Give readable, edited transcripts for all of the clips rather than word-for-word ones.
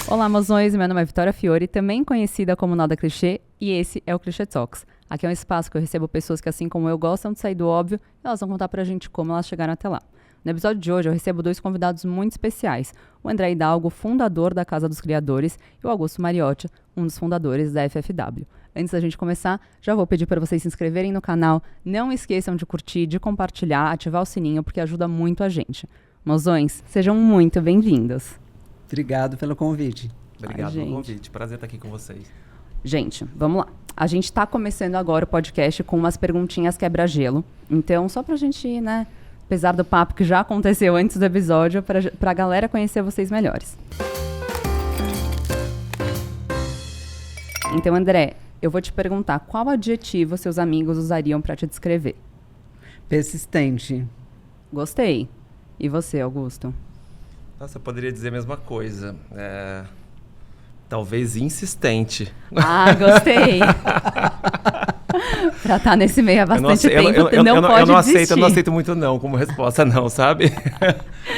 Olá, mozões, meu nome é Vitória Fiore, também conhecida como Nada Clichê, e esse é o Clichê Talks. Aqui é um espaço que eu recebo pessoas que, assim como eu, gostam de sair do óbvio e elas vão contar pra gente como elas chegaram até lá. No episódio de hoje, eu recebo dois convidados muito especiais, o André Hidalgo, fundador da Casa dos Criadores, e o Augusto Mariotti, um dos fundadores da FFW. Antes da gente começar, já vou pedir para vocês se inscreverem no canal, não esqueçam de curtir, de compartilhar, ativar o sininho, porque ajuda muito a gente. Mozões, sejam muito bem-vindos. Obrigado pelo convite. Obrigado pelo convite. Prazer estar aqui com vocês. Gente, vamos lá. A gente está começando agora o podcast com umas perguntinhas quebra-gelo. Então, só pra gente, né, apesar do papo que já aconteceu antes do episódio, pra galera conhecer vocês melhores. Então, André, eu vou te perguntar, qual adjetivo seus amigos usariam pra te descrever? Persistente. Gostei. E você, Augusto? Nossa, eu poderia dizer a mesma coisa. Talvez insistente. Ah, gostei. Pra estar nesse meio há bastante tempo, não pode desistir. Eu não aceito muito não como resposta não, sabe?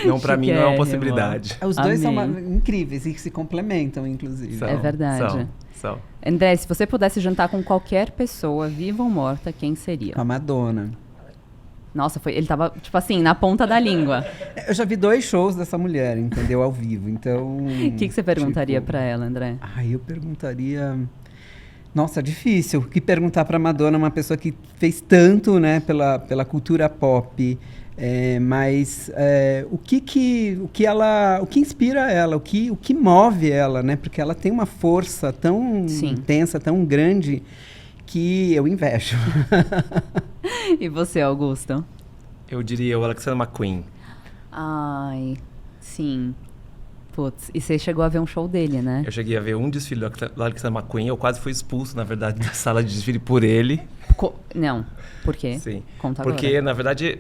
Não, pra mim não é uma possibilidade. Os dois são incríveis e que se complementam, inclusive. É verdade. São. André, se você pudesse jantar com qualquer pessoa, viva ou morta, quem seria? Com a Madonna. Nossa, ele tava, tipo assim, na ponta da língua. Eu já vi 2 shows dessa mulher, entendeu? Ao vivo, então... O que você perguntaria pra ela, André? Eu perguntaria... Nossa, difícil. O que perguntar pra Madonna, uma pessoa que fez tanto, né, pela cultura pop, mas o que inspira ela, o que move ela, né? Porque ela tem uma força tão intensa, tão grande, que eu invejo. E você, Augusto? Eu diria o Alexander McQueen. Ai, sim. Putz, e você chegou a ver um show dele, né? Eu cheguei a ver um desfile do Alexander McQueen. Eu quase fui expulso, na verdade, da sala de desfile por ele. Não, por quê? Sim, conta porque, agora. Na verdade,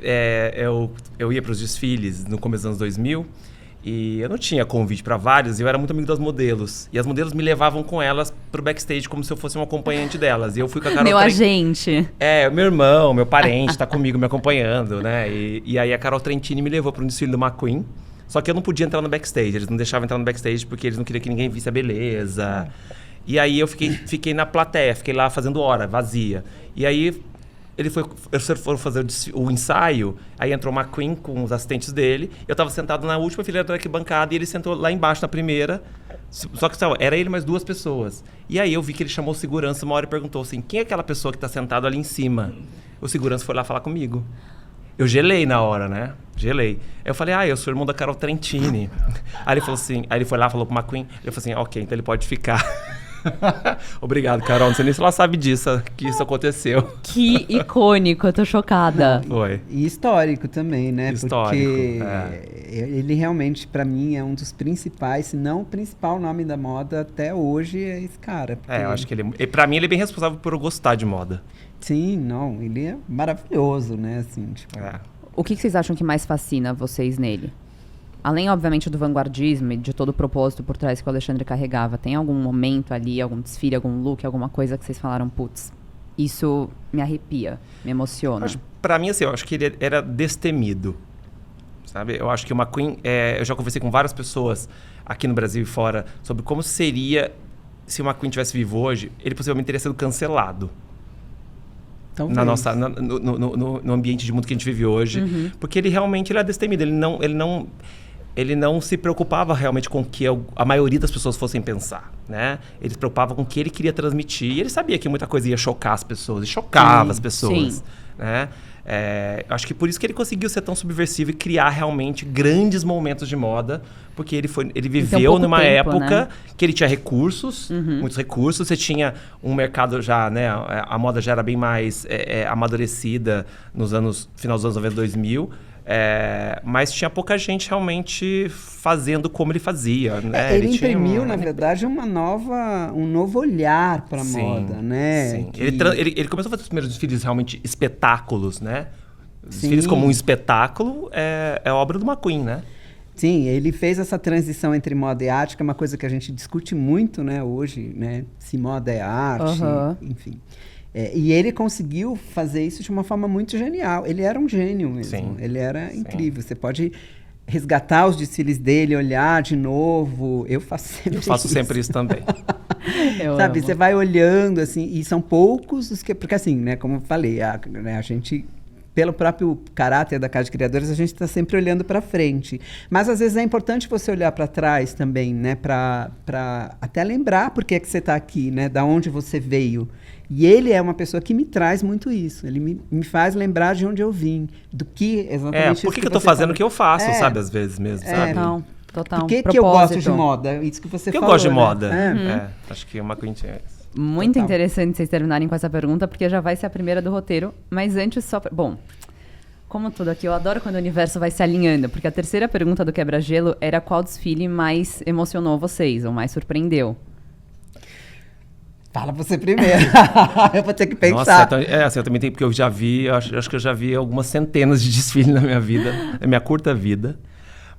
eu ia para os desfiles no começo dos anos 2000 e eu não tinha convite para vários e eu era muito amigo das modelos. E as modelos me levavam com elas pro backstage como se eu fosse um acompanhante delas. E eu fui com a Carol... agente. Meu irmão, meu parente tá comigo me acompanhando, né? E aí a Carol Trentini me levou para um desfile do McQueen. Só que eu não podia entrar no backstage. Eles não deixavam entrar no backstage porque eles não queriam que ninguém visse a beleza. E aí eu fiquei na plateia, fiquei lá fazendo hora, vazia. E aí eles foram fazer o ensaio, aí entrou o McQueen com os assistentes dele. Eu tava sentado na última fileira da arquibancada e ele sentou lá embaixo na primeira. Só que era ele mais 2 pessoas. E aí eu vi que ele chamou o segurança uma hora e perguntou assim, quem é aquela pessoa que tá sentado ali em cima? O segurança foi lá falar comigo. Eu gelei na hora, né? Gelei. Aí eu falei, eu sou irmão da Carol Trentini. Aí ele falou assim, aí ele foi lá, falou pro McQueen, ele falou assim, ok, então ele pode ficar. Obrigado, Carol. Não sei nem se ela sabe disso, que isso aconteceu. Que icônico, eu tô chocada. Foi. E histórico também, né? Histórico, porque ele realmente, pra mim, é um dos principais, se não o principal nome da moda até hoje, é esse cara. Porque... eu acho que pra mim ele é bem responsável por eu gostar de moda. Sim, não, ele é maravilhoso, né? Assim, tipo... O que vocês acham que mais fascina vocês nele? Além, obviamente, do vanguardismo e de todo o propósito por trás que o Alexandre carregava, tem algum momento ali, algum desfile, algum look, alguma coisa que vocês falaram, putz, isso me arrepia, me emociona? Pra mim, assim, eu acho que ele era destemido, sabe? Eu acho que o McQueen, eu já conversei com várias pessoas aqui no Brasil e fora sobre como seria se o McQueen tivesse vivo hoje, ele possivelmente teria sido cancelado. No ambiente de mundo que a gente vive hoje, porque ele realmente era destemido, ele não se preocupava realmente com o que a maioria das pessoas fossem pensar, né? Ele se preocupava com o que ele queria transmitir e ele sabia que muita coisa ia chocar as pessoas, e chocava as pessoas, né? Eu acho que por isso que ele conseguiu ser tão subversivo e criar realmente grandes momentos de moda, porque ele viveu numa época, né, que ele tinha recursos, muitos recursos, você tinha um mercado já, né, a moda já era bem mais amadurecida final dos anos 90, 2000, mas tinha pouca gente realmente fazendo como ele fazia, né? Ele imprimiu, na verdade, um novo olhar para a moda, né? Sim. Ele começou a fazer os primeiros desfiles realmente espetáculos, né? Desfiles como um espetáculo é obra do McQueen, né? Sim, ele fez essa transição entre moda e arte, que é uma coisa que a gente discute muito, né, hoje, né? Se moda é arte, enfim. E ele conseguiu fazer isso de uma forma muito genial. Ele era um gênio mesmo. Sim, ele era incrível. Você pode resgatar os desfiles dele, olhar de novo. Eu faço sempre isso também. Sabe, você vai olhando, assim, e são poucos os que... Porque assim, né, como eu falei, a gente... Pelo próprio caráter da Casa de Criadores, a gente está sempre olhando para frente. Mas, às vezes, é importante você olhar para trás também, né? Para até lembrar por que você está aqui, né? Da onde você veio. E ele é uma pessoa que me traz muito isso. Ele me faz lembrar de onde eu vim. Do que exatamente por que eu estou fazendo o que eu faço, sabe? Às vezes mesmo, sabe? Total. Por que eu gosto de moda? Isso que você falou, eu gosto de moda. Acho que uma coisa é isso. Muito interessante vocês terminarem com essa pergunta, porque já vai ser a primeira do roteiro. Mas antes, Bom, como tudo aqui, eu adoro quando o universo vai se alinhando, porque a terceira pergunta do Quebra-Gelo era qual desfile mais emocionou vocês, ou mais surpreendeu? Fala você primeiro. Eu vou ter que pensar. Nossa, eu também tenho, porque eu já vi, acho que eu já vi algumas centenas de desfiles na minha vida, na minha curta vida.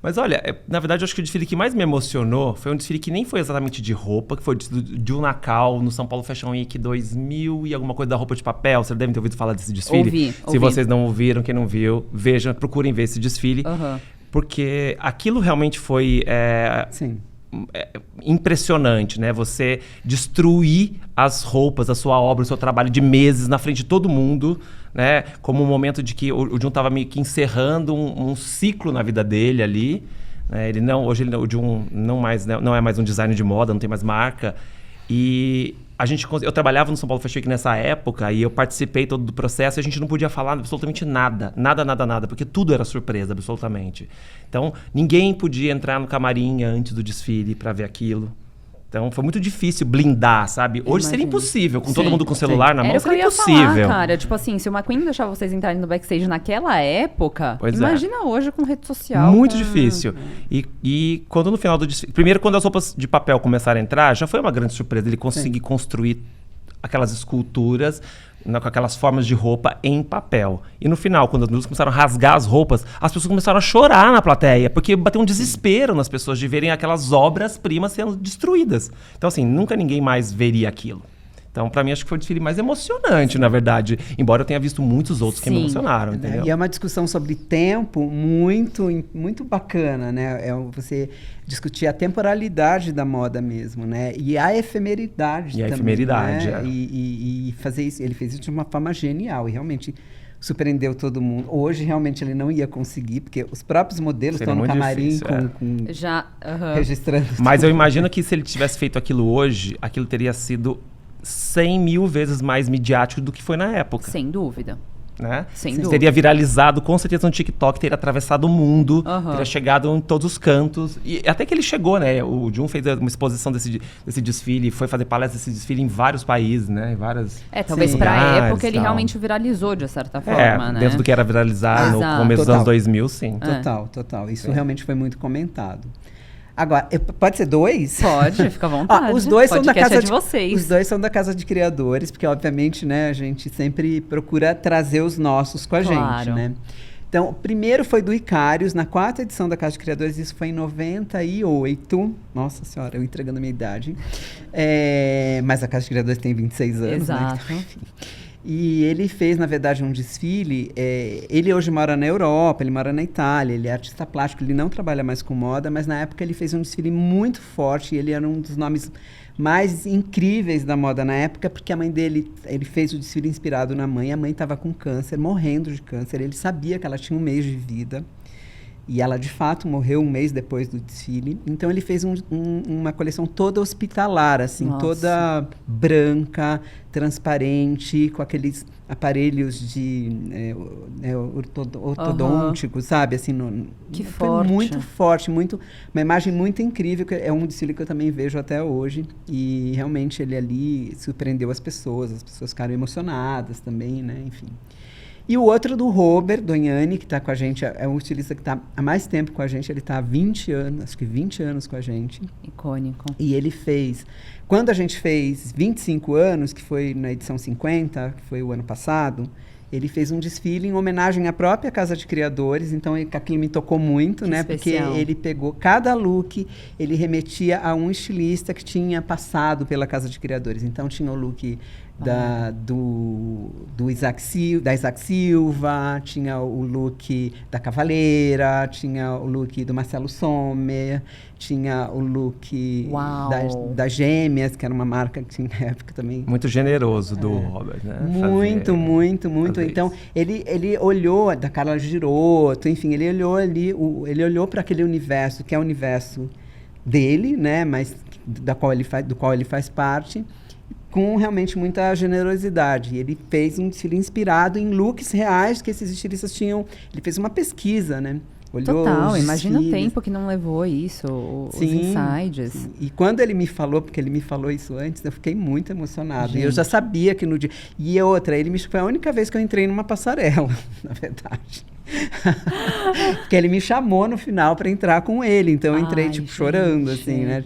Mas olha, na verdade, eu acho que o desfile que mais me emocionou foi um desfile que nem foi exatamente de roupa, que foi de Unacal, no São Paulo Fashion Week 2000 e alguma coisa da roupa de papel. Vocês devem ter ouvido falar desse desfile. Ouvi. Se vocês não ouviram, quem não viu, vejam, procurem ver esse desfile. Porque aquilo realmente foi... impressionante, né? Você destruir as roupas, a sua obra, o seu trabalho de meses na frente de todo mundo, né? Como um momento de que o Jun estava meio que encerrando um ciclo na vida dele ali, né? O Jun não é mais um designer de moda, não tem mais marca. E eu trabalhava no São Paulo Fashion Week nessa época e eu participei todo do processo e a gente não podia falar absolutamente nada, porque tudo era surpresa, absolutamente. Então, ninguém podia entrar no camarim antes do desfile para ver aquilo. Então, foi muito difícil blindar, sabe? Hoje seria impossível, com todo mundo com o celular na mão, seria impossível. Falar, cara. Tipo assim, se o McQueen deixava vocês entrarem no backstage naquela época, imagina hoje com rede social. Muito difícil. E quando no final do desfile... Primeiro, quando as roupas de papel começaram a entrar, já foi uma grande surpresa. Ele conseguir construir aquelas esculturas com aquelas formas de roupa em papel. E no final, quando as luzes começaram a rasgar as roupas, as pessoas começaram a chorar na plateia, porque bateu um desespero nas pessoas de verem aquelas obras-primas sendo destruídas. Então, assim, nunca ninguém mais veria aquilo. Então, pra mim, acho que foi o desfile mais emocionante, na verdade. Embora eu tenha visto muitos outros que me emocionaram, entendeu? E é uma discussão sobre tempo muito, muito bacana, né? Você discutir a temporalidade da moda mesmo, né? E a efemeridade também. Né? E fazer isso. Ele fez isso de uma forma genial e realmente surpreendeu todo mundo. Hoje, realmente, ele não ia conseguir, porque os próprios modelos estão no camarim registrando. Mas eu imagino que se ele tivesse feito aquilo hoje, aquilo teria sido 100 mil vezes mais midiático do que foi na época. Sem dúvida. Né? Sem dúvida. Teria viralizado com certeza no TikTok, teria atravessado o mundo, teria chegado em todos os cantos. E até que ele chegou, né? O Jun fez uma exposição desse desfile, foi fazer palestras desse desfile em vários países, né? Talvez pra época ele realmente viralizou de certa forma, né? Dentro do que era viralizar no começo dos anos 2000, sim. Total. Isso realmente foi muito comentado. Agora, pode ser dois? Pode, fica à vontade. Os dois são da casa de vocês. Os dois são da Casa de Criadores, porque obviamente, né, a gente sempre procura trazer os nossos com a gente, né? Então, o primeiro foi do Icarius, na 4ª edição da Casa de Criadores, isso foi em 98. Nossa senhora, eu entregando a minha idade. Mas a Casa de Criadores tem 26 anos, Exato. né? Então, enfim. E ele fez, na verdade, um desfile. Ele hoje mora na Europa, ele mora na Itália, ele é artista plástico, ele não trabalha mais com moda, mas na época ele fez um desfile muito forte e ele era um dos nomes mais incríveis da moda na época, porque a mãe dele, ele fez o desfile inspirado na mãe, a mãe estava com câncer, morrendo de câncer, ele sabia que ela tinha um mês de vida. E ela, de fato, morreu um mês depois do desfile. Então, ele fez uma coleção toda hospitalar, assim, toda branca, transparente, com aqueles aparelhos de ortodônticos, sabe? Assim, que foi forte. muito forte, uma imagem muito incrível, que é um desfile que eu também vejo até hoje. E, realmente, ele ali surpreendeu as pessoas ficaram emocionadas também, né? Enfim. E o outro do Robert Dognani, que está com a gente, é um estilista que está há mais tempo com a gente, ele está há 20 anos, acho que 20 anos com a gente. Icônico. E ele fez, quando a gente fez 25 anos, que foi na edição 50, que foi o ano passado, ele fez um desfile em homenagem à própria Casa de Criadores, então aquilo me tocou muito, né? Especial. Porque ele pegou cada look, ele remetia a um estilista que tinha passado pela Casa de Criadores. Então tinha o look do Isaac Silva, tinha o look da Cavaleira, tinha o look do Marcelo Sommer, tinha o look das Gêmeas, que era uma marca que tinha na época também. Muito generoso do Robert, né? Muito. Então, ele olhou, da Carla Giroto, enfim, ele olhou ali, ele olhou para aquele universo, que é o universo dele, né? Mas do qual ele faz parte, com realmente muita generosidade. Ele fez um desfile inspirado em looks reais que esses estilistas tinham. Ele fez uma pesquisa, né? Olhou Total, os imagina o desfiles. tempo que não levou isso, os insights. Sim. E quando ele me falou, porque ele me falou isso antes, eu fiquei muito emocionada. Gente. E eu já sabia que no dia... E outra, foi a única vez que eu entrei numa passarela, na verdade. Porque ele me chamou no final para entrar com ele. Então eu entrei, chorando, assim, né?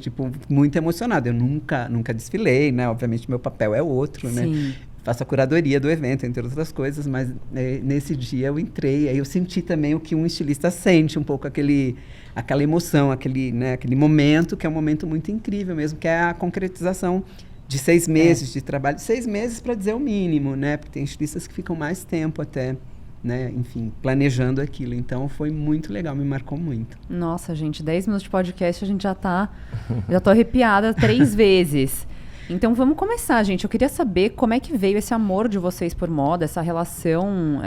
Muito emocionada. Eu nunca desfilei, né? Obviamente, meu papel é outro, Sim. né? Faço a curadoria do evento, entre outras coisas, mas nesse dia eu entrei, aí eu senti também o que um estilista sente, um pouco aquela emoção, aquele momento, que é um momento muito incrível mesmo, que é a concretização de 6 meses de trabalho. 6 meses para dizer o mínimo, né? Porque tem estilistas que ficam mais tempo até, né? Enfim, planejando aquilo. Então foi muito legal, me marcou muito. Nossa, gente, 10 minutos de podcast, a gente já tô arrepiada 3 vezes. Então vamos começar, gente. Eu queria saber como é que veio esse amor de vocês por moda, essa relação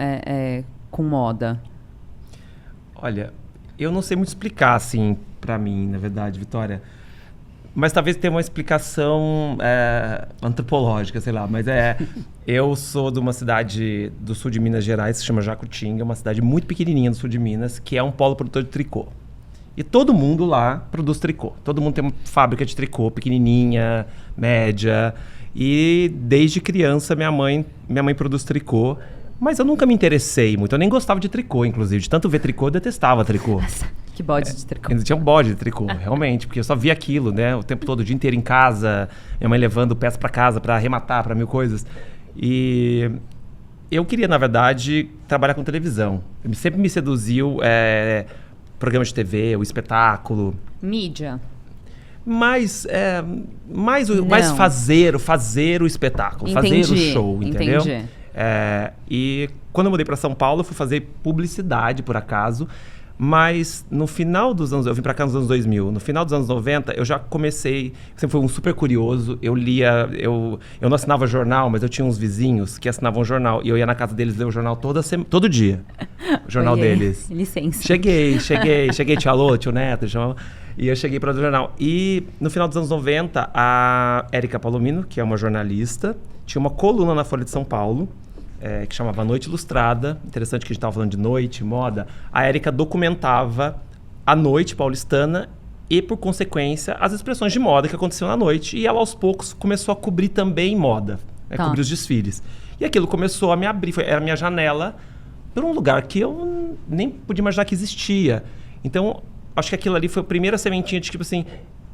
com moda. Olha, eu não sei muito explicar, assim, pra mim, na verdade, Vitória. Mas talvez tenha uma explicação antropológica, sei lá. Mas eu sou de uma cidade do sul de Minas Gerais, que se chama Jacutinga, uma cidade muito pequenininha do sul de Minas, que é um polo produtor de tricô. E todo mundo lá produz tricô. Todo mundo tem uma fábrica de tricô, pequenininha, média. E desde criança minha mãe produz tricô. Mas eu nunca me interessei muito. Eu nem gostava de tricô, inclusive. De tanto ver tricô, eu detestava tricô. Nossa, que bode de tricô. Ainda tinha um bode de tricô, realmente. Porque eu só via aquilo, né? O tempo todo, o dia inteiro em casa. Minha mãe levando peça para casa para arrematar, para 1000 coisas. E eu queria, na verdade, trabalhar com televisão. Sempre me seduziu... programa de TV, o espetáculo. Mídia. Mais fazer o espetáculo, Entendi, fazer o show, entendeu? Entendi. E quando eu mudei para São Paulo, eu fui fazer publicidade, por acaso. Mas no final dos anos... Eu vim para cá nos anos 2000. No final dos anos 90, eu já comecei... Sempre fui um super curioso. Eu lia... Eu não assinava jornal, mas eu tinha uns vizinhos que assinavam jornal. E eu ia na casa deles ler o jornal todo dia. O jornal deles. Licença. Cheguei, tio Alô, tio Neto, chamava. E eu cheguei para o jornal. E no final dos anos 90, a Érica Palomino, que é uma jornalista, tinha uma coluna na Folha de São Paulo, que chamava Noite Ilustrada. Interessante que a gente estava falando de noite, moda. A Érica documentava a noite paulistana e, por consequência, as expressões de moda que aconteciam na noite. E ela, aos poucos, começou a cobrir também moda, cobrir os desfiles. E aquilo começou a me abrir, era a minha janela para um lugar que eu nem podia imaginar que existia. Então, acho que aquilo ali foi a primeira sementinha de tipo assim,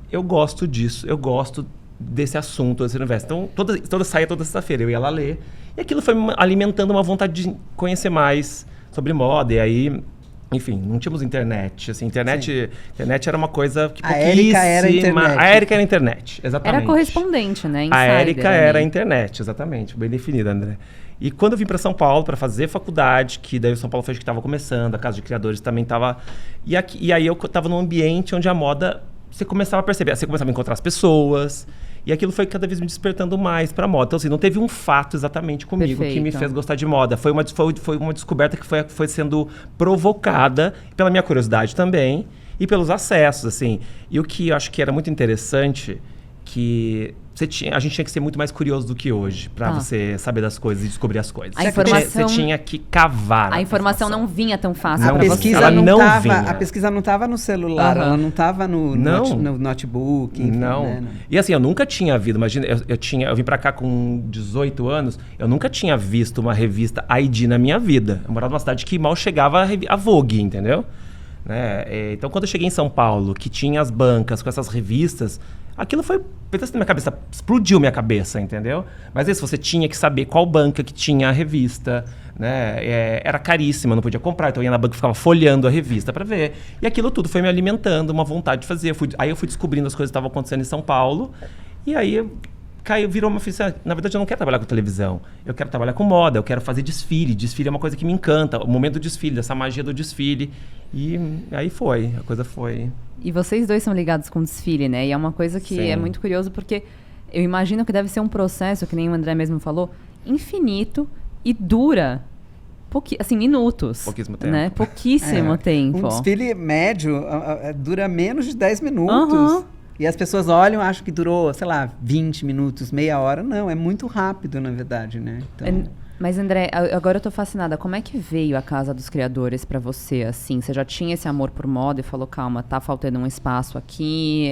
eu gosto disso, eu gosto desse assunto, desse universo. Então, saía toda sexta-feira, eu ia lá ler. E aquilo foi alimentando uma vontade de conhecer mais sobre moda. E aí, enfim, não tínhamos internet. Assim, internet era uma coisa que pouquíssima... A Érica era a internet. A Érica era a internet, exatamente. Era correspondente, né? Insider, a Érica ali. era a internet, exatamente. Bem definida, André. E quando eu vim para São Paulo para fazer faculdade, que daí o São Paulo foi que estava começando, a Casa de Criadores também estava... E aí eu estava num ambiente onde a moda... Você começava a perceber, você começava a encontrar as pessoas... E aquilo foi cada vez me despertando mais para moda. Então, assim, não teve um fato exatamente comigo que me fez gostar de moda. Foi uma descoberta que foi sendo provocada pela minha curiosidade também e pelos acessos, assim. E o que eu acho que era muito interessante, que a gente tinha que ser muito mais curioso do que hoje para você saber das coisas e descobrir as coisas. Você tinha que cavar. A informação não vinha tão fácil para você. A pesquisa não estava no celular, ela não estava no notebook. Enfim, não. Né? E assim, eu nunca tinha visto, imagina, eu vim para cá com 18 anos, eu nunca tinha visto uma revista ID na minha vida. Eu morava numa cidade que mal chegava a Vogue, entendeu? Né? Então, quando eu cheguei em São Paulo, que tinha as bancas com essas revistas, aquilo foi na minha cabeça, explodiu minha cabeça, entendeu? Mas isso, você tinha que saber qual banca que tinha a revista, né? Era caríssima, não podia comprar, então eu ia na banca e ficava folheando a revista para ver. E aquilo tudo foi me alimentando, uma vontade de fazer. Aí eu fui descobrindo as coisas que estavam acontecendo em São Paulo, e aí virou uma felicidade. Na verdade, eu não quero trabalhar com televisão. Eu quero trabalhar com moda, eu quero fazer desfile. Desfile é uma coisa que me encanta. O momento do desfile, dessa magia do desfile. E aí a coisa foi... E vocês dois são ligados com desfile, né? E é uma coisa que Sim. é muito curioso, porque eu imagino que deve ser um processo, que nem o André mesmo falou, infinito e dura minutos. Pouquíssimo tempo. Né? Pouquíssimo tempo. Um desfile médio dura menos de 10 minutos. Uhum. E as pessoas olham e acham que durou, sei lá, 20 minutos, meia hora. Não, é muito rápido, na verdade, né? Então... Mas, André, agora eu tô fascinada. Como é que veio a Casa dos Criadores pra você, assim? Você já tinha esse amor por moda e falou, calma, tá faltando um espaço aqui,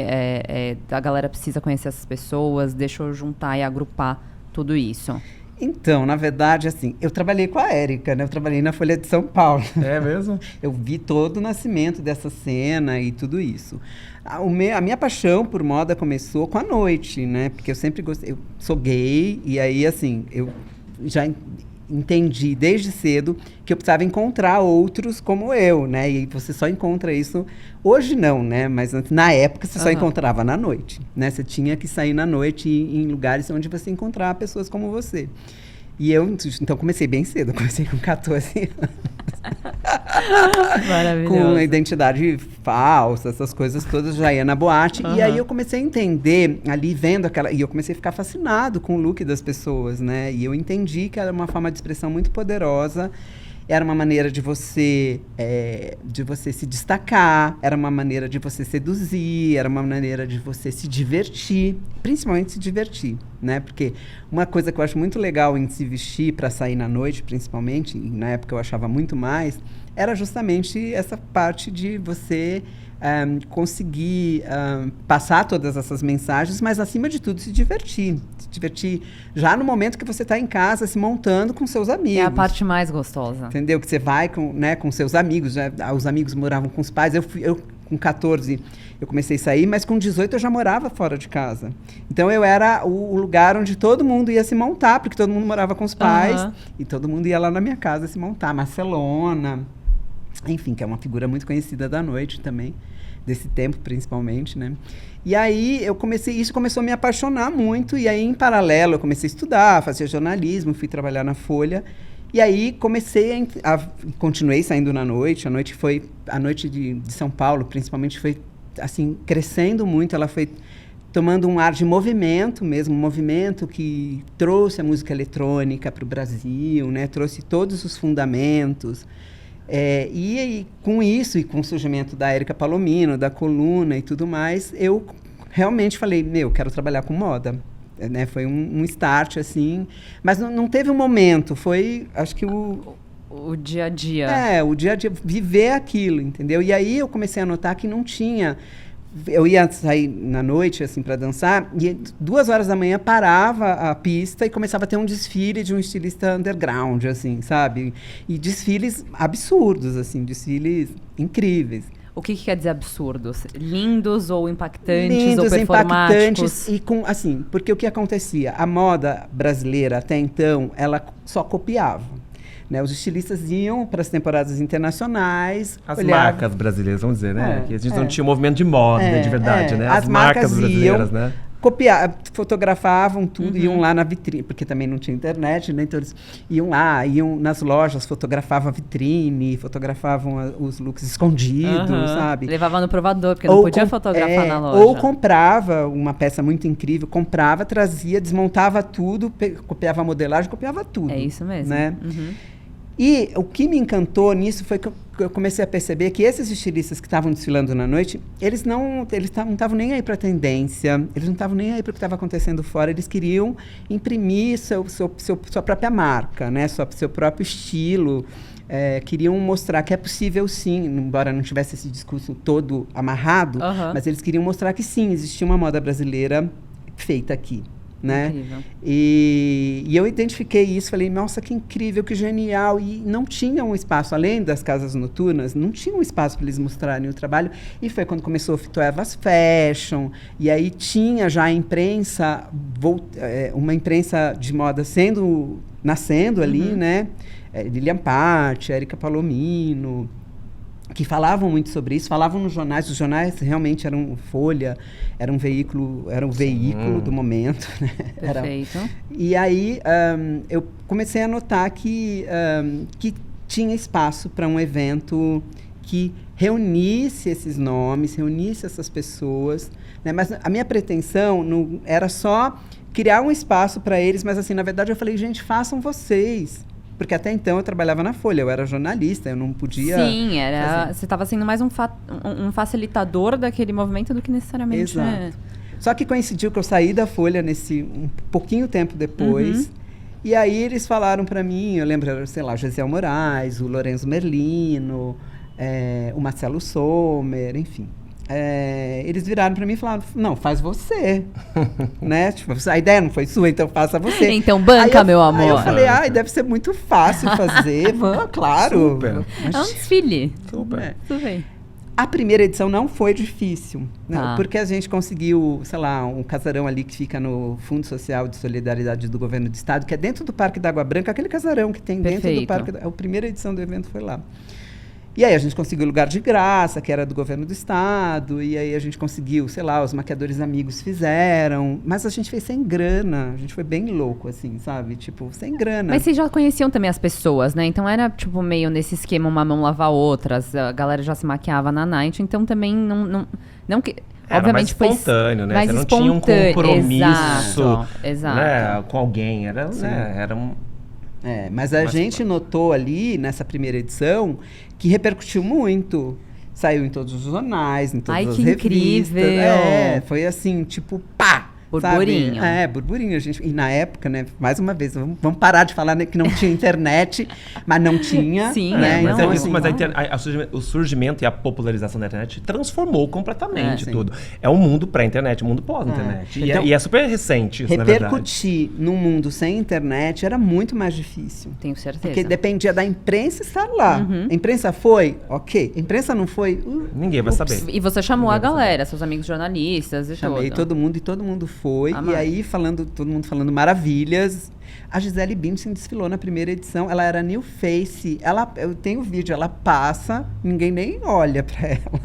a galera precisa conhecer essas pessoas, deixa eu juntar e agrupar tudo isso. Então, na verdade, assim, eu trabalhei com a Érica, né? Eu trabalhei na Folha de São Paulo. É mesmo? Eu vi todo o nascimento dessa cena e tudo isso. A minha paixão por moda começou com a noite, né? Porque eu sempre gostei... Eu sou gay e aí, assim, eu já entendi desde cedo que eu precisava encontrar outros como eu, né? E você só encontra isso... Hoje não, né? Mas na época você só encontrava na noite, né? Você tinha que sair na noite em lugares onde você encontrava pessoas como você. E eu, então, comecei bem cedo. Comecei com 14 anos. Maravilhoso. Com identidade falsa, essas coisas todas, já ia na boate. E aí eu comecei a entender, ali vendo aquela... E eu comecei a ficar fascinado com o look das pessoas, né? E eu entendi que era uma forma de expressão muito poderosa. Era uma maneira de você se destacar, era uma maneira de você seduzir, era uma maneira de você se divertir, principalmente se divertir, né? Porque uma coisa que eu acho muito legal em se vestir para sair na noite, principalmente, e na época eu achava muito mais, era justamente essa parte de você conseguir passar todas essas mensagens, mas acima de tudo se divertir. Se divertir já no momento que você está em casa, se montando com seus amigos. É a parte mais gostosa. Entendeu? Que você vai com seus amigos. Né? Os amigos moravam com os pais. Eu com 14, eu comecei a sair, mas com 18 eu já morava fora de casa. Então eu era o lugar onde todo mundo ia se montar, porque todo mundo morava com os pais. E todo mundo ia lá na minha casa se montar. Marcelona, enfim, que é uma figura muito conhecida da noite também. Desse tempo, principalmente, né? E aí, isso começou a me apaixonar muito, e aí, em paralelo, eu comecei a estudar, fazer jornalismo, fui trabalhar na Folha, e aí continuei saindo na noite, a noite de São Paulo, principalmente, foi, assim, crescendo muito, ela foi tomando um ar de movimento mesmo, um movimento que trouxe a música eletrônica para o Brasil, né? Trouxe todos os fundamentos. E com isso, e com o surgimento da Érica Palomino, da Coluna e tudo mais, eu realmente falei, quero trabalhar com moda. Né? Foi um start, assim, mas não teve um momento, foi, acho que o dia a dia. O dia a dia, viver aquilo, entendeu? E aí eu comecei a notar que não tinha... Eu ia sair na noite, assim, para dançar, e 2 horas da manhã parava a pista e começava a ter um desfile de um estilista underground, assim, sabe? E desfiles absurdos, assim, desfiles incríveis. O que quer dizer absurdos? Lindos ou impactantes Lindos, ou performáticos? impactantes e assim, porque o que acontecia? A moda brasileira, até então, ela só copiava. Né, os estilistas iam para as temporadas internacionais. As marcas brasileiras, vamos dizer, né? Que a gente não tinha um movimento de moda, de verdade, né? As marcas brasileiras, né? Fotografavam tudo, iam lá na vitrine, porque também não tinha internet, né? Então eles iam lá, iam nas lojas, fotografavam a vitrine, fotografavam os looks escondidos, sabe? Levava no provador, porque não podia fotografar na loja. Ou comprava uma peça muito incrível, trazia, desmontava tudo, copiava a modelagem, copiava tudo. É isso mesmo. Né? E o que me encantou nisso foi que eu comecei a perceber que esses estilistas que estavam desfilando na noite, eles não estavam nem aí para a tendência, eles não estavam nem aí para o que estava acontecendo fora, eles queriam imprimir sua própria marca, né? Seu próprio estilo, queriam mostrar que é possível sim, embora não tivesse esse discurso todo amarrado, mas eles queriam mostrar que sim, existia uma moda brasileira feita aqui. Né? E eu identifiquei isso, falei, nossa, que incrível, que genial. E não tinha um espaço, além das casas noturnas, não tinha um espaço para eles mostrarem o trabalho. E foi quando começou o Fitoevas Fashion, e aí tinha já a imprensa, uma imprensa de moda nascendo ali, né? Lilian Patti, Érica Palomino, que falavam muito sobre isso, falavam nos jornais. Os jornais realmente eram Folha, era o veículo do momento, né? Perfeito. E aí eu comecei a notar que tinha espaço para um evento que reunisse esses nomes, reunisse essas pessoas, né? Mas a minha pretensão não era só criar um espaço para eles, mas assim, na verdade eu falei, gente, façam vocês. Porque até então eu trabalhava na Folha, eu era jornalista, eu não podia... Sim, você estava sendo mais um facilitador daquele movimento do que necessariamente... Exato. Só que coincidiu que eu saí da Folha um pouquinho tempo depois, e aí eles falaram para mim, eu lembro, sei lá, o Gesiel Moraes, o Lorenzo Merlino, o Marcelo Sommer, enfim. Eles viraram para mim e falaram, não, faz você, né? Tipo, a ideia não foi sua, então faça você. Então banca, meu amor. Aí eu falei, deve ser muito fácil fazer. Claro. Super. É um desfile. Super. Tudo bem. A primeira edição não foi difícil, né? Tá. Porque a gente conseguiu, sei lá, um casarão ali que fica no Fundo Social de Solidariedade do Governo do Estado, que é dentro do Parque da Água Branca, aquele casarão que tem dentro do Parque. A primeira edição do evento foi lá. E aí a gente conseguiu lugar de graça, que era do Governo do Estado, e aí a gente conseguiu, sei lá, os maquiadores amigos fizeram, mas a gente fez sem grana, a gente foi bem louco, assim, sabe? Tipo, sem grana. Mas vocês já conheciam também as pessoas, né? Então era, tipo, meio nesse esquema, uma mão lava a outra, a galera já se maquiava na night, então também não que... Era obviamente mais espontâneo, né? Mais você não tinha um compromisso exato. Né, com alguém, era um... Mas a gente notou ali, nessa primeira edição, que repercutiu muito. Saiu em todos os jornais, em todas as revistas. Incrível! Foi assim, tipo, pá! Burburinho. Sabe? Burburinho. E na época, né, mais uma vez, vamos parar de falar, né, que não tinha internet, mas não tinha. Sim, né? Mas, então, assim, o surgimento e a popularização da internet transformou completamente tudo. É um mundo pré-internet, um mundo pós-internet. Então, e é super recente isso, na verdade. Repercutir num mundo sem internet era muito mais difícil. Tenho certeza. Porque dependia da imprensa estar lá. A imprensa foi? Ok. A imprensa não foi? Ninguém vai saber. E você chamou a galera, seus amigos jornalistas e Chamei todo mundo e todo mundo foi. E aí, todo mundo falando maravilhas. A Gisele Bündchen desfilou na primeira edição. Ela era new face. Eu tenho o vídeo, ela passa, ninguém nem olha pra ela.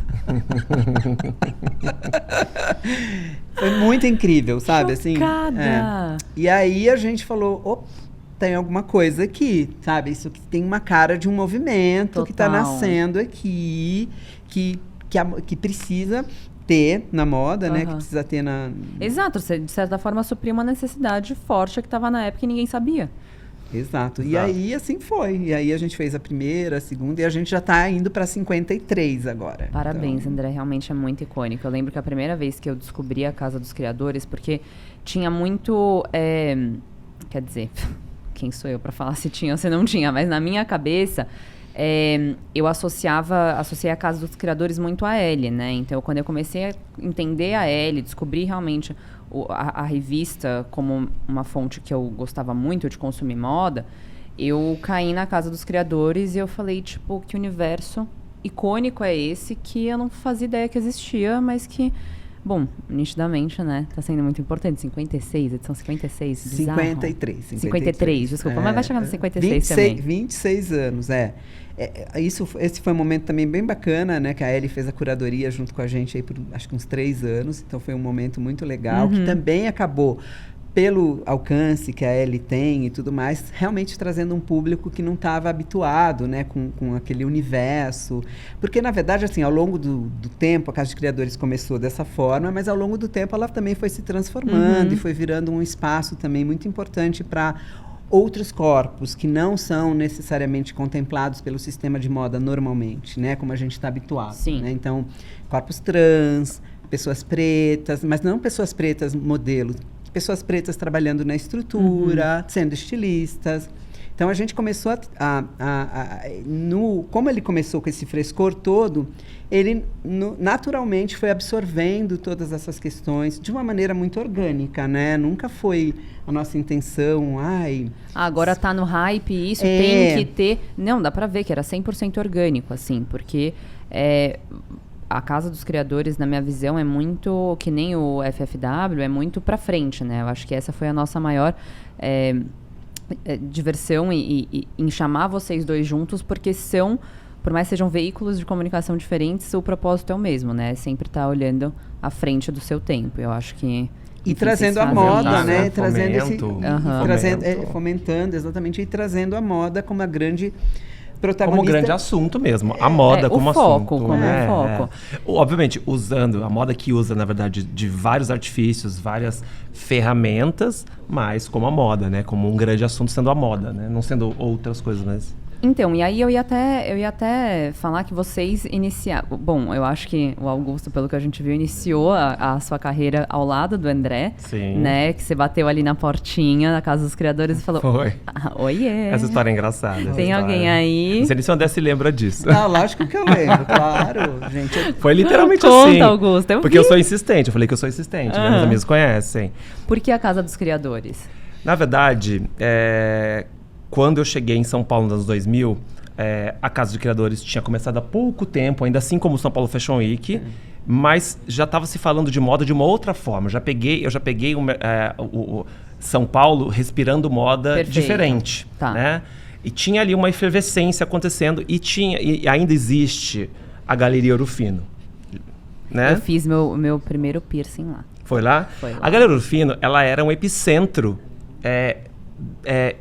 Foi muito incrível, sabe? Chocada. E aí a gente falou, tem alguma coisa aqui, sabe? Isso que tem uma cara de um movimento que está nascendo aqui, que precisa ter na moda, né? Que precisa ter na... Exato, você, de certa forma, supriu uma necessidade forte que estava na época e ninguém sabia. Exato. E aí, assim foi. E aí a gente fez a primeira, a segunda, e a gente já está indo para 53 agora. Parabéns, então... André. Realmente é muito icônico. Eu lembro que a primeira vez que eu descobri a Casa dos Criadores, porque tinha muito... quer dizer, quem sou eu para falar se tinha ou se não tinha? Mas na minha cabeça... eu associei a Casa dos Criadores muito à Elle, né? Então, quando eu comecei a entender a Elle, descobri realmente a revista como uma fonte que eu gostava muito de consumir moda, eu caí na Casa dos Criadores e eu falei, tipo, que universo icônico é esse que eu não fazia ideia que existia, mas que... Bom, nitidamente, né? Tá sendo muito importante. 56, edição 56. 53, desculpa. Mas vai chegar no 56 também. 26 anos, esse foi um momento também bem bacana, né? Que a Elle fez a curadoria junto com a gente aí por, acho que uns 3 anos. Então, foi um momento muito legal, que também acabou, pelo alcance que a Elle tem e tudo mais, realmente trazendo um público que não estava habituado, né, com aquele universo. Porque, na verdade, assim, ao longo do tempo, a Casa de Criadores começou dessa forma, mas ao longo do tempo ela também foi se transformando e foi virando um espaço também muito importante para outros corpos que não são necessariamente contemplados pelo sistema de moda normalmente, né, como a gente está habituado. Sim. Né? Então, corpos trans, pessoas pretas, mas não pessoas pretas modelo, pessoas pretas trabalhando na estrutura, sendo estilistas. Então, a gente começou como ele começou com esse frescor todo, ele naturalmente foi absorvendo todas essas questões de uma maneira muito orgânica, né? Nunca foi a nossa intenção, agora tá no hype, isso tem que ter... Não, dá pra ver que era 100% orgânico, assim, porque... a Casa dos Criadores, na minha visão, é muito, que nem o FFW, é muito pra frente, né? Eu acho que essa foi a nossa maior diversão em chamar vocês dois juntos, porque são por mais que sejam veículos de comunicação diferentes, o propósito é o mesmo, né? Sempre estar olhando à frente do seu tempo. Eu acho que... E trazendo a moda, né? Fomentando, exatamente, e trazendo a moda como a grande protagonista. Como grande assunto mesmo. A moda como foco, assunto. como foco. Obviamente, usando, a moda que usa, na verdade, de vários artifícios, várias ferramentas, mas como a moda, né? Como um grande assunto sendo a moda, né? Não sendo outras coisas, mas... Então, e aí eu ia até falar que vocês iniciaram... Bom, eu acho que o Augusto, pelo que a gente viu, iniciou a sua carreira ao lado do André. Sim. Né? Que você bateu ali na portinha da Casa dos Criadores e falou... Foi. Oiê! Essa história é engraçada. Tem alguém aí? Não sei nem se o André se lembra disso. Ah, lógico que eu lembro, claro. Gente, Foi literalmente Conta, assim. Augusto, porque eu sou insistente. Eu falei que eu sou insistente. Meus amigos conhecem. Por que a Casa dos Criadores? Na verdade, quando eu cheguei em São Paulo nos anos 2000, a Casa de Criadores tinha começado há pouco tempo, ainda assim como o São Paulo Fashion Week, mas já estava se falando de moda de uma outra forma. Eu já peguei o São Paulo respirando moda diferente. Tá. Né? E tinha ali uma efervescência acontecendo e ainda existe a Galeria Ouro Fino. Né? Eu fiz meu primeiro piercing lá. Foi lá? Foi lá. A Galeria Ouro Fino, ela era um epicentro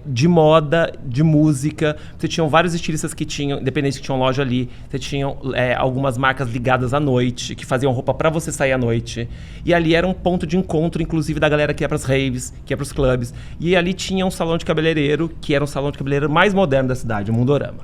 de moda, de música. Você tinha vários estilistas que tinham, independente que tinham loja ali. Você tinha algumas marcas ligadas à noite, que faziam roupa pra você sair à noite. E ali era um ponto de encontro, inclusive, da galera que ia pras raves, que ia pros clubes. E ali tinha um salão de cabeleireiro, que era o salão de cabeleireiro mais moderno da cidade, o Mundorama.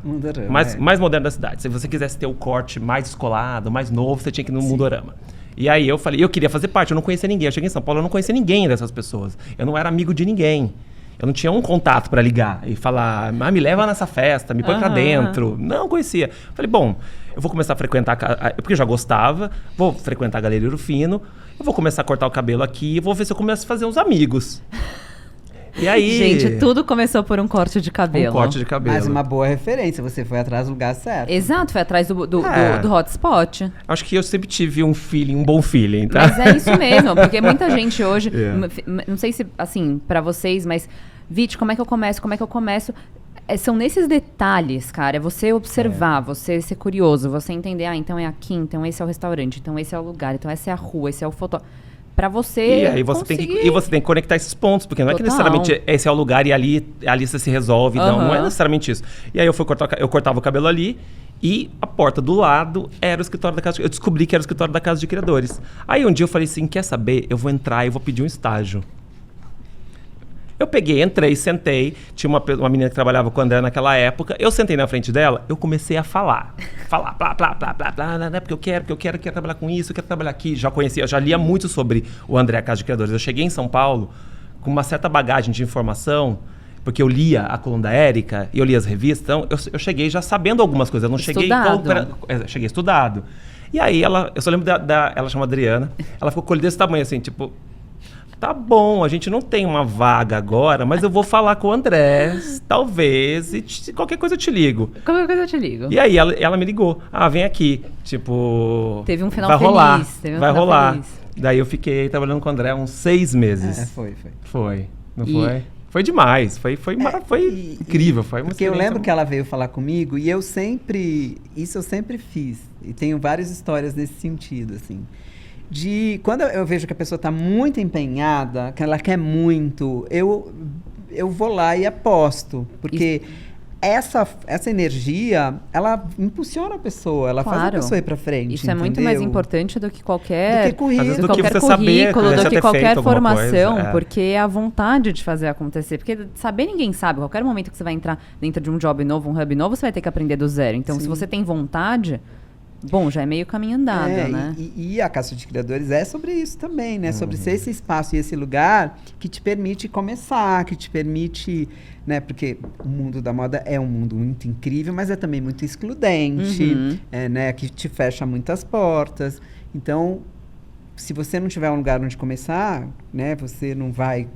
Mais moderno da cidade. Se você quisesse ter o corte mais descolado, mais novo, você tinha que ir no Mundorama. E aí eu falei, eu queria fazer parte, eu não conhecia ninguém. Eu cheguei em São Paulo, eu não conhecia ninguém dessas pessoas. Eu não era amigo de ninguém. Eu não tinha um contato para ligar e falar, me leva nessa festa, me põe pra dentro. Não conhecia. Falei, bom, eu vou começar a frequentar, porque eu já gostava, vou frequentar a Galeria Ouro Fino, eu vou começar a cortar o cabelo aqui e vou ver se eu começo a fazer uns amigos. E aí... Gente, tudo começou por um corte de cabelo. Um corte de cabelo. Mas uma boa referência, você foi atrás do lugar certo. Exato, foi atrás do hotspot. Acho que eu sempre tive um bom feeling, tá? Mas é isso mesmo, porque muita gente hoje, não sei se, assim, pra vocês, mas, Vit, como é que eu começo? São nesses detalhes, cara, é você observar, você ser curioso, você entender, então é aqui, então esse é o restaurante, então esse é o lugar, então essa é a rua, esse é o fotógrafo. Pra você. E aí você tem que conectar esses pontos, porque não é que necessariamente esse é o lugar e ali você se resolve. Não é necessariamente isso. E aí eu cortava o cabelo ali e a porta do lado era o escritório da Casa. Eu descobri que era o escritório da Casa de Criadores. Aí um dia eu falei assim, quer saber? Eu vou entrar e vou pedir um estágio. Eu peguei, entrei, sentei. Tinha uma menina que trabalhava com o André naquela época. Eu sentei na frente dela, eu comecei a falar. Falar, blá, blá, blá, blá, blá, né? Porque eu quero trabalhar com isso, eu quero trabalhar aqui. Já lia muito sobre o André, a Casa de Criadores. Eu cheguei em São Paulo com uma certa bagagem de informação, porque eu lia a coluna da Érica e eu lia as revistas. Então, eu cheguei já sabendo algumas coisas. Eu não cheguei... Cheguei estudado. E aí, eu só lembro ela chama Adriana. Ela ficou com ele desse tamanho, assim, tipo... Tá bom, a gente não tem uma vaga agora, mas eu vou falar com o André, talvez, e qualquer coisa eu te ligo. Qualquer coisa eu te ligo. E aí ela me ligou. Vem aqui. Tipo... Teve um final vai feliz. Rolar, teve um vai final rolar. Feliz. Daí eu fiquei trabalhando com o André uns 6 meses. Foi. Não foi? Foi demais. Foi incrível. Foi uma porque eu lembro que ela veio falar comigo e eu sempre fiz. E tenho várias histórias nesse sentido, assim. Quando eu vejo que a pessoa está muito empenhada, que ela quer muito, eu vou lá e aposto. Porque essa energia, ela impulsiona a pessoa, ela faz a pessoa ir para frente. Isso é muito mais importante do que qualquer currículo, do que qualquer formação, porque é a vontade de fazer acontecer. Porque saber ninguém sabe. Qualquer momento que você vai entrar dentro de um job novo, um hub novo, você vai ter que aprender do zero. Então, se você tem vontade... Bom, já é meio caminho andado, né? E a Casa de Criadores é sobre isso também, né? Sobre ser esse espaço e esse lugar que te permite começar, que te permite... né? Porque o mundo da moda é um mundo muito incrível, mas é também muito excludente, né? Que te fecha muitas portas. Então, se você não tiver um lugar onde começar, né? Você não vai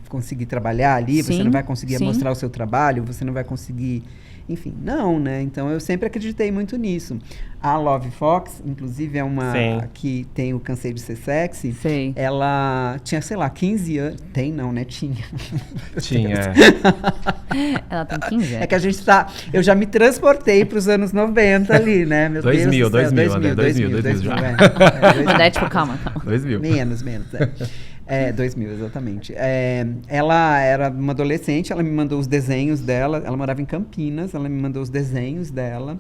conseguir trabalhar ali, você não vai conseguir mostrar o seu trabalho, você não vai conseguir... Enfim, não, né? Então eu sempre acreditei muito nisso. A Love Fox, inclusive, é uma que tem o Cansei de Ser Sexy. Sei. Ela tinha, sei lá, 15 anos. Tem não, né? Tinha. Ela tem 15 anos. É que a gente tá... Eu já me transportei para os anos 90 ali, né? Meu 2000 Deus do céu. 2000 já. André, tipo, calma. 2000. Menos. 2000, exatamente. Ela era uma adolescente, ela me mandou os desenhos dela. Ela morava em Campinas, ela me mandou os desenhos dela.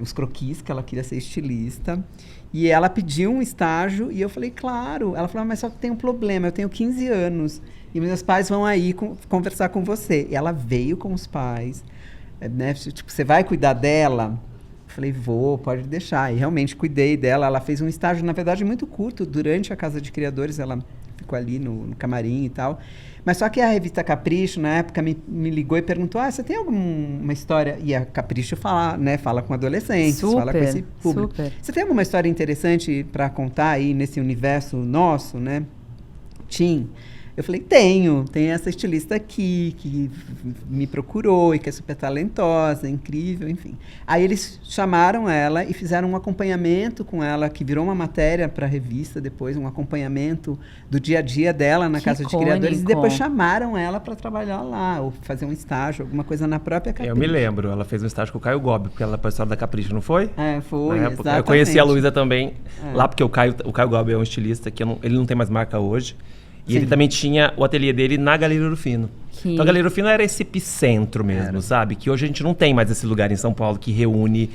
Os croquis, que ela queria ser estilista. E ela pediu um estágio e eu falei, claro. Ela falou, mas só que tem um problema, eu tenho 15 anos e meus pais vão aí conversar com você. E ela veio com os pais, né? Tipo, você vai cuidar dela? Eu falei, vou, pode deixar. E realmente cuidei dela. Ela fez um estágio, na verdade, muito curto. Durante a Casa de Criadores, ela ficou ali no camarim e tal. Mas só que a revista Capricho, na época, me ligou e perguntou, você tem alguma história? E a Capricho fala com adolescentes, fala com esse público. Super. Você tem alguma história interessante para contar aí nesse universo nosso, né? Tim? Eu falei, tem essa estilista aqui, que me procurou e que é super talentosa, incrível, enfim. Aí eles chamaram ela e fizeram um acompanhamento com ela, que virou uma matéria para a revista depois, um acompanhamento do dia a dia dela na Casa de Criadores. E depois chamaram ela para trabalhar lá, ou fazer um estágio, alguma coisa na própria Capricho. Eu me lembro, ela fez um estágio com o Caio Gobi, porque ela é professora da Capricho, não foi? Foi, exatamente. Eu conheci a Luísa também lá, porque o Caio Gobi é um estilista, que ele não tem mais marca hoje. E Sim. ele também tinha o ateliê dele na Galeria Rufino. Então a Galeria Rufino era esse epicentro mesmo, sabe? Que hoje a gente não tem mais esse lugar em São Paulo que reúne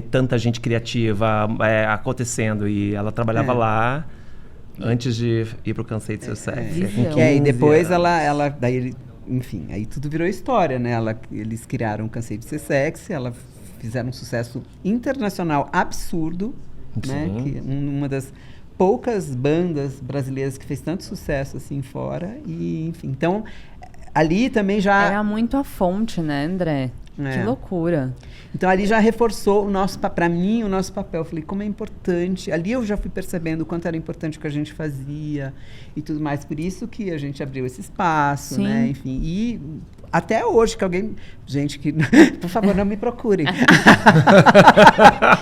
tanta gente criativa acontecendo. E ela trabalhava lá antes de ir pro Cansei de Ser Sexy. E depois enfim, aí tudo virou história, né? Eles criaram o Cansei de Ser Sexy, fizeram um sucesso internacional absurdo, né? Que uma das poucas bandas brasileiras que fez tanto sucesso assim fora. E, enfim, então, ali também já... Era muito a fonte, né, André? Que loucura. Então, ali já reforçou para mim, o nosso papel. Eu falei, como é importante. Ali eu já fui percebendo o quanto era importante o que a gente fazia e tudo mais. Por isso que a gente abriu esse espaço, Sim. né? Enfim, e até hoje que alguém... Gente, que por favor, não me procurem.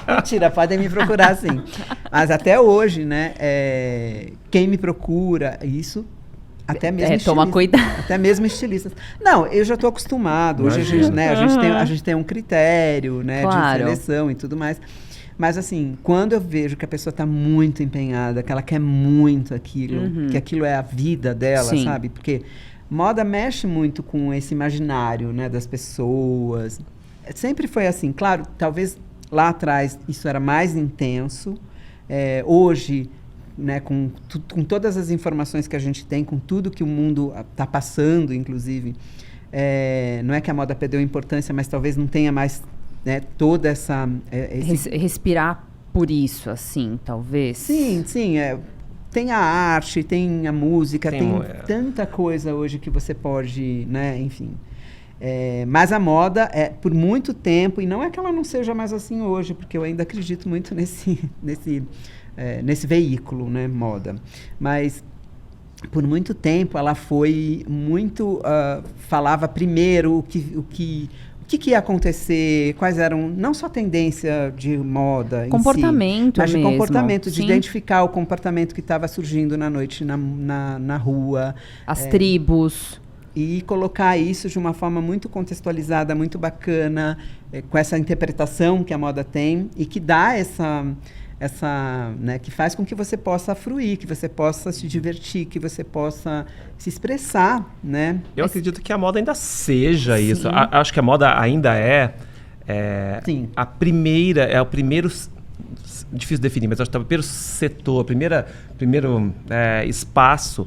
Mentira, podem me procurar sim. Mas até hoje, né? Quem me procura, isso... Até mesmo toma cuidado. Até mesmo estilistas. Não, eu já estou acostumado. Hoje a gente tem um critério, né, de seleção e tudo mais. Mas assim, quando eu vejo que a pessoa está muito empenhada, que ela quer muito aquilo, que aquilo é a vida dela, Sim. sabe? Porque moda mexe muito com esse imaginário, né, das pessoas. Sempre foi assim. Claro, talvez lá atrás isso era mais intenso. Hoje... né, com todas as informações que a gente tem, com tudo que o mundo está passando, inclusive, não é que a moda perdeu importância, mas talvez não tenha mais, né, toda essa... Respirar por isso, assim, talvez? Sim. Tem a arte, tem a música, tem tanta coisa hoje que você pode, né, enfim... mas a moda por muito tempo, e não é que ela não seja mais assim hoje, porque eu ainda acredito muito nesse veículo, né, moda. Mas, por muito tempo, ela foi muito... falava primeiro o que ia acontecer, quais eram, não só tendência de moda comportamento em si, mas de mesmo. comportamento, de Sim. identificar o comportamento que estava surgindo na noite, na rua. As tribos... E colocar isso de uma forma muito contextualizada, muito bacana, com essa interpretação que a moda tem e que dá né, que faz com que você possa fruir, que você possa se divertir, que você possa se expressar, né? Eu acredito que a moda ainda seja isso. Acho que a moda ainda Sim. a primeira, é o primeiro... Difícil definir, mas acho que é o primeiro setor, primeiro espaço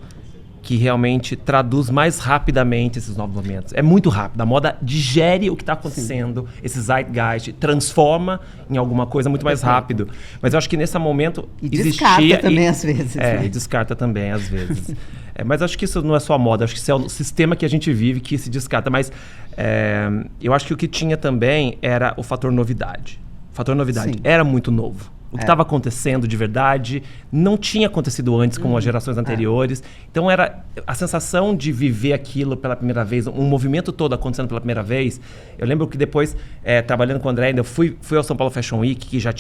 que realmente traduz mais rapidamente esses novos movimentos. É muito rápido. A moda digere o que está acontecendo, esse zeitgeist, transforma em alguma coisa muito mais rápido. Mas eu acho que nesse momento descarta também às vezes. E descarta também às vezes. Mas acho que isso não é só a moda, acho que isso é o sistema que a gente vive que se descarta. Mas eu acho que o que tinha também era o fator novidade. O fator novidade era muito novo. o que estava acontecendo de verdade não tinha acontecido antes com as gerações anteriores. Então era a sensação de viver aquilo pela primeira vez, um movimento todo acontecendo pela primeira vez. Eu lembro que depois, trabalhando com o André, ainda fui ao São Paulo Fashion Week, que já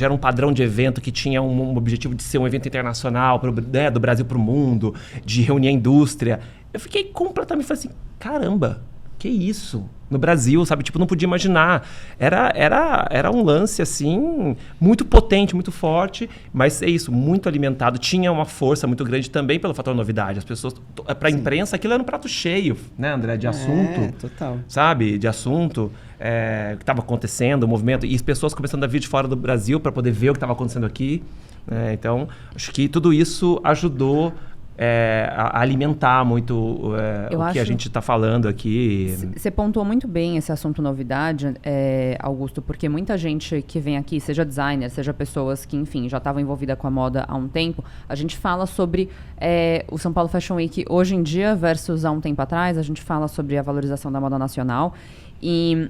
era um padrão de evento, que tinha um objetivo de ser um evento internacional, do Brasil para o mundo, de reunir a indústria. Eu fiquei completamente, falei assim, caramba, que isso? No Brasil, sabe? Tipo, não podia imaginar. Era um lance, assim, muito potente, muito forte, mas é isso, muito alimentado. Tinha uma força muito grande também pelo fator novidade. As pessoas, para a imprensa, aquilo era um prato cheio, né, André? De assunto. Total. Sabe? De assunto, o que estava acontecendo, o movimento. E as pessoas começando a vir de fora do Brasil para poder ver o que estava acontecendo aqui. Então, acho que tudo isso ajudou a alimentar muito o que a gente está falando aqui. Você pontuou muito bem esse assunto novidade, Augusto, porque muita gente que vem aqui, seja designer, seja pessoas que, enfim, já estavam envolvidas com a moda há um tempo, a gente fala sobre o São Paulo Fashion Week hoje em dia versus há um tempo atrás, a gente fala sobre a valorização da moda nacional e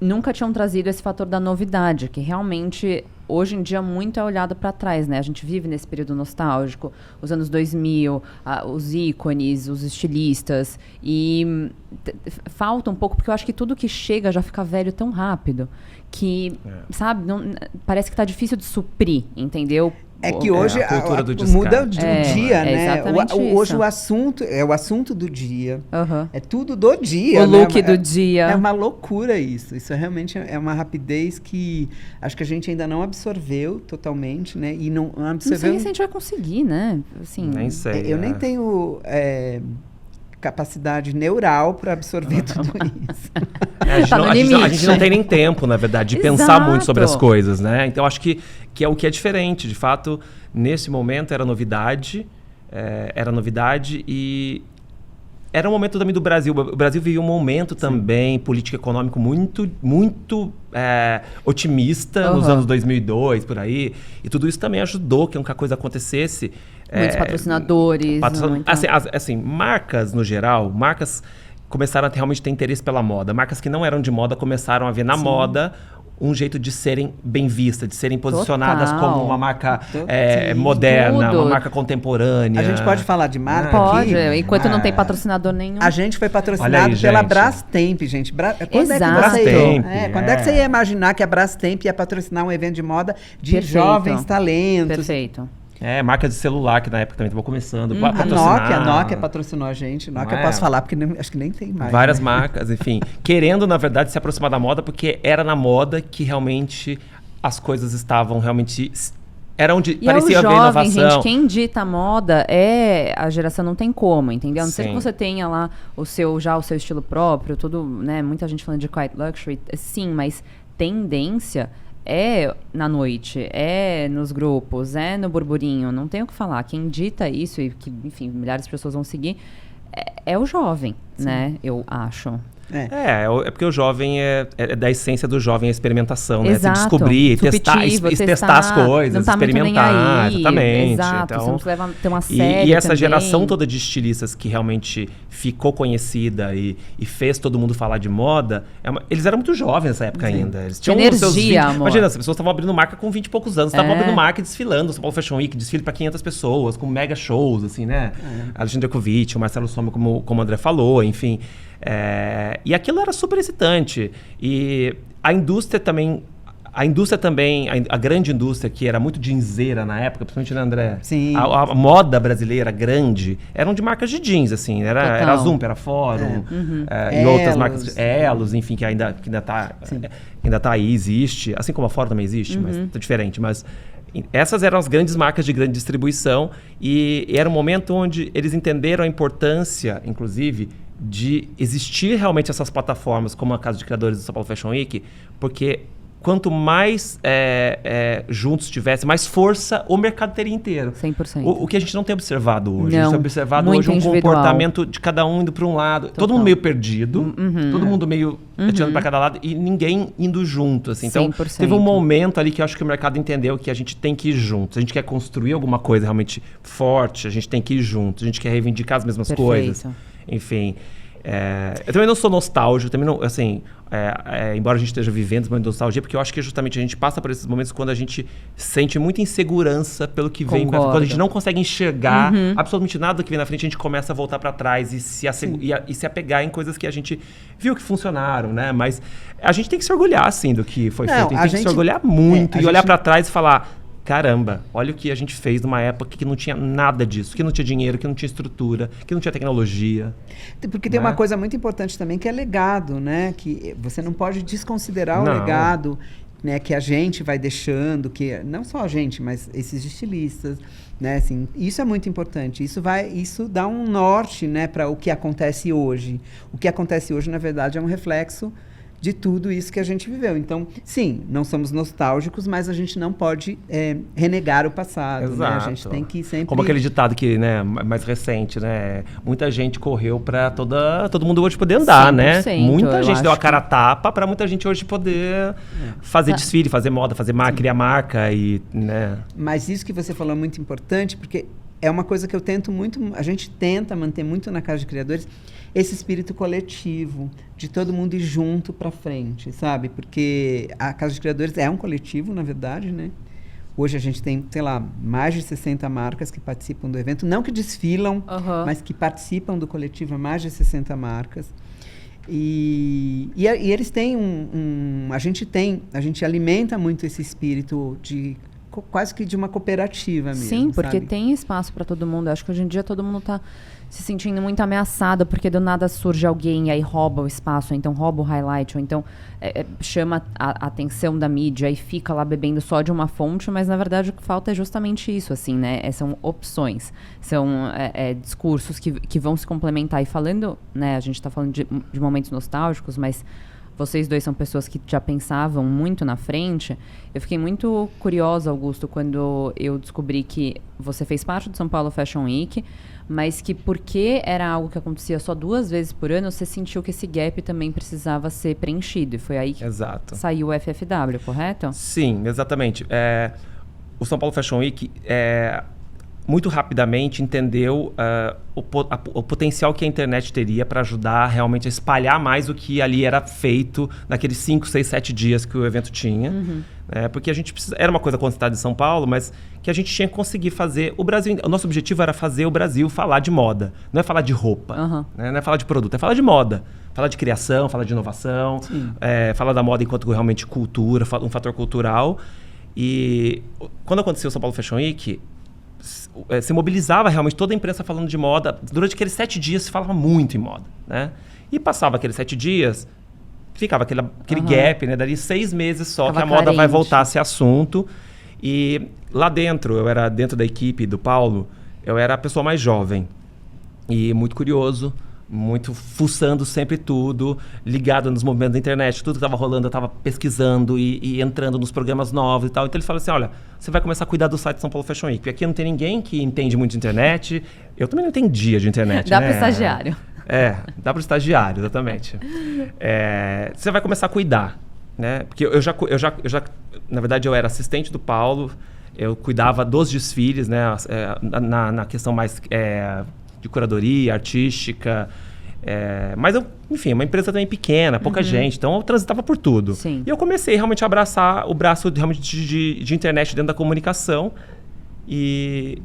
nunca tinham trazido esse fator da novidade, que realmente hoje em dia muito é olhado para trás, né? A gente vive nesse período nostálgico, os anos 2000, os ícones, os estilistas, e falta um pouco, porque eu acho que tudo que chega já fica velho tão rápido, que, sabe, parece que está difícil de suprir, entendeu? É que hoje a cultura do muda o descarte. dia, né? Exatamente Hoje isso. o assunto é o assunto do dia. Uhum. É tudo do dia. O look do dia. É uma loucura isso. Isso realmente é uma rapidez que acho que a gente ainda não absorveu totalmente, né? E não absorveu. Não sei nem se a gente vai conseguir, né? Assim, Nem sei. Eu nem tenho capacidade neural para absorver tudo isso. A gente não tem nem tempo, na verdade, de pensar muito sobre as coisas, né? Então, acho que é o que é diferente. De fato, nesse momento era novidade e era um momento também do Brasil. O Brasil vivia um momento também político econômico muito, muito otimista nos anos 2002, por aí. E tudo isso também ajudou que a coisa acontecesse. Muitos patrocinadores. Assim, marcas, no geral, começaram a realmente ter interesse pela moda. Marcas que não eram de moda começaram a ver na moda um jeito de serem bem vistas, de serem posicionadas como uma marca moderna, uma marca contemporânea. A gente pode falar de marca Pode, aqui? enquanto não tem patrocinador nenhum. A gente foi patrocinado pela Brastemp, gente. Quando é que você ia imaginar que a Brastemp ia patrocinar um evento de moda de jovens talentos? Perfeito. Marca de celular, que na época também estava começando. A Nokia patrocinou a gente. Nokia eu posso falar, porque acho que nem tem mais. Várias marcas, enfim. Querendo, na verdade, se aproximar da moda, porque era na moda que realmente as coisas estavam realmente... Era onde parecia haver inovação. Gente, quem dita a moda a geração não tem como, entendeu? A não ser que você tenha lá o seu estilo próprio, tudo, né? Muita gente falando de quiet luxury, sim, mas tendência... na noite, nos grupos, no burburinho, não tem o que falar. Quem dita isso e que, enfim, milhares de pessoas vão seguir é o jovem, né? Eu acho. É porque o jovem é da essência do jovem a experimentação, né? Exato. Se descobrir, testar as coisas, não tá experimentar. Exatamente. Exato, então, você não precisa ter uma série e essa também. geração toda de estilistas que realmente ficou conhecida e fez todo mundo falar de moda, eles eram muito jovens nessa época ainda. Eles tinham energia, seus 20, amor. imagina, as pessoas estavam abrindo marca com 20 e poucos anos, estavam abrindo marca e desfilando, o São Paulo Fashion Week, desfile para 500 pessoas, com mega shows, assim, né? Alexandre Kovic, o Marcelo Sommer, como o André falou, enfim. E aquilo era super excitante. E a indústria também, a grande indústria, que era muito jeanseira na época, principalmente, né, André? Sim. A moda brasileira grande eram de marcas de jeans, assim. Era Zoom, era Fórum, e outras marcas, Elos, enfim, que ainda tá aí, existe. Assim como a Fórum também existe, mas tá diferente. Mas essas eram as grandes marcas de grande distribuição e era um momento onde eles entenderam a importância, inclusive, de existir realmente essas plataformas como a Casa de Criadores do São Paulo Fashion Week, porque quanto mais juntos tivesse, mais força o mercado teria inteiro. 100%. O que a gente não tem observado hoje. Não, a gente tem observado muito hoje um individual. comportamento de cada um indo para um lado. Todo mundo meio perdido, todo mundo meio atirando para cada lado e ninguém indo junto. Assim. Então, 100%. teve um momento ali que eu acho que o mercado entendeu que a gente tem que ir junto. Se a gente quer construir alguma coisa realmente forte, a gente tem que ir junto. A gente quer reivindicar as mesmas coisas. Enfim, Eu também não sou nostálgico, também não, assim, embora a gente esteja vivendo uma nostalgia, porque eu acho que justamente a gente passa por esses momentos quando a gente sente muita insegurança pelo que vem, quando a gente não consegue enxergar absolutamente nada do que vem na frente, a gente começa a voltar para trás e se apegar em coisas que a gente viu que funcionaram, né? Mas a gente tem que se orgulhar, assim, do que foi feito, tem que se orgulhar muito e olhar para trás e falar... Caramba, olha o que a gente fez numa época que não tinha nada disso, que não tinha dinheiro, que não tinha estrutura, que não tinha tecnologia. Porque tem uma coisa muito importante também que é legado, né? Que você não pode desconsiderar o legado, né, que a gente vai deixando, que não só a gente, mas esses estilistas, né? Assim, isso é muito importante. Isso dá um norte, né, para o que acontece hoje. O que acontece hoje, na verdade, é um reflexo de tudo isso que a gente viveu. Então, sim, não somos nostálgicos, mas a gente não pode renegar o passado. Exato. Né? A gente tem que sempre... Como aquele ditado que, né, mais recente, né? Muita gente correu para todo mundo hoje poder andar, né? Muita gente deu a cara a tapa para muita gente hoje poder fazer desfile, fazer moda, criar marca e, né? Mas isso que você falou é muito importante, porque é uma coisa que eu tento muito, a gente tenta manter muito na Casa de Criadores, esse espírito coletivo, de todo mundo ir junto para frente, sabe? Porque a Casa de Criadores é um coletivo, na verdade, né? Hoje a gente tem, sei lá, mais de 60 marcas que participam do evento, não que desfilam, mas que participam do coletivo, mais de 60 marcas. E eles têm a gente alimenta muito esse espírito de quase que de uma cooperativa mesmo. Sim, porque sabe? tem espaço para todo mundo. Eu acho que hoje em dia todo mundo está se sentindo muito ameaçado, porque do nada surge alguém e aí rouba o espaço, ou então rouba o highlight, ou então chama a atenção da mídia e fica lá bebendo só de uma fonte, mas na verdade o que falta é justamente isso, assim, né? São opções, são discursos que vão se complementar. E falando, né, a gente está falando de momentos nostálgicos, mas vocês dois são pessoas que já pensavam muito na frente. Eu fiquei muito curiosa, Augusto, quando eu descobri que você fez parte do São Paulo Fashion Week, mas que porque era algo que acontecia só 2 vezes por ano, você sentiu que esse gap também precisava ser preenchido. E foi aí que saiu o FFW, correto? Sim, exatamente. O São Paulo Fashion Week muito rapidamente entendeu o potencial que a internet teria para ajudar realmente a espalhar mais o que ali era feito naqueles 5, 6, 7 dias que o evento tinha. Porque a gente era uma coisa acontecida em São Paulo, mas que a gente tinha que conseguir fazer o Brasil. O nosso objetivo era fazer o Brasil falar de moda. Não é falar de roupa, né? Não é falar de produto, é falar de moda. Falar de criação, falar de inovação, falar da moda enquanto realmente cultura, um fator cultural. E quando aconteceu o São Paulo Fashion Week, se mobilizava realmente toda a imprensa falando de moda. Durante aqueles 7 dias se falava muito em moda, né? E passava aqueles 7 dias, ficava aquele gap, né? Dali 6 meses só que a moda vai voltar a ser assunto. E lá dentro, eu era dentro da equipe do Paulo, eu era a pessoa mais jovem e muito curioso, muito fuçando sempre tudo, ligado nos movimentos da internet, tudo que estava rolando eu estava pesquisando e entrando nos programas novos e tal. Então eles falaram assim, olha, você vai começar a cuidar do site São Paulo Fashion Week, porque aqui não tem ninguém que entende muito de internet, eu também não entendia de internet, Dá né? para o estagiário. Dá para o estagiário, exatamente. Você vai começar a cuidar, né? Porque eu já, na verdade eu era assistente do Paulo, eu cuidava dos desfiles, né? Na questão mais de curadoria, artística. Mas, enfim, uma empresa também pequena, pouca gente. Então, eu transitava por tudo. Sim. E eu comecei realmente a abraçar o braço realmente de internet dentro da comunicação. E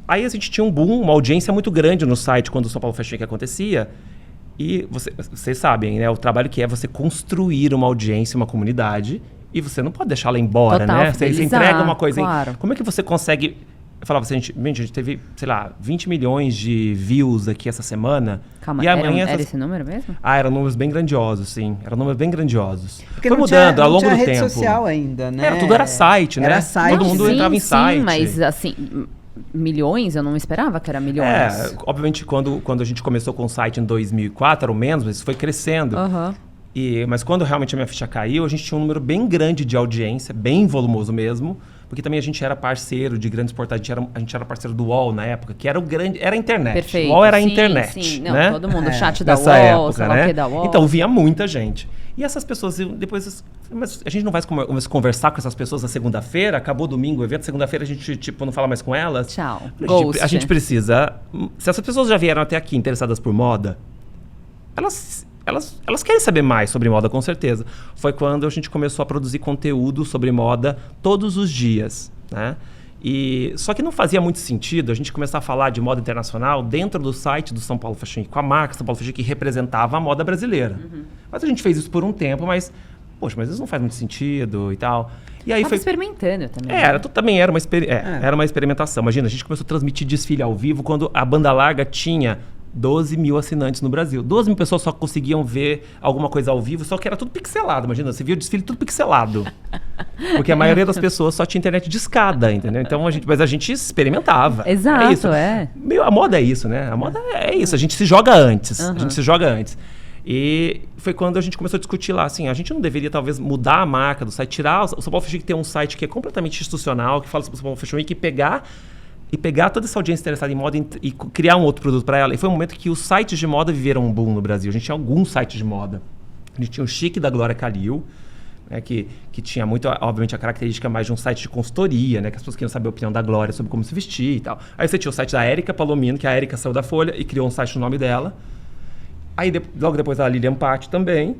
aí a gente tinha um boom, uma audiência muito grande no site quando o São Paulo Fashion Week acontecia. E vocês sabem, né? O trabalho que é você construir uma audiência, uma comunidade. E você não pode deixar ela embora, total, né? Você entrega uma coisa... Claro. Como é que você consegue... Eu falava assim, a gente teve, sei lá, 20 milhões de views aqui essa semana. Calma, e amanhã era esse número mesmo? eram números bem grandiosos, sim. Eram números bem grandiosos. Porque foi mudando ao longo do tempo. Não tinha rede social ainda, né? Tudo era site, né? Era site. Todo mundo entrava em site. Sim, mas assim, milhões, eu não esperava que era milhões. Obviamente, quando a gente começou com o site em 2004, era o menos, mas isso foi crescendo. Mas quando realmente a minha ficha caiu, a gente tinha um número bem grande de audiência, bem volumoso mesmo, porque também a gente era parceiro de grandes portais, a gente era parceiro do UOL na época, que era era a internet. Perfeito. O UOL era a internet, sim. Não, né? todo mundo, chat da Nessa UOL, época, sei lá né? o que da UOL. Então, via muita gente. E essas pessoas, depois, mas a gente não vai conversar com essas pessoas na segunda-feira, acabou domingo o evento, segunda-feira a gente, não fala mais com elas. Tchau. A gente precisa... Se essas pessoas já vieram até aqui interessadas por moda, elas querem saber mais sobre moda, com certeza. Foi quando a gente começou a produzir conteúdo sobre moda todos os dias, né? Só que não fazia muito sentido a gente começar a falar de moda internacional dentro do site do São Paulo Fashion Week, com a marca São Paulo Fashion Week que representava a moda brasileira. Mas a gente fez isso por um tempo, mas isso não faz muito sentido e tal. E aí Tava experimentando também. Também era uma experimentação. Imagina, a gente começou a transmitir desfile ao vivo quando a banda larga tinha 12 mil assinantes no Brasil. 12 mil pessoas só conseguiam ver alguma coisa ao vivo, só que era tudo pixelado. Imagina, você via o desfile tudo pixelado. Porque a maioria das pessoas só tinha internet de escada, entendeu? Então, mas a gente experimentava. Exato, é isso. A moda é isso, né? A moda é isso. A gente se joga antes. A gente se joga antes. E foi quando a gente começou a discutir lá, assim, a gente não deveria talvez mudar a marca do site, tirar o São Paulo Fashion Week, ter um site que é completamente institucional, que fala sobre o São Paulo Fashion Week, e pegar toda essa audiência interessada em moda e criar um outro produto para ela. E foi um momento que os sites de moda viveram um boom no Brasil. A gente tinha alguns sites de moda. A gente tinha o Chique da Glória Calil, né, que tinha muito, obviamente, a característica mais de um site de consultoria, né, que as pessoas queriam saber a opinião da Glória sobre como se vestir e tal. Aí você tinha o site da Érica Palomino, que a Érica saiu da Folha e criou um site no nome dela. Aí logo depois a Lilian Patti também.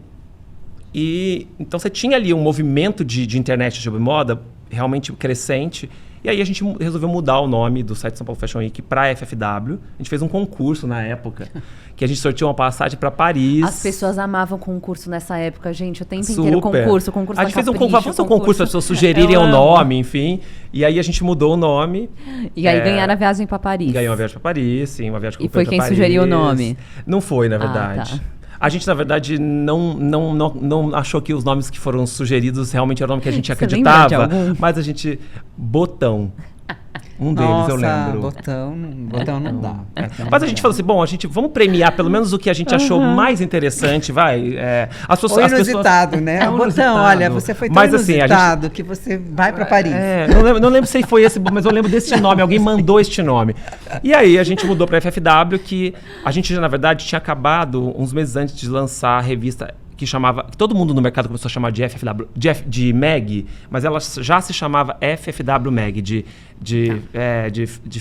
E então você tinha ali um movimento de internet sobre moda realmente crescente. E aí a gente resolveu mudar o nome do site São Paulo Fashion Week para FFW. A gente fez um concurso na época, que a gente sorteou uma passagem para Paris. As pessoas amavam concurso nessa época, gente. O tempo inteiro concurso a gente fez um concurso para as pessoas sugerirem o nome, enfim. E aí a gente mudou o nome. E aí ganharam a viagem para Paris. Ganhou a viagem para Paris, sim, uma viagem E foi quem sugeriu o nome? Não foi, na verdade. Tá. A gente, na verdade, não achou que os nomes que foram sugeridos realmente eram o nome que a gente acreditava. Mas a gente... Botão. Um deles, eu lembro. Botão não dá. Mas a gente falou assim, vamos premiar pelo menos o que a gente achou mais interessante, vai. Ou inusitado, né? O Botão, olha, você foi tão inusitado que você vai para Paris. Não lembro se foi esse, mas eu lembro desse nome, alguém mandou este nome. E aí a gente mudou para FFW, que a gente, na verdade, tinha acabado uns meses antes de lançar a revista que todo mundo no mercado começou a chamar de FFW, de Mag, mas ela já se chamava FFW Mag, de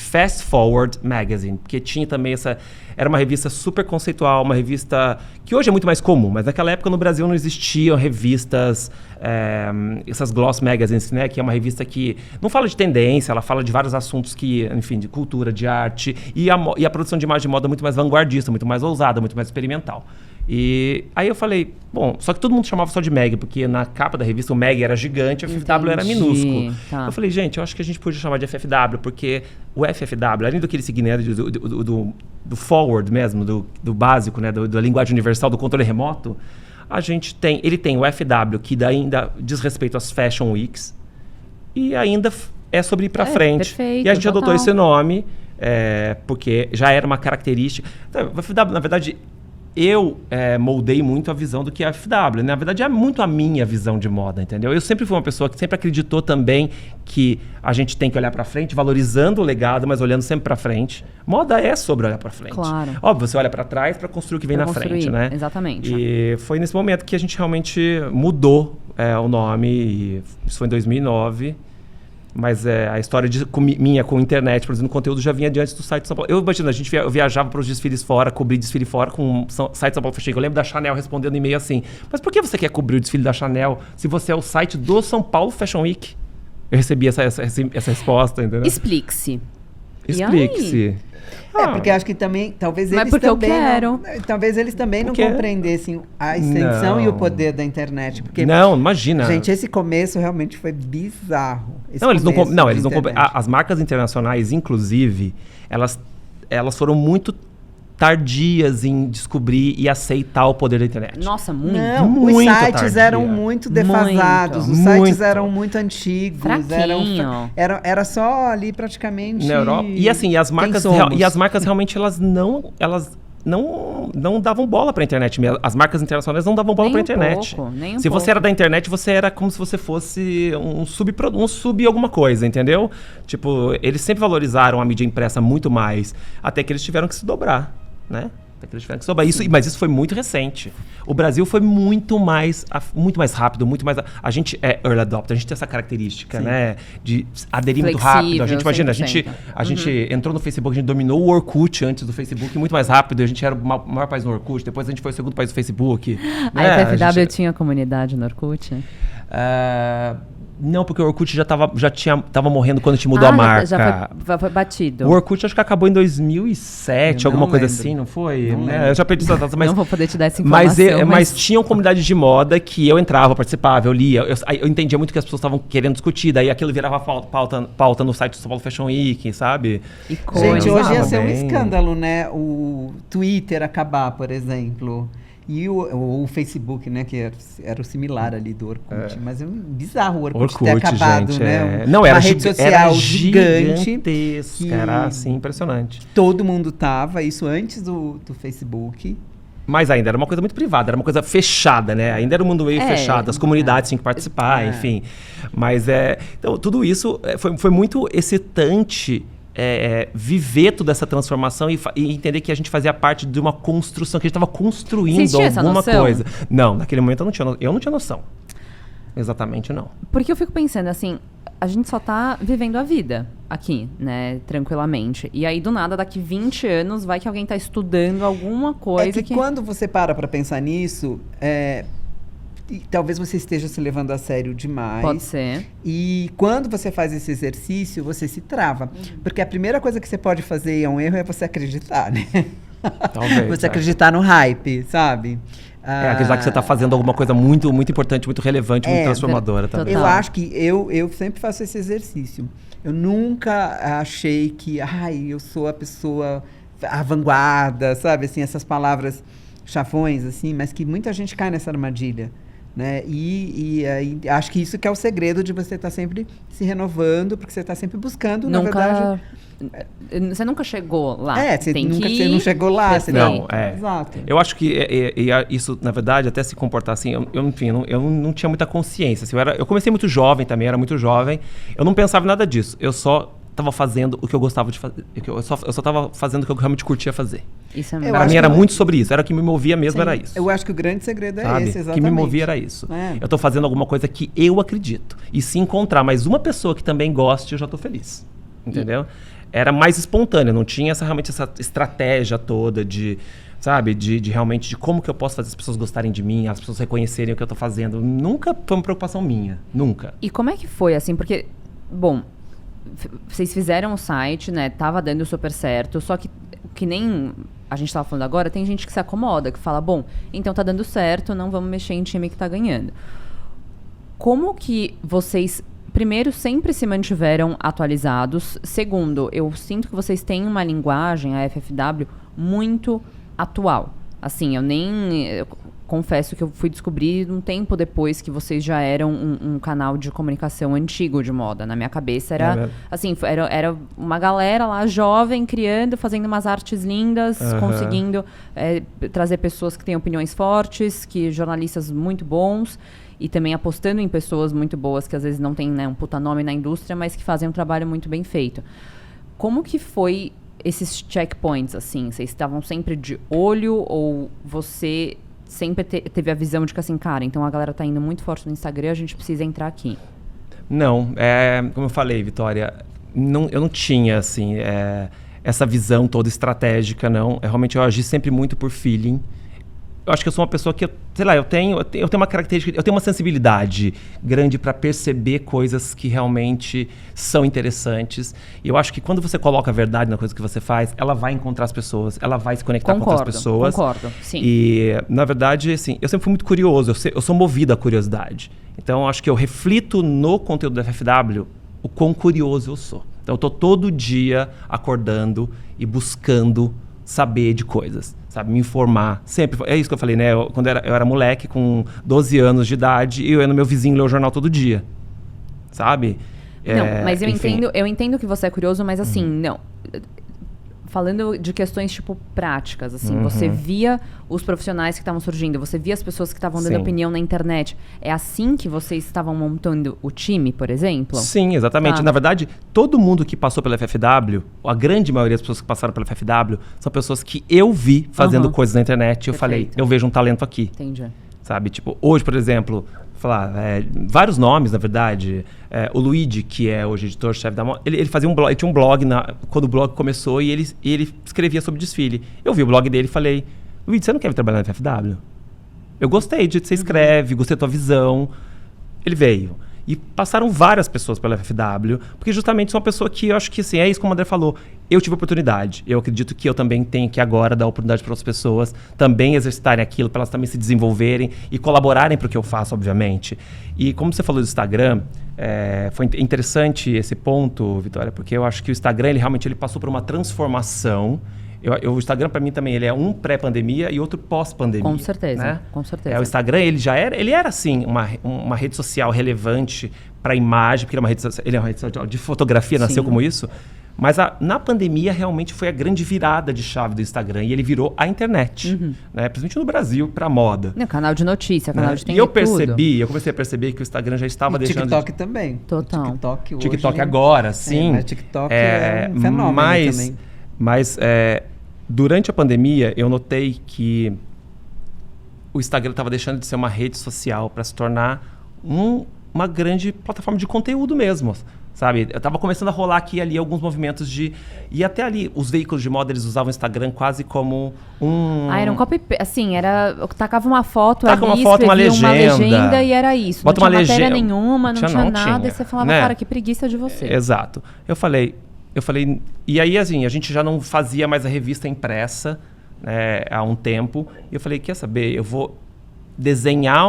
Fast Forward Magazine, porque tinha também era uma revista super conceitual, uma revista que hoje é muito mais comum, mas naquela época no Brasil não existiam revistas, essas gloss magazines, né, que é uma revista que não fala de tendência, ela fala de vários assuntos enfim, de cultura, de arte, e a produção de imagem de moda é muito mais vanguardista, muito mais ousada, muito mais experimental. E aí eu falei, só que todo mundo chamava só de Mag, porque na capa da revista o Mag era gigante, o FFW era minúsculo. Tá. Eu falei, gente, eu acho que a gente podia chamar de FFW, porque o FFW, além do que ele significa do forward mesmo, do básico, né, da linguagem universal, do controle remoto, ele tem o FW, que ainda diz respeito às Fashion Weeks, e ainda é sobre ir pra frente. Perfeito, e a gente adotou esse nome, porque já era uma característica. Então, o FW, na verdade... Eu moldei muito a visão do que é a FW. Na verdade, é muito a minha visão de moda, entendeu? Eu sempre fui uma pessoa que sempre acreditou também que a gente tem que olhar pra frente, valorizando o legado, mas olhando sempre pra frente. Moda é sobre olhar pra frente. Claro. Óbvio, você olha pra trás pra construir o que vem na frente, né? Exatamente. E foi nesse momento que a gente realmente mudou o nome. E isso foi em 2009. Mas a história minha com a internet, produzindo conteúdo, já vinha de antes do site de São Paulo. Eu imagino, eu viajava para os desfiles fora, cobri desfile fora com o site de São Paulo Fashion Week. Eu lembro da Chanel respondendo e-mail assim, mas por que você quer cobrir o desfile da Chanel se você é o site do São Paulo Fashion Week? Eu recebi essa resposta, entendeu? Explique-se. Explique-se. Porque acho que também, talvez mas eles porque também eu quero. Talvez eles também não compreendessem a extensão e o poder da internet. Porque, não, imagina. Gente, esse começo realmente foi bizarro. As marcas internacionais, inclusive, elas foram muito tardias em descobrir e aceitar o poder da internet. Nossa, muito. Não, muito os sites tardia. Eram muito defasados, os sites eram muito antigos. Era só ali praticamente... Na Europa. E assim, as marcas realmente, elas não davam bola para a internet mesmo. As marcas internacionais não davam bola para a internet. Se você era da internet, você era como se você fosse um sub alguma coisa, entendeu? Tipo, eles sempre valorizaram a mídia impressa muito mais, até que eles tiveram que se dobrar, né? Daqueles diferentes soba. Mas isso foi muito recente. O Brasil foi muito mais rápido, muito mais... A gente é early adopter, a gente tem essa característica, né? De aderir muito rápido. A gente, imagina, a gente entrou no Facebook, a gente dominou o Orkut antes do Facebook muito mais rápido. A gente era o maior país no Orkut, depois a gente foi o segundo país do Facebook. A FFW tinha comunidade no Orkut? Não, porque o Orkut tava morrendo quando a gente mudou a marca. Já foi batido. O Orkut acho que acabou em 2007, alguma coisa assim, não foi? Eu já perdi essa data, mas... Não vou poder te dar essa informação. Mas tinha uma comunidade de moda que eu entrava, participava, eu lia. Eu entendia muito que as pessoas estavam querendo discutir, daí aquilo virava pauta no site do São Paulo Fashion Week, sabe? Gente, hoje ia ser um escândalo, né? O Twitter acabar, por exemplo. E o Facebook, né, que era o similar ali do Orkut. Mas é bizarro o Orkut ter acabado, gente, né? Não, era uma rede social gigante. Era assim, impressionante. Todo mundo tava, isso antes do Facebook. Mas ainda era uma coisa muito privada, era uma coisa fechada, né? Ainda era um mundo meio fechado, as comunidades tinham que participar, enfim. Mas então, tudo isso foi muito excitante. Viver toda essa transformação e entender que a gente fazia parte de uma construção, que a gente estava construindo alguma coisa. Não, naquele momento eu não tinha noção. Exatamente não. Porque eu fico pensando assim, a gente só tá vivendo a vida aqui, né, tranquilamente. E aí, do nada, daqui 20 anos, vai que alguém tá estudando alguma coisa que... quando você para pensar nisso... E talvez você esteja se levando a sério demais. Pode ser. E quando você faz esse exercício, você se trava. Porque a primeira coisa que você pode fazer, e é um erro, é você acreditar, né? Talvez. Você acreditar no hype, sabe? Acreditar que você está fazendo alguma coisa muito, muito importante, muito relevante, muito transformadora também. Eu acho que eu sempre faço esse exercício. Eu nunca achei que, eu sou a pessoa, a vanguarda, sabe? Assim, essas palavras chavões, assim, mas que muita gente cai nessa armadilha. Né? E acho que isso que é o segredo de você estar sempre se renovando, porque você está sempre buscando, na verdade... Você nunca chegou lá. Você não chegou lá. Exato. Eu acho que isso, na verdade, até se comportar assim, eu não tinha muita consciência. Assim, eu comecei muito jovem também, era muito jovem. Eu não pensava em nada disso. Eu só estava fazendo o que eu gostava de fazer. Eu só estava fazendo o que eu realmente curtia fazer. Isso é Para mim era muito sobre isso. Era o que me movia mesmo, era isso. Eu acho que o grande segredo é esse, exatamente. O que me movia era isso. Eu estou fazendo alguma coisa que eu acredito. E se encontrar mais uma pessoa que também goste, eu já estou feliz. Entendeu? Era mais espontâneo. Não tinha realmente essa estratégia toda de... Sabe? De realmente, de como que eu posso fazer as pessoas gostarem de mim, as pessoas reconhecerem o que eu estou fazendo. Nunca foi uma preocupação minha. Nunca. E como é que foi, assim? Porque, bom... Vocês fizeram o site, né? Tava dando super certo, só que nem a gente tava falando agora, tem gente que se acomoda, que fala, bom, então tá dando certo, não vamos mexer em time que tá ganhando. Como que vocês, primeiro, sempre se mantiveram atualizados? Segundo, eu sinto que vocês têm uma linguagem, a FFW, muito atual. Assim, eu confesso que eu fui descobrir um tempo depois que vocês já eram um canal de comunicação antigo de moda. Na minha cabeça era era uma galera lá jovem, criando, fazendo umas artes lindas, conseguindo trazer pessoas que têm opiniões fortes, jornalistas muito bons e também apostando em pessoas muito boas que às vezes não têm, né, um puta nome na indústria, mas que fazem um trabalho muito bem feito. Como que foi esses checkpoints, assim? Vocês estavam sempre de olho ou você... sempre teve a visão de que assim, cara, então a galera tá indo muito forte no Instagram, a gente precisa entrar aqui? Não, como eu falei, Vitória, eu não tinha, assim, essa visão toda estratégica, não. Realmente eu agi sempre muito por feeling. Eu acho que eu sou uma pessoa que, eu tenho uma característica, eu tenho uma sensibilidade grande para perceber coisas que realmente são interessantes. E eu acho que quando você coloca a verdade na coisa que você faz, ela vai encontrar as pessoas, ela vai se conectar com outras pessoas. Concordo, sim. E, na verdade, assim, eu sempre fui muito curioso, eu sou movido à curiosidade. Então, eu acho que eu reflito no conteúdo da FFW o quão curioso eu sou. Então, eu estou todo dia acordando e buscando saber de coisas, sabe? Me informar. Sempre. É isso que eu falei, né? Quando eu era moleque, com 12 anos de idade, eu ia no meu vizinho ler o jornal todo dia. Sabe? Não, mas eu entendo que você é curioso, mas assim, não. falando de questões, tipo, práticas, assim, você via os profissionais que estavam surgindo, você via as pessoas que estavam dando Sim. opinião na internet. É assim que vocês estavam montando o time, por exemplo? Sim, exatamente. Tá. Na verdade, todo mundo que passou pela FFW, a grande maioria das pessoas que passaram pela FFW, são pessoas que eu vi fazendo coisas na internet e eu falei, Perfeito. eu vejo um talento aqui. Entendi. Sabe, tipo, hoje, por exemplo, falar vários nomes, na verdade. O Luigi, que é hoje editor-chefe da moda, ele fazia um blog, ele tinha um blog quando o blog começou e ele escrevia sobre desfile. Eu vi o blog dele e falei, Luigi, você não quer vir trabalhar na FFW? Eu gostei de que você escreve, gostei da tua visão. Ele veio. E passaram várias pessoas pela FFW, porque justamente sou uma pessoa que eu acho que, assim, é isso como o André falou. Eu tive oportunidade. Eu acredito que eu também tenho que agora dar oportunidade para outras pessoas também exercitarem aquilo, para elas também se desenvolverem e colaborarem para o que eu faço, obviamente. E como você falou do Instagram, foi interessante esse ponto, Vitória, porque eu acho que o Instagram, ele passou por uma transformação. O Instagram, para mim, também, ele é um pré-pandemia e outro pós-pandemia. Com certeza, né? com certeza. O Instagram, ele era assim, uma rede social relevante para a imagem, porque ele é uma rede social de fotografia, nasceu Sim. como isso. Mas na pandemia, realmente, foi a grande virada de chave do Instagram. E ele virou a internet, né? Principalmente no Brasil, para moda. Canal de notícia, canal de E eu tudo. eu comecei a perceber que o Instagram já estava deixando... TikTok também. Total. O TikTok hoje... TikTok agora, sim. Mas TikTok é um fenômeno também. Mas durante a pandemia, eu notei que o Instagram estava deixando de ser uma rede social para se tornar uma grande plataforma de conteúdo mesmo, sabe? Eu estava começando a rolar aqui e ali alguns movimentos e até ali os veículos de moda, eles usavam o Instagram quase como era um copy, assim, tacava uma foto Taca ali, uma foto, uma escrevia legenda. uma legenda e era isso. Bota não uma tinha matéria legenda. nenhuma, não tinha nada. tinha, E você falava, né? cara, que preguiça de você. Exato. Eu falei, e aí assim, a gente já não fazia mais a revista impressa, né, há um tempo. E eu falei, quer saber, eu vou desenhar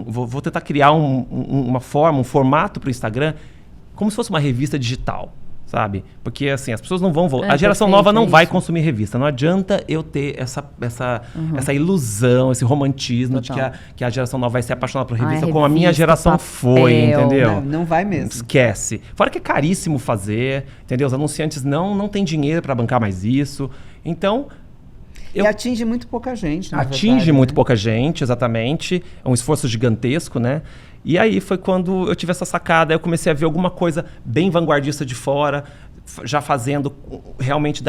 vou tentar criar uma forma, um formato para o Instagram, como se fosse uma revista digital, sabe? Porque assim, as pessoas não vão voltar. A geração nova não vai consumir revista. Não adianta eu ter essa ilusão, esse romantismo de que a geração nova vai ser apaixonada por revista, como a minha geração foi, entendeu? Não vai mesmo. Esquece. Fora que é caríssimo fazer, entendeu? Os anunciantes não têm dinheiro para bancar mais isso. Então... E atinge muito pouca gente, Atinge muito pouca gente, exatamente. É um esforço gigantesco, né? E aí foi quando eu tive essa sacada, eu comecei a ver alguma coisa bem vanguardista de fora, já fazendo realmente...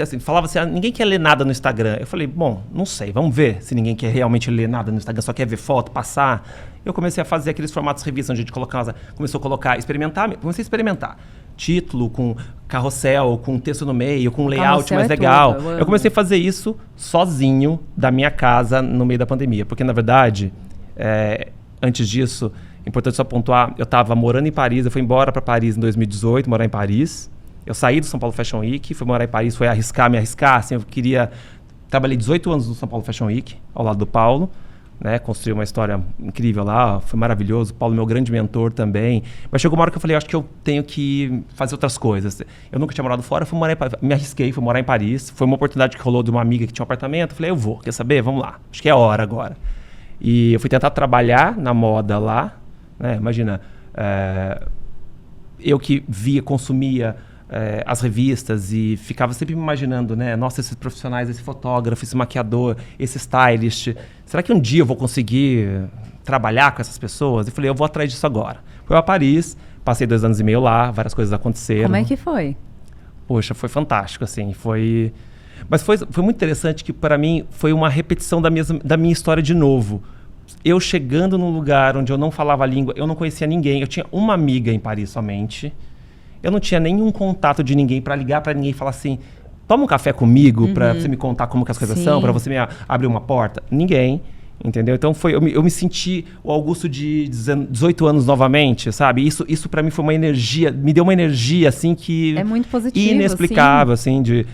assim, falava assim, ninguém quer ler nada no Instagram. Eu falei, bom, não sei, vamos ver se ninguém quer realmente ler nada no Instagram, só quer ver foto, passar. Eu comecei a fazer aqueles formatos de revista, onde a gente começou a colocar, comecei a experimentar. Título, com carrossel, com texto no meio, com layout Carrossel mais é legal. tudo, eu comecei a fazer isso sozinho da minha casa no meio da pandemia. Porque, na verdade, antes disso, importante só pontuar, eu estava morando em Paris, eu fui embora para Paris em 2018, morar em Paris. Eu saí do São Paulo Fashion Week, fui morar em Paris, foi me arriscar, assim, eu queria... Trabalhei 18 anos no São Paulo Fashion Week, ao lado do Paulo. Né, construí uma história incrível lá, foi maravilhoso. O Paulo, meu grande mentor também. Mas chegou uma hora que eu falei, acho que eu tenho que fazer outras coisas. Eu nunca tinha morado fora, me arrisquei, fui morar em Paris. Foi uma oportunidade que rolou de uma amiga que tinha um apartamento. Eu falei, eu vou, quer saber? Vamos lá. Acho que é a hora agora. E eu fui tentar trabalhar na moda lá. Né, imagina, eu que via, consumia as revistas e ficava sempre me imaginando, né? Nossa, esses profissionais, esse fotógrafo, esse maquiador, esse stylist, será que um dia eu vou conseguir trabalhar com essas pessoas? E falei, eu vou atrás disso agora. Fui a Paris, passei 2 anos e meio lá, várias coisas aconteceram. Como é que foi? Poxa, foi fantástico, assim, Mas foi muito interessante que, para mim, foi uma repetição da minha história de novo. Eu chegando num lugar onde eu não falava a língua, eu não conhecia ninguém, eu tinha uma amiga em Paris somente. Eu não tinha nenhum contato de ninguém para ligar para ninguém e falar assim, toma um café comigo para você me contar como que as coisas são, para você me abrir uma porta. Ninguém, entendeu? Então eu me senti o Augusto de 18 anos novamente, sabe? Isso para mim foi uma energia, me deu uma energia assim que... É muito positivo, inexplicável, assim, de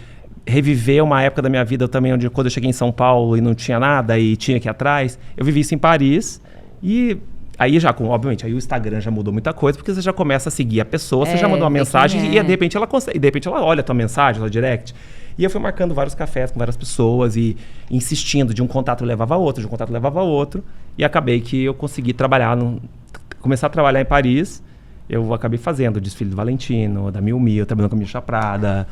reviver uma época da minha vida também, onde quando eu cheguei em São Paulo e não tinha nada e tinha que ir atrás, eu vivi isso em Paris e... Aí já, obviamente, aí o Instagram já mudou muita coisa, porque você já começa a seguir a pessoa, você já mandou uma mensagem e de repente ela consegue, de repente ela olha a tua mensagem, ela direct. E eu fui marcando vários cafés com várias pessoas e insistindo, de um contato levava a outro, de um contato levava a outro, e acabei que eu consegui começar a trabalhar em Paris. Eu acabei fazendo o desfile do Valentino, da Miu Miu, trabalhando com a Misha Prada,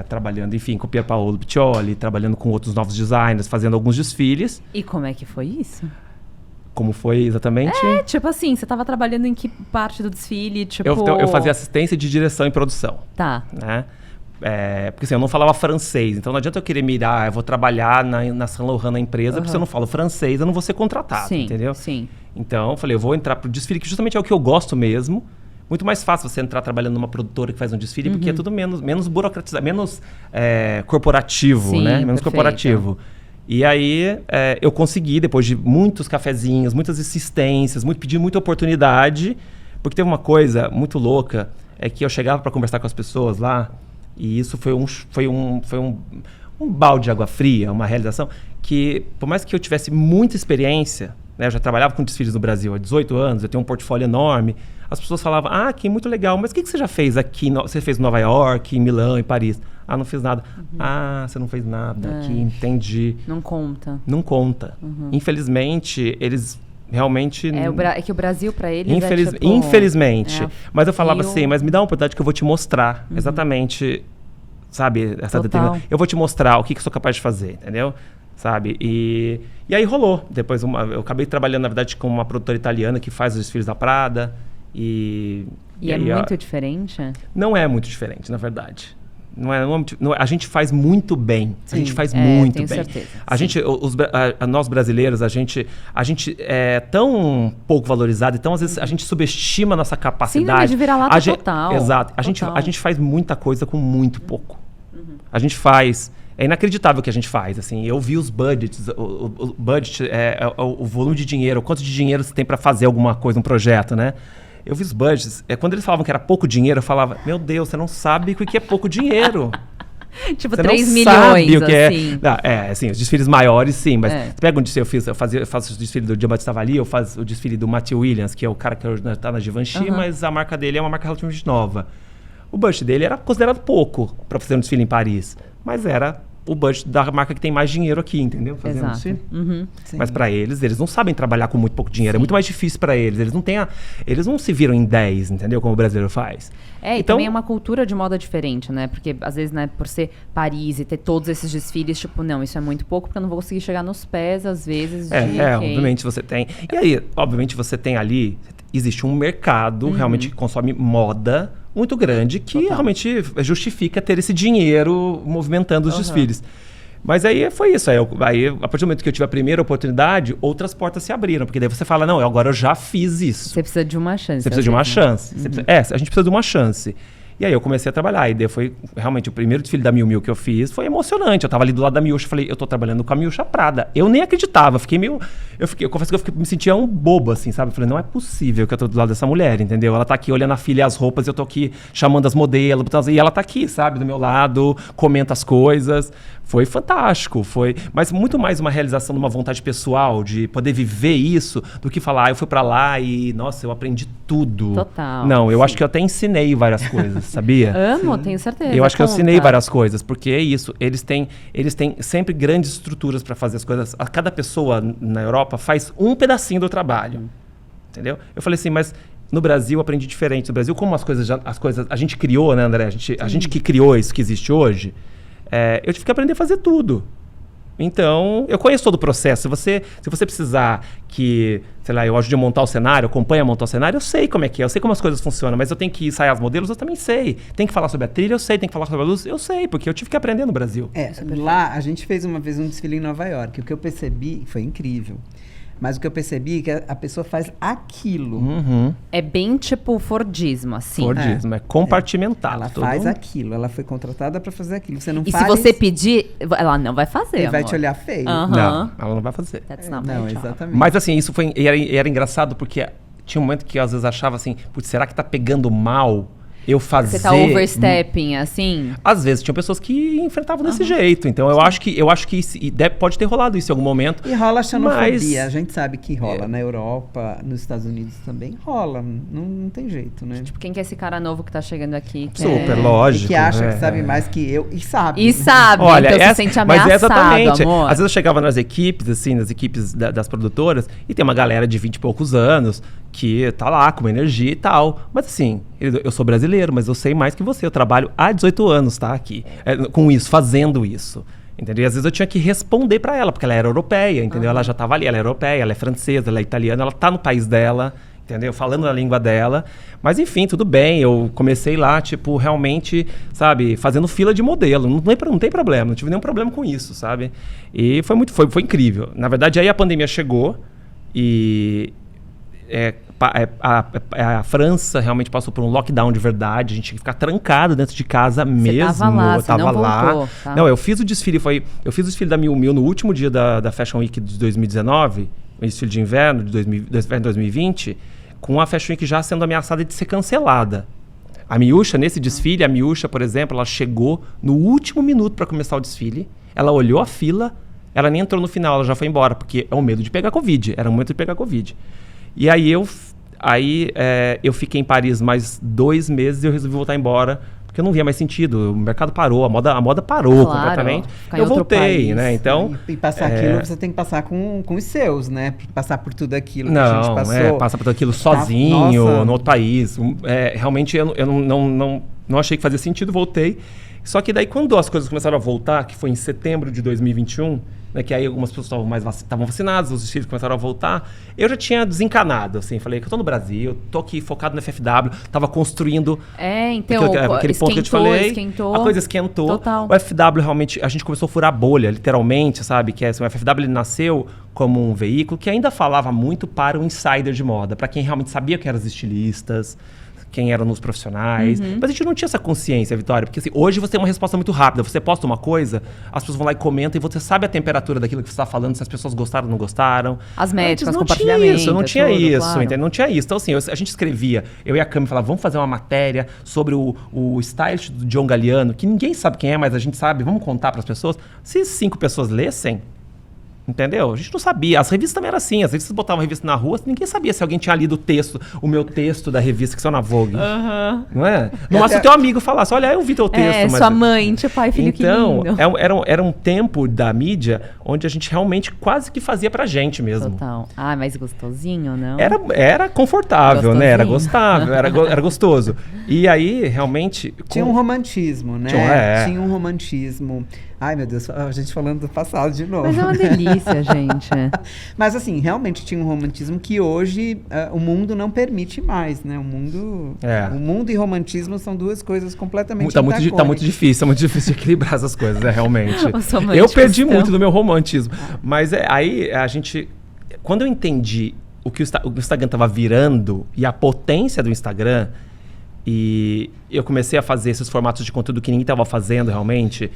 trabalhando, enfim, com o Pierpaolo Piccioli, trabalhando com outros novos designers, fazendo alguns desfiles. E como é que foi isso? Como foi exatamente? Tipo assim, você tava trabalhando em que parte do desfile? Tipo... Eu fazia assistência de direção e produção. Tá. Né? Porque assim, eu não falava francês, então não adianta eu querer mirar, eu vou trabalhar na Saint Laurent, na empresa, porque se eu não falo francês, eu não vou ser contratado, entendeu? Sim. Então eu falei, eu vou entrar pro desfile, que justamente é o que eu gosto mesmo. Muito mais fácil você entrar trabalhando numa produtora que faz um desfile, porque é tudo menos burocratizado, menos corporativo, Sim, né? Menos perfeito. corporativo. E aí eu consegui, depois de muitos cafezinhos, muitas insistências, pedir muita oportunidade, porque teve uma coisa muito louca, é que eu chegava para conversar com as pessoas lá, e isso foi um balde de água fria, uma realização, que por mais que eu tivesse muita experiência, né, eu já trabalhava com desfiles no Brasil há 18 anos, eu tenho um portfólio enorme, as pessoas falavam, que muito legal, mas o que você já fez aqui? Você fez em Nova York, em Milão, em Paris? Não fiz nada. Você não fez nada aqui, entendi. Não conta. Não conta. Infelizmente, eles realmente... É que o Brasil, pra eles, infelizmente. Mas eu falava assim, mas me dá uma oportunidade que eu vou te mostrar exatamente, sabe, essa determinação. Eu vou te mostrar o que eu sou capaz de fazer, entendeu? Sabe? E aí rolou. Depois eu acabei trabalhando, na verdade, com uma produtora italiana que faz os desfiles da Prada. E é aí, muito diferente? Não é muito diferente, na verdade. A gente faz muito bem. Sim. A gente faz muito tenho bem. Certeza. Nós brasileiros, a gente é tão pouco valorizado, então às vezes a gente subestima a nossa capacidade. Sim, de virar-lata total. Exato. A gente faz muita coisa com muito pouco. A gente faz... É inacreditável o que a gente faz, assim. Eu vi os budgets, o budget o volume de dinheiro, o quanto de dinheiro você tem para fazer alguma coisa, um projeto, né? Eu vi os budgets, quando eles falavam que era pouco dinheiro, eu falava, meu Deus, você não sabe o que é pouco dinheiro. Tipo, você 3 não milhões, sabe o que assim. Assim, os desfiles maiores, sim, mas você pega um desfile, eu faço o desfile do Jean-Baptiste Valli, eu faço o desfile do Matthew Williams, que é o cara que tá na Givenchy, mas a marca dele é uma marca relativamente nova. O budget dele era considerado pouco para fazer um desfile em Paris, mas era o budget da marca que tem mais dinheiro aqui, entendeu? Fazendo Exato. desfile. Sim. Mas para eles não sabem trabalhar com muito pouco dinheiro. É muito mais difícil para eles. Eles não se viram em 10, entendeu? Como o brasileiro faz. E então, também é uma cultura de moda diferente, né? Porque, às vezes, né, por ser Paris e ter todos esses desfiles, tipo, não, isso é muito pouco, porque eu não vou conseguir chegar nos pés, às vezes, obviamente você tem. E aí, obviamente, você tem ali... Existe um mercado realmente que consome moda muito grande que realmente justifica ter esse dinheiro movimentando os desfiles. Mas aí foi isso. Aí, a partir do momento que eu tive a primeira oportunidade, outras portas se abriram. Porque daí você fala, não, agora eu já fiz isso. Você precisa de uma chance. Você precisa de uma chance. A gente precisa de uma chance. E aí eu comecei a trabalhar. E daí foi realmente o primeiro desfile da Miu Miu que eu fiz. Foi emocionante. Eu tava ali do lado da Miúcha, falei, eu tô trabalhando com a Miúcha Prada. Eu nem acreditava. Eu confesso que eu me sentia um bobo, assim, sabe? Eu falei, não é possível que eu tô do lado dessa mulher, entendeu? Ela tá aqui olhando a filha e as roupas, eu tô aqui chamando as modelos. E ela tá aqui, sabe? Do meu lado, comenta as coisas. Foi fantástico. Mas muito mais uma realização de uma vontade pessoal, de poder viver isso, do que falar, eu fui pra lá e, nossa, eu aprendi tudo. Total. Não, eu acho que eu até ensinei várias coisas, sabia? Amo, tenho certeza. Eu acho que eu ensinei várias coisas, porque é isso. Eles têm sempre grandes estruturas para fazer as coisas. Cada pessoa na Europa faz um pedacinho do trabalho. Entendeu? Eu falei assim, mas no Brasil eu aprendi diferente. No Brasil, como as coisas a gente criou, né, André? A gente que criou isso que existe hoje, eu tive que aprender a fazer tudo. Então, eu conheço todo o processo. Se você precisar que, sei lá, eu ajude a montar o cenário, acompanhe a montar o cenário, eu sei como é que é, eu sei como as coisas funcionam, mas eu tenho que ensaiar os modelos, eu também sei. Tem que falar sobre a trilha, eu sei. Tem que falar sobre a luz, eu sei, porque eu tive que aprender no Brasil. Lá a gente fez uma vez um desfile em Nova York. O que eu percebi foi incrível. Mas o que eu percebi é que a pessoa faz aquilo. É bem tipo Fordismo, assim. Fordismo, é compartimentado. Ela faz aquilo, ela foi contratada para fazer aquilo. Você não e faz... se você pedir, ela não vai fazer, Ele amor. vai te olhar feio. Não, ela não vai fazer. Não, exatamente. Mas assim, isso foi... Era engraçado porque tinha um momento que eu às vezes achava assim, putz, será que tá pegando mal eu fazer... Você tá overstepping, assim? Às vezes tinham pessoas que enfrentavam desse jeito. Então eu acho que isso, pode ter rolado isso em algum momento. E rola xenofobia. A gente sabe que rola. Na Europa, nos Estados Unidos também rola. Não tem jeito, né? Tipo, quem que é esse cara novo que tá chegando aqui? Super, lógico. E que acha que sabe mais que eu. E sabe. E sabe. Olha, então se sente ameaçado, mas exatamente. amor. Às vezes eu chegava nas equipes, assim, nas equipes das produtoras, e tem uma galera de 20 e poucos anos que tá lá com uma energia e tal. Mas assim, eu sou brasileiro, mas eu sei mais que você. Eu trabalho há 18 anos, tá? Aqui, com isso, fazendo isso. Entendeu? E às vezes eu tinha que responder pra ela, porque ela era europeia, entendeu? Ela já tava ali, ela é europeia, ela é francesa, ela é italiana, ela tá no país dela, entendeu? Falando a língua dela. Mas enfim, tudo bem. Eu comecei lá, tipo, realmente, sabe, fazendo fila de modelo. Não tem problema, não tive nenhum problema com isso, sabe? E foi incrível. Na verdade, aí a pandemia chegou e a França realmente passou por um lockdown de verdade. A gente tinha que ficar trancado dentro de casa mesmo. Você tava lá, voltou, tá? Não, eu fiz o desfile da Miu Miu no último dia da Fashion Week de 2019, o desfile de inverno de 2020, com a Fashion Week já sendo ameaçada de ser cancelada. A Miúcha, nesse desfile, por exemplo, ela chegou no último minuto para começar o desfile, ela olhou a fila, ela nem entrou no final, ela já foi embora, porque é o medo de pegar Covid, era o medo de pegar Covid. E aí eu fiquei em Paris mais 2 meses e eu resolvi voltar embora, porque eu não via mais sentido. O mercado parou, a moda parou completamente. Eu voltei, né? Então, e passar aquilo, você tem que passar com os seus, né? Passar por tudo aquilo que a gente não, passou. Passar por tudo aquilo sozinho, no outro país. Realmente eu não achei que fazia sentido, voltei. Só que daí quando as coisas começaram a voltar, que foi em setembro de 2021, né, que aí algumas pessoas estavam vacinadas, os desfiles começaram a voltar, eu já tinha desencanado, assim, falei que eu tô no Brasil, tô aqui focado no FFW, tava construindo então, aquele ponto que eu te falei, esquentou, a coisa esquentou, total. O FW realmente, a gente começou a furar a bolha, literalmente, sabe, que assim, o FFW ele nasceu como um veículo que ainda falava muito para o insider de moda, para quem realmente sabia que eram os estilistas, quem eram os profissionais. Mas a gente não tinha essa consciência, Vitória, porque assim, hoje você tem uma resposta muito rápida. Você posta uma coisa, as pessoas vão lá e comentam e você sabe a temperatura daquilo que você está falando, se as pessoas gostaram ou não gostaram. As métricas, compartilhamentos. Não tinha isso, claro. Entendeu? Não tinha isso. Então assim, a gente escrevia, eu e a Cami falava, vamos fazer uma matéria sobre o stylist do John Galliano, que ninguém sabe quem é, mas a gente sabe, vamos contar para as pessoas. Se 5 pessoas lessem, entendeu? A gente não sabia. As revistas também eram assim. Às vezes você botava uma revista na rua, ninguém sabia se alguém tinha lido o meu texto da revista que saiu na Vogue. Não é? No máximo o teu amigo falasse, olha, eu vi teu texto. Sua mãe, tipo, pai, filho, então, que lindo. Era um tempo da mídia onde a gente realmente quase que fazia pra gente mesmo. Total. Mas gostosinho, não? Era confortável, gostosinho. Né? Era gostável, era gostoso. E aí, realmente... Tinha um romantismo, né? Tinha um romantismo. Ai, meu Deus, a gente falando do passado de novo. Mas é uma delícia, gente. Mas assim, realmente tinha um romantismo que hoje o mundo não permite mais, né? O mundo e romantismo são duas coisas completamente antagônicas. Tá muito difícil de equilibrar essas coisas, realmente. Eu perdi muito do meu romantismo. Mas aí a gente... Quando eu entendi o que o Instagram estava virando e a potência do Instagram, e eu comecei a fazer esses formatos de conteúdo que ninguém estava fazendo realmente...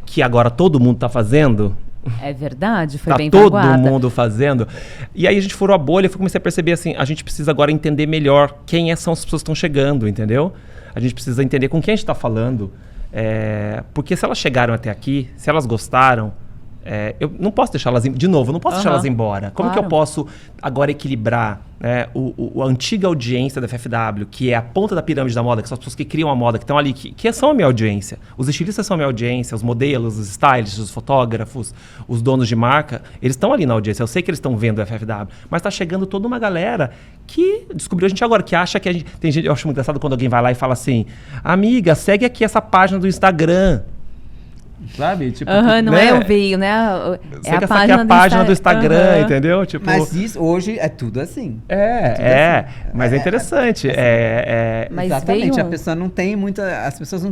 que agora todo mundo está fazendo. É verdade, foi bem todo vanguarda. mundo fazendo. E aí a gente furou a bolha e comecei a perceber assim, a gente precisa agora entender melhor quem são as pessoas que estão chegando, entendeu? A gente precisa entender com quem a gente está falando. Porque se elas chegaram até aqui, se elas gostaram, eu não posso deixar elas... De novo, eu não posso deixar elas embora. Como que eu posso agora equilibrar, né, a antiga audiência da FFW, que é a ponta da pirâmide da moda, que são as pessoas que criam a moda, que estão ali, que são a minha audiência. Os estilistas são a minha audiência, os modelos, os stylists, os fotógrafos, os donos de marca, eles estão ali na audiência. Eu sei que eles estão vendo a FFW, mas está chegando toda uma galera que descobriu a gente agora, que acha que a gente... Tem gente, eu acho muito engraçado quando alguém vai lá e fala assim, amiga, segue aqui essa página do Instagram. Sabe? Tipo, não é o veio, né? É a página do Instagram, entendeu? Tipo, mas isso hoje é tudo assim. Mas é interessante. Mas exatamente, as pessoas não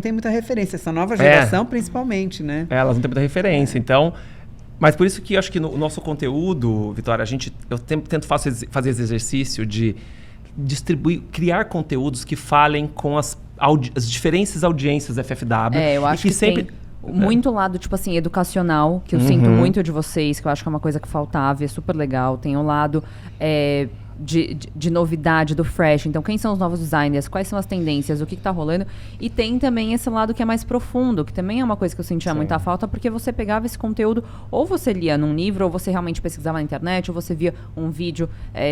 têm muita referência. Essa nova geração, principalmente, né? Elas não têm muita referência. Então, mas por isso que eu acho que no nosso conteúdo, Vitória, eu tento fazer esse exercício de distribuir, criar conteúdos que falem com as diferentes audiências da FFW. Eu acho que sempre... Tem muito lado, tipo assim, educacional, que eu sinto muito de vocês, que eu acho que é uma coisa que faltava, é super legal. Tem o lado de novidade, do fresh. Então, quem são os novos designers? Quais são as tendências? O que tá rolando? E tem também esse lado que é mais profundo, que também é uma coisa que eu sentia muita falta, porque você pegava esse conteúdo, ou você lia num livro, ou você realmente pesquisava na internet, ou você via um vídeo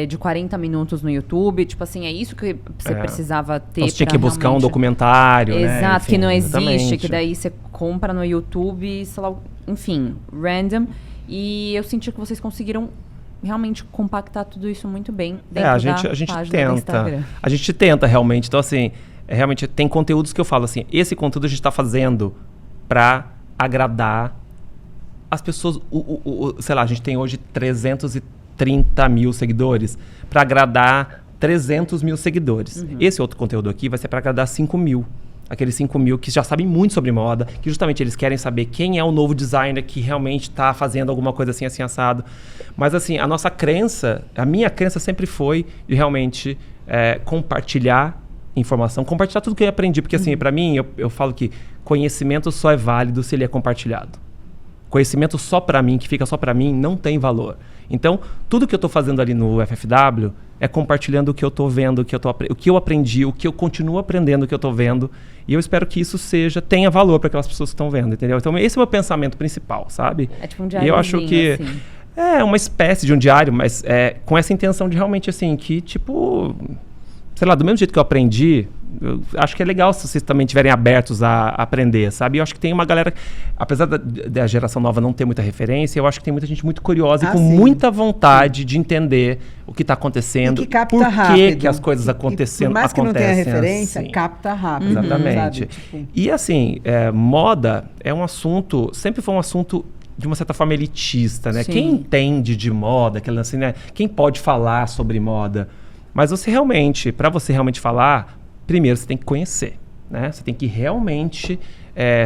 de 40 minutos no YouTube. Tipo assim, é isso que você precisava ter. Então, você tinha que buscar um documentário, Exato, né? Enfim, que não existe, exatamente. que daí você compra no YouTube, sei lá, enfim, random. E eu senti que vocês conseguiram realmente compactar tudo isso muito bem dentro a da gente página do tenta. Instagram. A gente tenta realmente. Então, assim, realmente tem conteúdos que eu falo assim, esse conteúdo a gente está fazendo para agradar as pessoas. Sei lá, a gente tem hoje 330 mil seguidores para agradar 300 mil seguidores. Esse outro conteúdo aqui vai ser para agradar 5 mil. Aqueles 5 mil que já sabem muito sobre moda, que justamente eles querem saber quem é o novo designer que realmente está fazendo alguma coisa assim, assim, assado. Mas assim, a minha crença sempre foi de realmente compartilhar informação, compartilhar tudo que eu aprendi. Porque assim, para mim, eu falo que conhecimento só é válido se ele é compartilhado. Conhecimento só para mim, que fica só para mim, não tem valor. Então, tudo que eu estou fazendo ali no FFW é compartilhando o que eu estou vendo, o que eu aprendi, o que eu continuo aprendendo, o que eu estou vendo. E eu espero que isso tenha valor para aquelas pessoas que estão vendo, entendeu? Então, esse é o meu pensamento principal, sabe? É tipo um E diáriozinho, eu acho que assim. é uma espécie de um diário, mas com essa intenção de realmente, assim, que tipo... Sei lá, do mesmo jeito que eu aprendi, eu acho que é legal se vocês também estiverem abertos a aprender, sabe? Eu acho que tem uma galera, apesar da geração nova não ter muita referência, eu acho que tem muita gente muito curiosa e com sim. muita vontade de entender o que está acontecendo, E que capta por rápido. que as coisas acontecendo. Por mais que não tenha acontecem referência, assim. capta rápido. Exatamente. Sabe? Tipo, E assim, moda é um assunto, sempre foi um assunto de uma certa forma elitista, né? Sim. Quem entende de moda, assim, né? Quem pode falar sobre moda? Mas para você realmente falar, primeiro você tem que conhecer, né? Você tem que realmente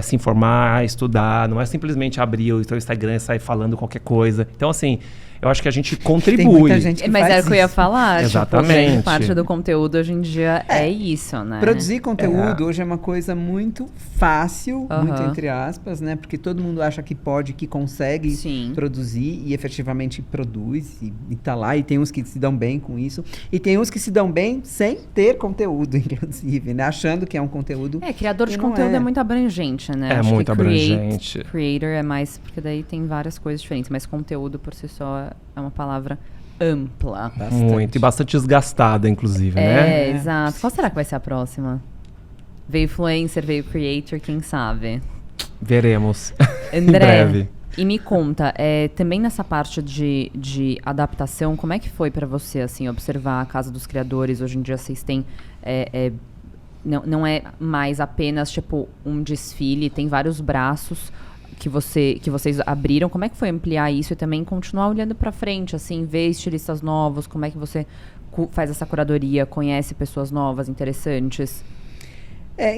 se informar, estudar, não é simplesmente abrir o seu Instagram e sair falando qualquer coisa. Então, assim, eu acho que a gente contribui. Tem muita gente que Mas faz era o que eu ia isso. falar. Exatamente. Tipo, parte do conteúdo hoje em dia é isso, né? Produzir conteúdo hoje é uma coisa muito fácil, muito Aham. entre aspas, né? Porque todo mundo acha que pode, que consegue Sim. produzir e efetivamente produz e tá lá. E tem uns que se dão bem com isso. E tem uns que se dão bem sem ter conteúdo, inclusive, né? Achando que é um conteúdo. Criador de E não conteúdo é é. muito abrangente, né? É Acho muito que abrangente. Creator é mais, porque daí tem várias coisas diferentes, mas conteúdo por si só é uma palavra ampla. Muito, e bastante desgastada, inclusive, né? Exato. Qual será que vai ser a próxima? Veio influencer, veio creator, quem sabe? Veremos. Em André, breve. e me conta, também nessa parte de adaptação, como é que foi pra você, assim, observar a Casa dos Criadores? Hoje em dia vocês têm... não é mais apenas, tipo, um desfile, tem vários braços que vocês abriram. Como é que foi ampliar isso e também continuar olhando pra frente, assim, ver estilistas novos? Como é que você faz essa curadoria, conhece pessoas novas, interessantes?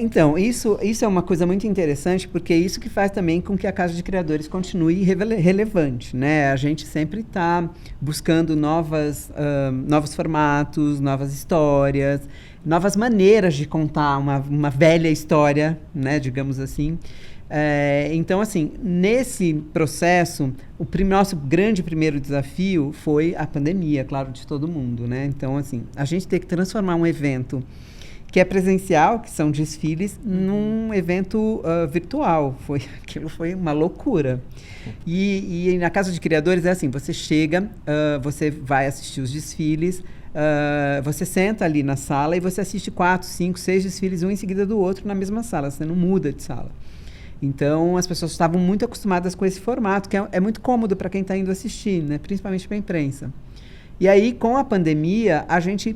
Então, isso é uma coisa muito interessante, porque é isso que faz também com que a Casa de Criadores continue relevante, né? A gente sempre está buscando novos formatos, novas histórias, novas maneiras de contar uma velha história, né? Digamos assim. Então, assim, nesse processo, nosso grande primeiro desafio foi a pandemia, claro, de todo mundo, né? Então, assim, a gente tem que transformar um evento que é presencial, que são desfiles, num evento virtual. Aquilo foi uma loucura. E na Casa de Criadores é assim, você chega, você vai assistir os desfiles, você senta ali na sala e você assiste 4, 5, 6 desfiles, um em seguida do outro, na mesma sala, você não muda de sala. Então, as pessoas estavam muito acostumadas com esse formato, que é muito cômodo para quem está indo assistir, né? Principalmente para a imprensa. E aí, com a pandemia, a gente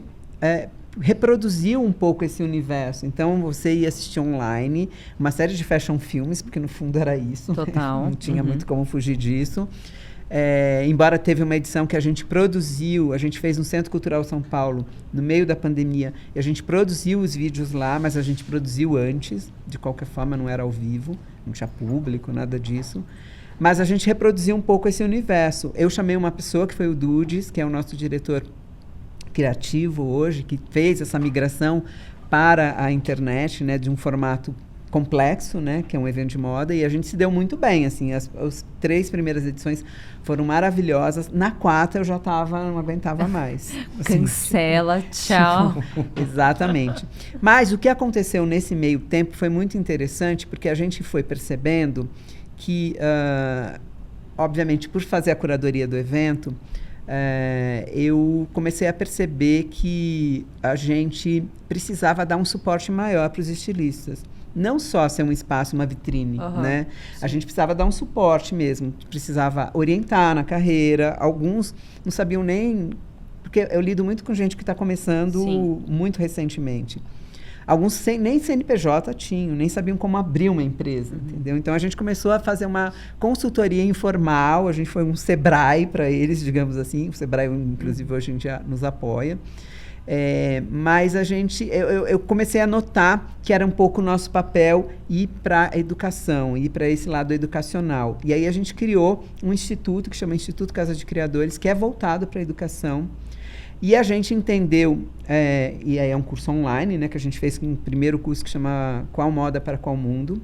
reproduziu um pouco esse universo. Então, você ia assistir online, uma série de fashion filmes, porque no fundo era isso. Total. Não tinha muito como fugir disso. Embora teve uma edição que a gente produziu, a gente fez no Centro Cultural São Paulo, no meio da pandemia, e a gente produziu os vídeos lá, mas a gente produziu antes, de qualquer forma não era ao vivo, não tinha público, nada disso. Mas a gente reproduziu um pouco esse universo. Eu chamei uma pessoa, que foi o Dudes, que é o nosso diretor criativo hoje, que fez essa migração para a internet, né, de um formato complexo, né, que é um evento de moda, e a gente se deu muito bem, assim, as 3 primeiras edições foram maravilhosas, na 4 eu já não aguentava mais. Assim, Cancela, tchau. Exatamente. Mas o que aconteceu nesse meio tempo foi muito interessante, porque a gente foi percebendo que, obviamente, por fazer a curadoria do evento, eu comecei a perceber que a gente precisava dar um suporte maior para os estilistas. não só ser um espaço, uma vitrine, né? A gente precisava dar um suporte mesmo, precisava orientar na carreira. Alguns não sabiam nem... Porque eu lido muito com gente que está começando muito recentemente. Alguns nem CNPJ tinham, nem sabiam como abrir uma empresa, entendeu? Então, a gente começou a fazer uma consultoria informal, a gente foi um Sebrae para eles, digamos assim. O Sebrae, inclusive, hoje em dia nos apoia. Mas eu comecei a notar que era um pouco o nosso papel ir para a educação, ir para esse lado educacional. E aí a gente criou um instituto que chama Instituto Casa de Criadores, que é voltado para a educação. E a gente entendeu, e aí é um curso online, né, que a gente fez um primeiro curso que chama Qual Moda para Qual Mundo,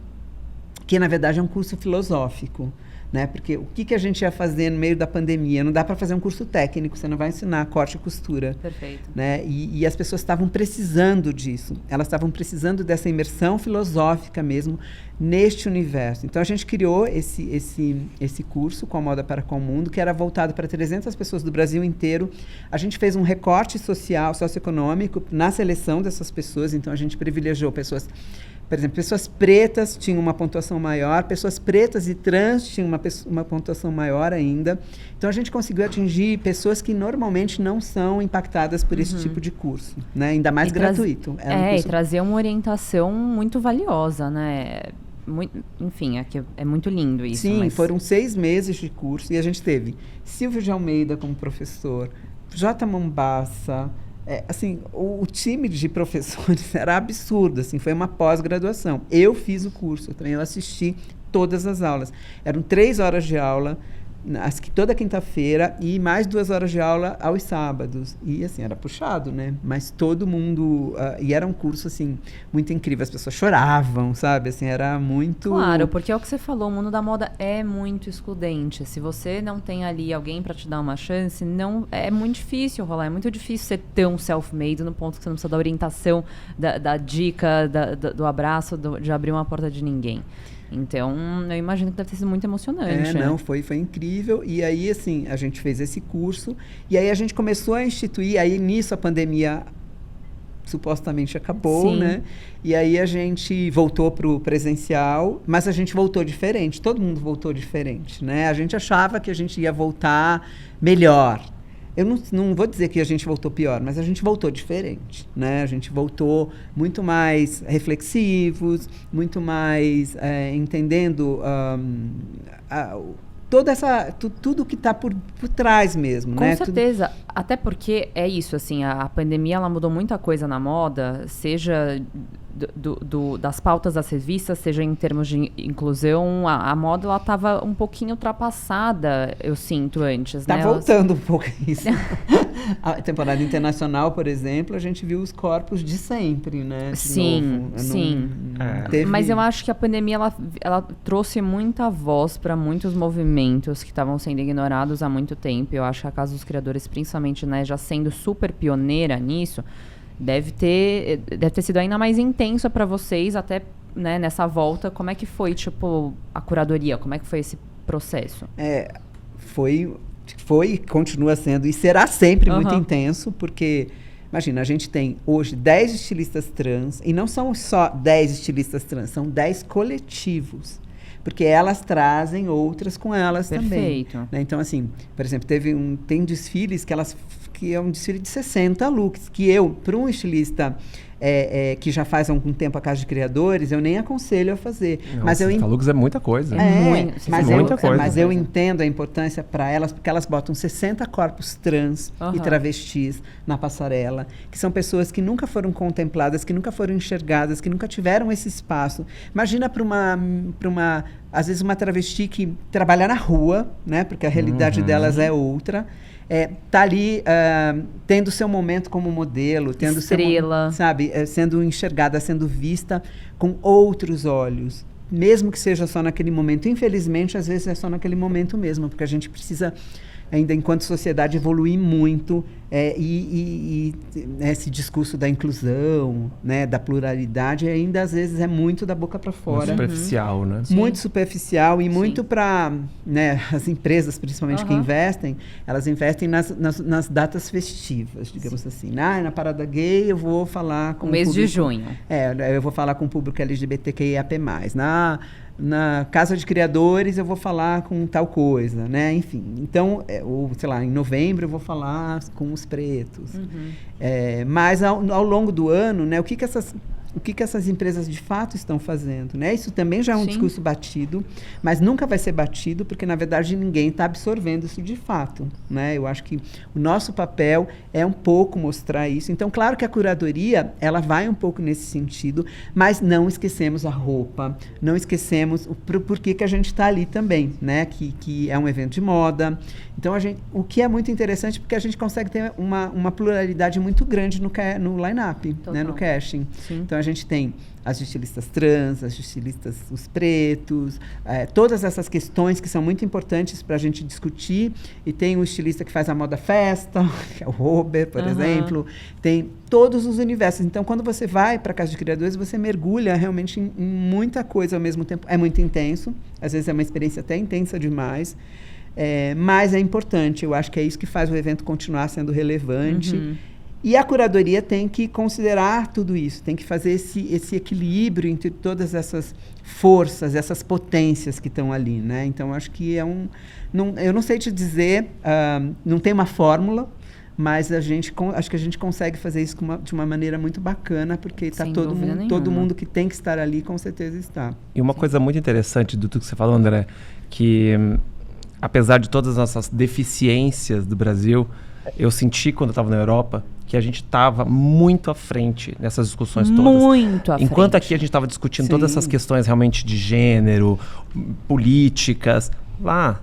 que na verdade é um curso filosófico, né, porque o que a gente ia fazer no meio da pandemia? Não dá para fazer um curso técnico, você não vai ensinar corte e costura. Perfeito. Né? E as pessoas estavam precisando disso, elas estavam precisando dessa imersão filosófica mesmo neste universo. Então a gente criou esse curso, Qual Moda para Qual Mundo, que era voltado para 300 pessoas do Brasil inteiro. A gente fez um recorte socioeconômico na seleção dessas pessoas, então a gente privilegiou pessoas... Por exemplo, pessoas pretas tinham uma pontuação maior, pessoas pretas e trans tinham uma pontuação maior ainda. Então, a gente conseguiu atingir pessoas que normalmente não são impactadas por esse tipo de curso, né? Ainda mais gratuito. E trazer uma orientação muito valiosa, né? Enfim, é muito lindo isso. Sim, foram 6 meses de curso e a gente teve Silvio de Almeida como professor, J. Mombassa... assim, o time de professores era absurdo, assim, foi uma pós-graduação. Eu fiz o curso também, eu assisti todas as aulas. Eram 3 horas de aula, toda quinta-feira, e mais 2 horas de aula aos sábados. E, assim, era puxado, né? Mas todo mundo... e era um curso, assim, muito incrível. As pessoas choravam, sabe? Assim, era muito... Claro, porque é o que você falou, o mundo da moda é muito excludente. Se você não tem ali alguém para te dar uma chance, é muito difícil rolar. É muito difícil ser tão self-made no ponto que você não precisa da orientação, da dica, do abraço, de abrir uma porta de ninguém. Então, eu imagino que deve ter sido muito emocionante. Não, foi incrível. E aí, assim, a gente fez esse curso. E aí a gente começou a instituir. Aí, nisso, a pandemia supostamente acabou, né? E aí a gente voltou para o presencial. Mas a gente voltou diferente. Todo mundo voltou diferente, né? A gente achava que a gente ia voltar melhor. Eu não vou dizer que a gente voltou pior, mas a gente voltou diferente, né? A gente voltou muito mais reflexivos, muito mais entendendo tudo que está por trás mesmo, Com né? certeza. Até porque é isso, assim, a pandemia ela mudou muita coisa na moda, seja das pautas das revistas, seja em termos de inclusão, a moda ela estava um pouquinho ultrapassada, eu sinto, antes. Está voltando um pouco isso. A temporada internacional, por exemplo, a gente viu os corpos de sempre, né? Sim. Mas eu acho que a pandemia ela trouxe muita voz para muitos movimentos que estavam sendo ignorados há muito tempo. Eu acho que a Casa dos Criadores, principalmente, né, já sendo super pioneira nisso, deve ter sido ainda mais intensa para vocês, até, né, nessa volta. Como é que foi, tipo, a curadoria? Como é que foi esse processo? Foi e continua sendo, e será sempre muito intenso, porque, imagina, a gente tem hoje 10 estilistas trans, e não são só 10 estilistas trans, são 10 coletivos, porque elas trazem outras com elas também. Né? Então, assim, por exemplo, tem desfiles que é um desfile de 60 looks, que eu, para um estilista que já faz algum tempo a Casa de Criadores, eu nem aconselho a fazer. Nossa, mas 60 looks é muita coisa. Mas eu entendo a importância para elas, porque elas botam 60 corpos trans e travestis na passarela, que são pessoas que nunca foram contempladas, que nunca foram enxergadas, que nunca tiveram esse espaço. Imagina para uma às vezes uma travesti que trabalha na rua, né, porque a realidade delas é outra, tá ali tendo seu momento como modelo, tendo estrela, sendo enxergada, sendo vista com outros olhos, mesmo que seja só naquele momento. Infelizmente, às vezes é só naquele momento mesmo, porque a gente precisa ainda enquanto sociedade, evoluir muito e esse discurso da inclusão, né, da pluralidade, ainda às vezes é muito da boca para fora. Muito superficial, né? Muito superficial e muito para, né, as empresas, principalmente que investem, elas investem nas datas festivas, digamos assim. Na parada gay eu vou falar com o mês de junho. Eu vou falar com o público LGBTQIAP+. Na Casa de Criadores eu vou falar com tal coisa, né? Enfim, então, ou sei lá, em novembro eu vou falar com os pretos. Mas ao longo do ano, né, o que essas empresas de fato estão fazendo, né? Isso também já é um discurso batido, mas nunca vai ser batido porque, na verdade, ninguém está absorvendo isso de fato, né? Eu acho que o nosso papel é um pouco mostrar isso. Então, claro que a curadoria, ela vai um pouco nesse sentido, mas não esquecemos a roupa, não esquecemos o porquê que a gente está ali também, né? Que é um evento de moda. Então, o que é muito interessante porque a gente consegue ter uma pluralidade muito grande no line-up, né? No casting. Sim. Então, a gente tem as estilistas trans, as estilistas os pretos, todas essas questões que são muito importantes para a gente discutir. E tem o estilista que faz a moda festa, que é o Robert, por exemplo. Tem todos os universos. Então, quando você vai para a Casa de Criadores, você mergulha realmente em muita coisa ao mesmo tempo. É muito intenso, às vezes é uma experiência até intensa demais. Mas é importante, eu acho que é isso que faz o evento continuar sendo relevante. E a curadoria tem que considerar tudo isso, tem que fazer esse equilíbrio entre todas essas forças, essas potências que estão ali, né? Então, acho que eu não sei te dizer, não tem uma fórmula, mas acho que a gente consegue fazer isso de uma maneira muito bacana, porque está todo mundo que tem que estar ali, com certeza está. E uma coisa muito interessante do tudo que você falou, André, que apesar de todas as nossas deficiências do Brasil, eu senti quando eu estava na Europa que a gente estava muito à frente nessas discussões todas. Muito à frente. Enquanto aqui a gente estava discutindo todas essas questões realmente de gênero, políticas, lá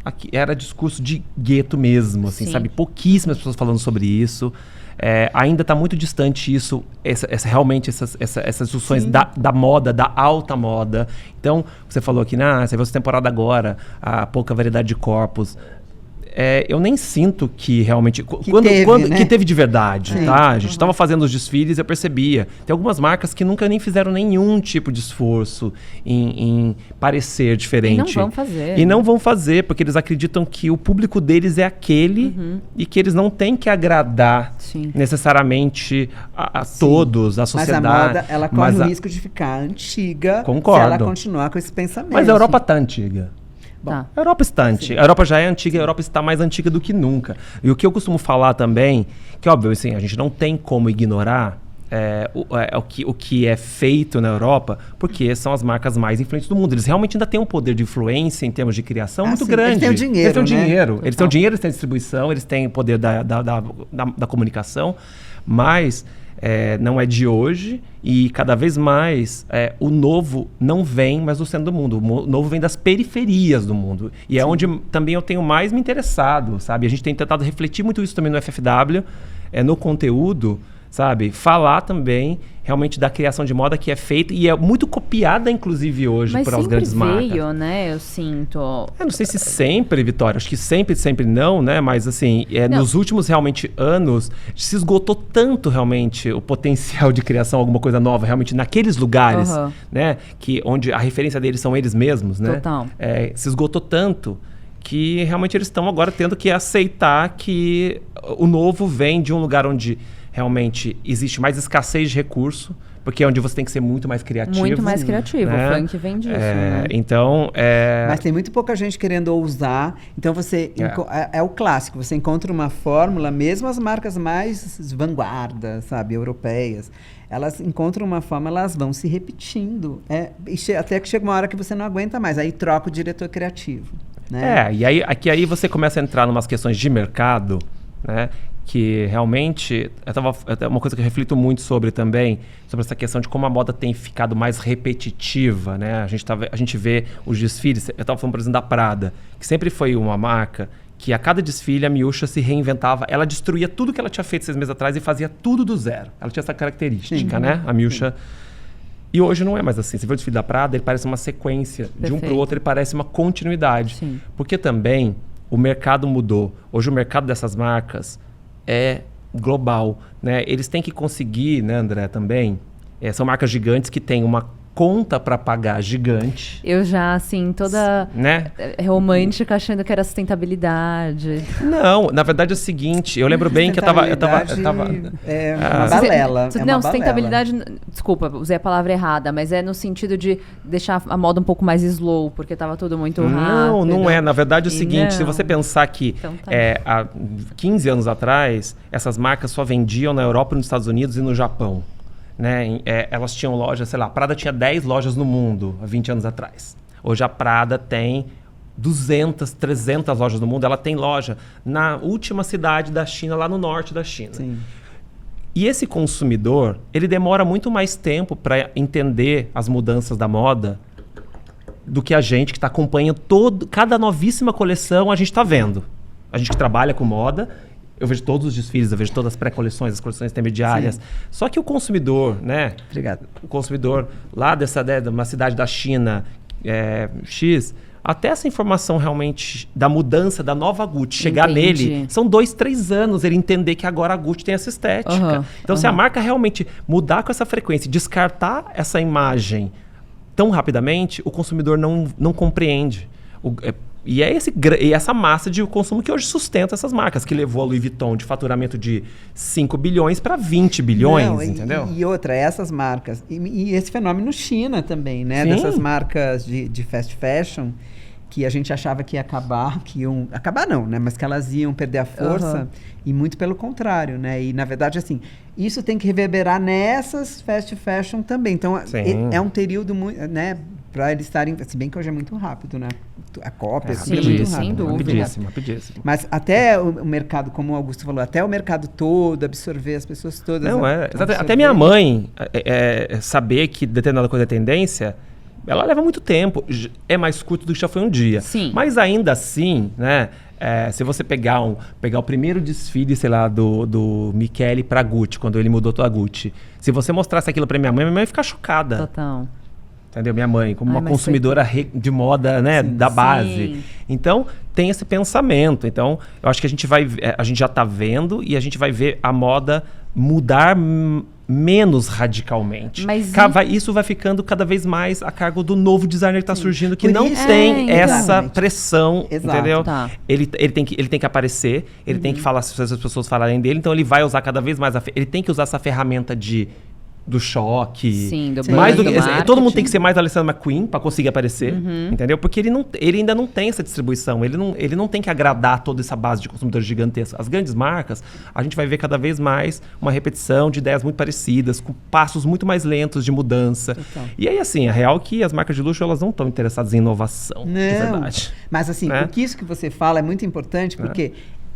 aqui era discurso de gueto mesmo, assim, sabe? Pouquíssimas pessoas falando sobre isso. Ainda está muito distante isso, realmente essas discussões da moda, da alta moda. Então, você falou aqui, você viu essa temporada agora, a pouca variedade de corpos. Eu nem sinto que realmente... Que teve de verdade, tá? A gente estava fazendo os desfiles e eu percebia. Tem algumas marcas que nunca nem fizeram nenhum tipo de esforço em parecer diferente. E não vão fazer, porque eles acreditam que o público deles é aquele e que eles não têm que agradar necessariamente a todos, a sociedade. Mas a moda, ela corre o risco de ficar antiga. Concordo. Se ela continuar com esse pensamento. Mas a Europa está antiga. Bom, a Europa está antiga. A Europa já é antiga, a Europa está mais antiga do que nunca. E o que eu costumo falar também, que óbvio, assim, a gente não tem como ignorar o que é feito na Europa, porque são as marcas mais influentes do mundo. Eles realmente ainda têm um poder de influência em termos de criação muito grande. Eles têm o dinheiro, eles têm o dinheiro, eles têm a distribuição, eles têm o poder da comunicação, mas... não é de hoje e cada vez mais o novo não vem mais do centro do mundo. O novo vem das periferias do mundo. E é onde também eu tenho mais me interessado, sabe? A gente tem tentado refletir muito isso também no FFW, no conteúdo, sabe? Falar também realmente da criação de moda que é feita e é muito copiada, inclusive, hoje pelas grandes marcas. Mas sempre veio, né? Eu sinto... Eu não sei se sempre, Vitória. Acho que sempre não, né? Mas, assim, nos últimos, realmente, anos, se esgotou tanto, realmente, o potencial de criação, alguma coisa nova, realmente, naqueles lugares, né? Onde a referência deles são eles mesmos, né? Total. Se esgotou tanto que, realmente, eles estão agora tendo que aceitar que o novo vem de um lugar onde... realmente existe mais escassez de recurso, porque é onde você tem que ser muito mais criativo. Muito mais criativo, né? O funk vem disso, né? Então, Mas tem muito pouca gente querendo ousar, então você... É o clássico, você encontra uma fórmula, mesmo as marcas mais vanguardas, sabe, europeias, elas encontram uma forma, elas vão se repetindo. Até que chega uma hora que você não aguenta mais, aí troca o diretor criativo. Né? E aí você começa a entrar em umas questões de mercado, né? Que realmente é uma coisa que eu reflito muito sobre também, sobre essa questão de como a moda tem ficado mais repetitiva, né? A gente vê os desfiles, eu estava falando, por exemplo, da Prada, que sempre foi uma marca que a cada desfile a Miúcha se reinventava, ela destruía tudo que ela tinha feito 6 meses atrás e fazia tudo do zero. Ela tinha essa característica, né? A Miúcha. E hoje não é mais assim. Você vê o desfile da Prada, ele parece uma sequência. Perfeito. De um para o outro, ele parece uma continuidade. Sim. Porque também... o mercado mudou. Hoje o mercado dessas marcas é global, né? Eles têm que conseguir, né, André, também. São marcas gigantes que têm uma conta para pagar gigante. Eu já, assim, toda né? Romântica, achando que era sustentabilidade. Não, na verdade é o seguinte, eu lembro bem que eu tava é uma balela. Não, sustentabilidade, desculpa, usei a palavra errada, mas é no sentido de deixar a moda um pouco mais slow, porque tava tudo muito rápido. Não é. Na verdade é o seguinte, se você pensar que Então tá. Há 15 anos atrás, essas marcas só vendiam na Europa, nos Estados Unidos e no Japão. Né? Elas tinham lojas, sei lá, a Prada tinha 10 lojas no mundo há 20 anos atrás. Hoje a Prada tem 200, 300 lojas no mundo. Ela tem loja na última cidade da China, lá no norte da China. Sim. E esse consumidor, ele demora muito mais tempo para entender as mudanças da moda do que a gente que está acompanhando cada novíssima coleção, a gente está vendo. A gente que trabalha com moda, eu vejo todos os desfiles, eu vejo todas as pré-coleções, as coleções intermediárias. Sim. Só que o consumidor, né? Obrigado. O consumidor lá de uma cidade da China, X, até essa informação realmente da mudança da nova Gucci chegar nele, são 2, 3 anos ele entender que agora a Gucci tem essa estética. Então, se a marca realmente mudar com essa frequência e descartar essa imagem tão rapidamente, o consumidor não compreende. E é essa massa de consumo que hoje sustenta essas marcas, que levou a Louis Vuitton de faturamento de 5 bilhões para 20 bilhões, entendeu? E outra, essas marcas, e esse fenômeno China também, né? Sim. Dessas marcas de fast fashion, que a gente achava que ia acabar, acabar não, né? Mas que elas iam perder a força, e muito pelo contrário, né? E, na verdade, assim, isso tem que reverberar nessas fast fashion também. Então, é um período muito, né? Para eles estarem, se bem que hoje é muito rápido, né? A cópia é muito rápido. Sem dúvida. Rapidíssimo. Mas até o mercado, como o Augusto falou, até o mercado todo absorver, as pessoas todas. Não, até minha mãe saber que determinada coisa é tendência, ela leva muito tempo. É mais curto do que já foi um dia. Sim. Mas ainda assim, né? Se você pegar o primeiro desfile, sei lá, do Michele pra Gucci, quando ele mudou toda a Gucci. Se você mostrasse aquilo pra minha mãe ia ficar chocada. Total. Entendeu? Minha mãe, como uma consumidora de moda, né, da base. Sim. Então, tem esse pensamento. Então, eu acho que a gente já está vendo e a gente vai ver a moda mudar menos radicalmente. Mas isso vai ficando cada vez mais a cargo do novo designer que está surgindo, que Por não isso- tem essa exatamente. pressão, Exato. entendeu? Tá. Ele tem que aparecer, ele tem que falar, se as pessoas falarem dele, então ele vai usar cada vez mais, ele tem que usar essa ferramenta do choque. Sim, do mais do que, marketing. todo mundo tem que ser mais Alessandra McQueen para conseguir aparecer, entendeu? Porque ele ainda não tem essa distribuição, ele não tem que agradar toda essa base de consumidores gigantescos. As grandes marcas, a gente vai ver cada vez mais uma repetição de ideias muito parecidas, com passos muito mais lentos de mudança. Total. E aí, assim, a real é que as marcas de luxo, elas não estão interessadas em inovação, de Não, verdade. mas assim, Né? porque isso que você fala é muito importante, porque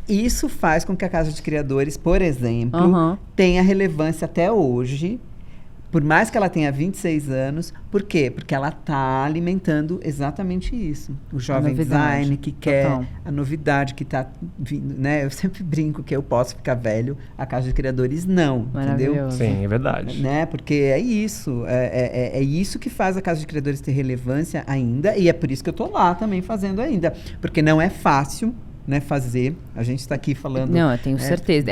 isso faz com que a Casa de Criadores, por exemplo, tenha relevância até hoje, por mais que ela tenha 26 anos. Por quê? Porque ela está alimentando exatamente isso. O jovem design que quer a novidade que está vindo, né? Eu sempre brinco que eu posso ficar velho, a Casa de Criadores não, entendeu? Sim, é verdade. Né? Porque é isso, é isso que faz a Casa de Criadores ter relevância ainda, e é por isso que eu tô lá também fazendo ainda, porque não é fácil, né, fazer. A gente está aqui falando... Não, eu tenho certeza.